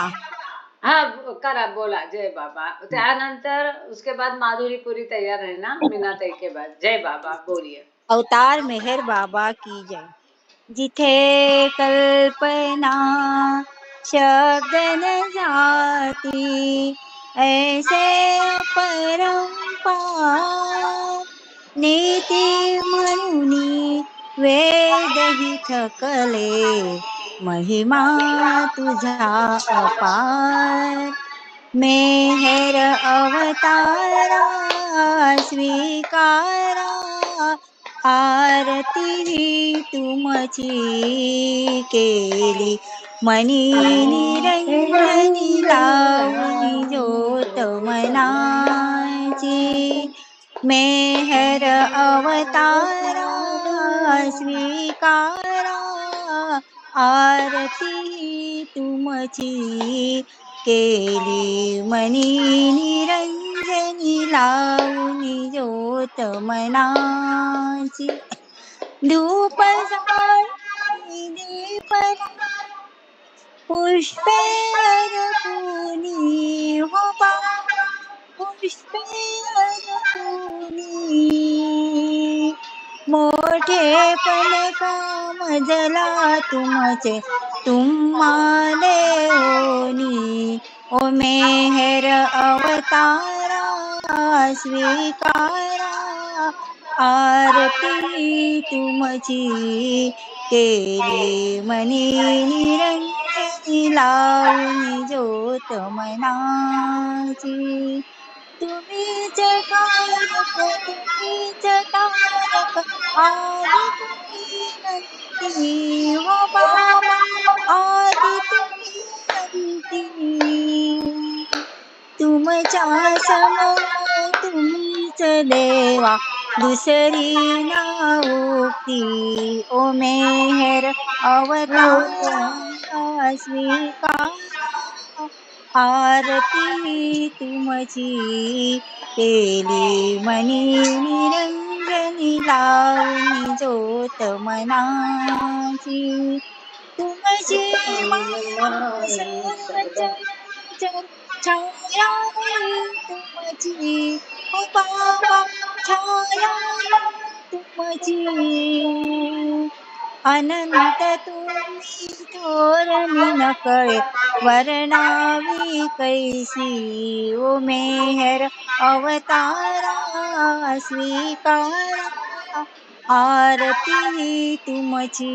हा करा, बोला जय बाबा. त्यानंतर उसके बाद माधुरी पूरी तैयार है ना मीनाताई के बाद. जय बाबा बोलिए.
अवतार मेहर बाबा की जय. जिथे कल्पना शब्द न जाती, ऐसे अपरंपार नीती म्हणूनी वेद ही थकले, महिमा तुझा अपार. मेहर अवतारा स्वीकारा, आरती तुमची केली, मनी निरंजनी लावणी ज्योत मनाची. मेहर अवतारा स्वीकारा, आरती तुमची केली, मनी निरंजनी लावणी ज्योत मनाची. धूप जाळी दीप पुष्पे अर्पुनी, हो बाबा पुष्पे अर्पुनी. मोठे पण काम जला तुमचे तुम्हाले ओनी, ओ मेहर अवतारा स्वीकारा, आरती तुमची केली, मनी निरंजनी लावणी ज्योत मनाची. तुम्हीच कारक, तुम्हीच तारक, आदि तुम्ही अंती, हो बाबा आदि तुम्ही अंती. तुमच्या समोर तुम्हीच देवा, दुसरी नावती, ओ मेहर अवतारा स्वीकारा, आरती तुमची केली, मनी निरंजनी लावणी ज्योत मनाची. तुमची माया सर्व चराचर छाया ही तुमची, हो बाबा छाया ही तुमची. अनंत तुम्ही थोरणी नकळे, वर्णावी कैसी, ओ मेहर अवतारा स्वीकारा, आरती तुमची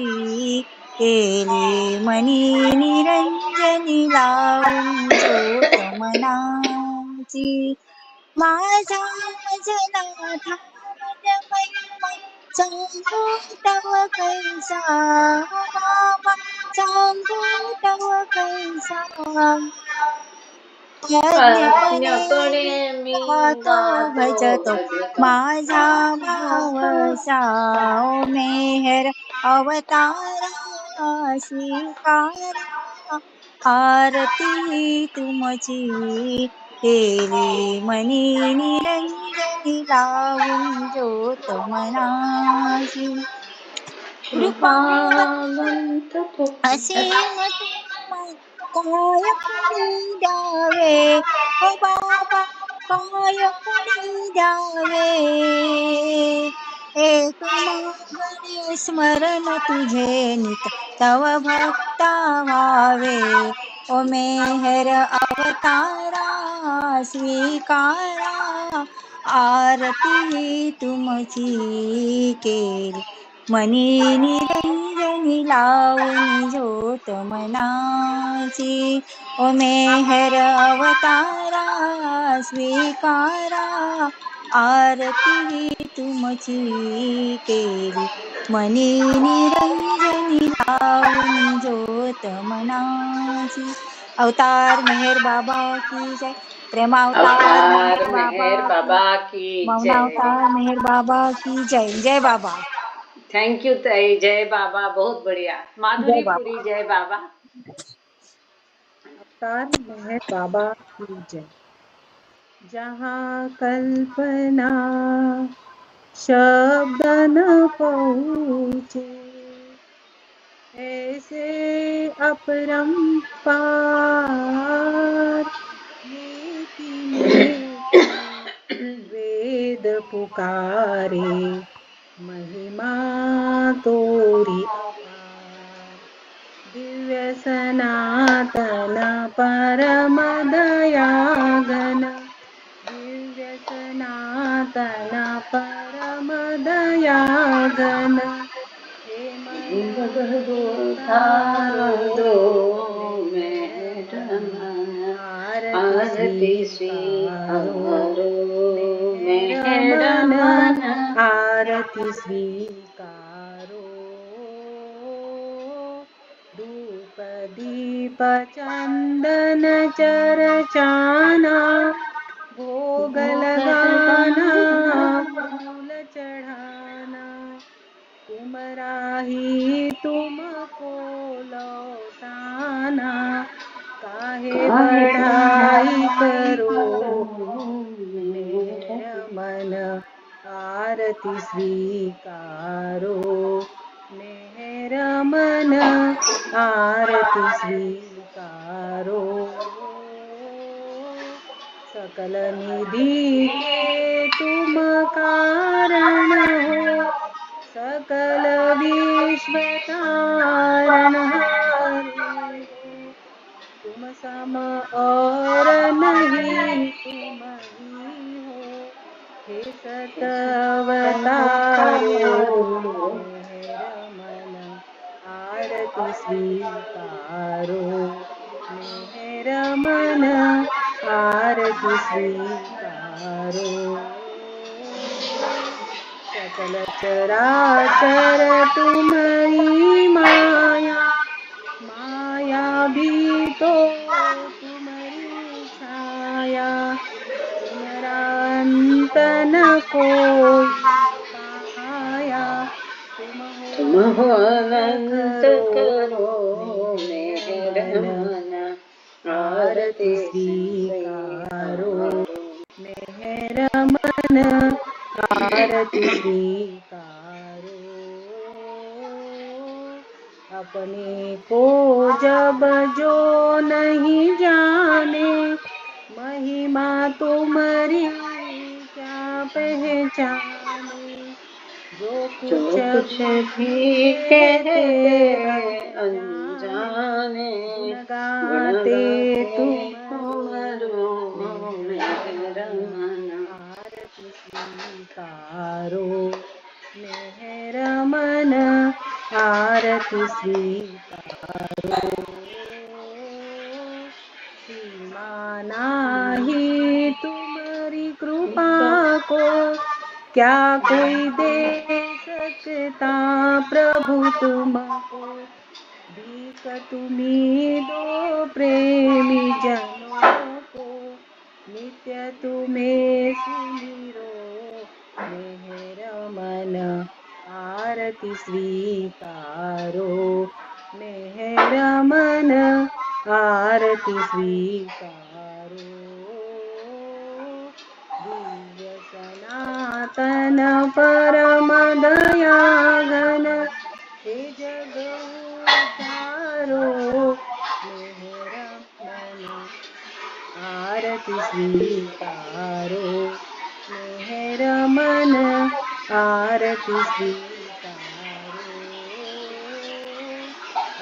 केली, मनी निरंजनी लावणी ज्योत मनाची. माझा मजला मज महिमा सांगू तव कैसा, हो बाबा सांगू तव कैसा. यज्ञपणे मी गातो भजतो माझा भावसा, ओ मेहर अवतारा स्वीकारा, आरती तुमची केली, मनी निरंजनी लावणी ज्योत मनाची.
कृपावंत
असीम तुम्हा काय कुणी द्यावे, हो बाबा काय कुणी द्यावे. एक मागणे स्मरण तुझे नित, तव भक्ता व्हावे, ओ मेहर अवतारा स्वीकारा, आरती तुमची केली, मनी निरंजनी लावणी ज्योत मनाची. ओ मेहर अवतारा स्वीकारा, आरती तुमची केली, मने निरंजनी लावणी ज्योत मनाची। अवतार मेहर बाबा की जय। प्रेमावतार
अवतार
मेहर बाबा
मेहर
की,
बाबा की जय।
मौनावतार मेहर बाबा की जय। जय बाबा।
थैंक यू ताई, जय बाबा, बहुत बढ़िया।
जय
माधुरी
बाबा।
पुरी, जय बाबा।
अवतार मेहर बाबा की जय। जहाँ कल्पना शब्द न पहुँचे, ऐसे अपरंपार नीति में वेद पुकारे, महिमा तोरी अपार। दिव्य सनातन परम दयागन, दिव्य सनातन परम दयागन, हे मन
तारो
उतारो
दो
मेहर
मेहर
मन।
मन,
आरती
आरती
स्वीकारो
स्वीकारो
मेहर
मेहर
मन।
मन।
आरती स्वीकारो। धूप दीप चंदन चरचाना, भोग लगाना फूल चढ़ाना। तुम राही तुमको लौटाना, काहे
काहे
बढ़ाई
बढ़ाई
करो
करो
मेहर
मेहर
मन। आरती स्वीकारो मेहर मन। आरती स्वीकारो। सकल निधि के तुम कारण हो, सकल विश्व तारणहारे हो। तुम सम और नहीं तुम ही हो, हे सत अवतारो मेहर मन। आरती स्वीकारो मेहर मन। आरती स्वीकारो। सकल चराचर तुम्हारी माया, माया भी तो तुम्हारी छाया। तुमरा अंत न कोई पाया, तुम
तुम
हो
हो
अनंत
अनंत
करो
करो
मेहर
मेहर
मन।
मन।
आरती
आरती
स्वीकारो
स्वीकारो
मेहर मन। आरती स्वीकारो। अपने को जब जो नहीं जाने, महिमा तुम्हारी क्या पहचाने। जो कुछ
जो कुछ
भी
भी
कहते
कहते
अनजाने,
अनजाने,
गुण
गुण
गाते
गाते
तुमरो
तुमरो
मेहर
मेहर
मन।
मन।
आरती स्वीकारो मेहर मन। आरती स्वीकारो। सीमा नाही तुम्हारी कृपा को, क्या कोई दे सकता प्रभु तुमको। भीख तुम्ही दो प्रेमी जनों को, नित्य तुम्हें सुमिरो मेहर मन। आरती स्वीकारो मेहर मन। आरती स्वीकारो। दिव्य सनातन परम दयाघन, हे जग उद्धारो मेहर मन। आरती स्वीकारो मेहर मन। आरती स्वीकारो।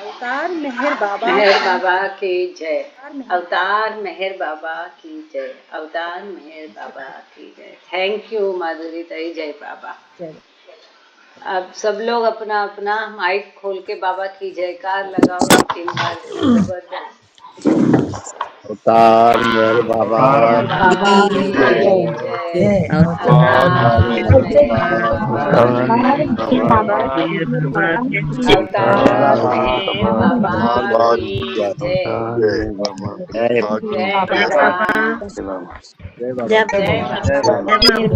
अवतार मेहर बाबा
मेहर
की
बाबा
जय।
की जय।
अवतार मेहर
अवतार मेहर बाबा की जय। अवतार मेहर बाबा की जय। थैंक यू माधुरी ताई, जय बाबा।
जय।
अब सब लोग अपना अपना माइक खोल के बाबा की जयकार लगाओ 2-3 बार जबरदस्त।
अवतार मेहर बाबा
बाबा
की
की
जय।
जय।
अवतार मेहर
अवतार
बाबा
मेहर बाबा अवतार मेहर बाबा की जय।
जय
जय बाबा।
जय बाबा
जय
जय
बाबा।
बाबा बताइए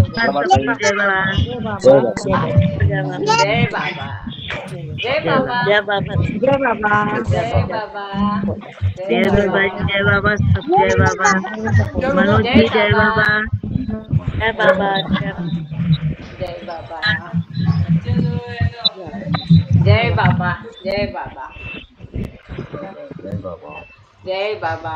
जय बाबा
जय बाबा। जय बाबा।
जय बाबा
जय बाबा। जय
जय
बाबा।
जय बाबा सब जय बाबा मनोज
जय
जी जय
बाबा।
बाबा
जय बाबा। जय बाबा। जय बाबा। जय बाबा।
जय बाबा
जय बाबा।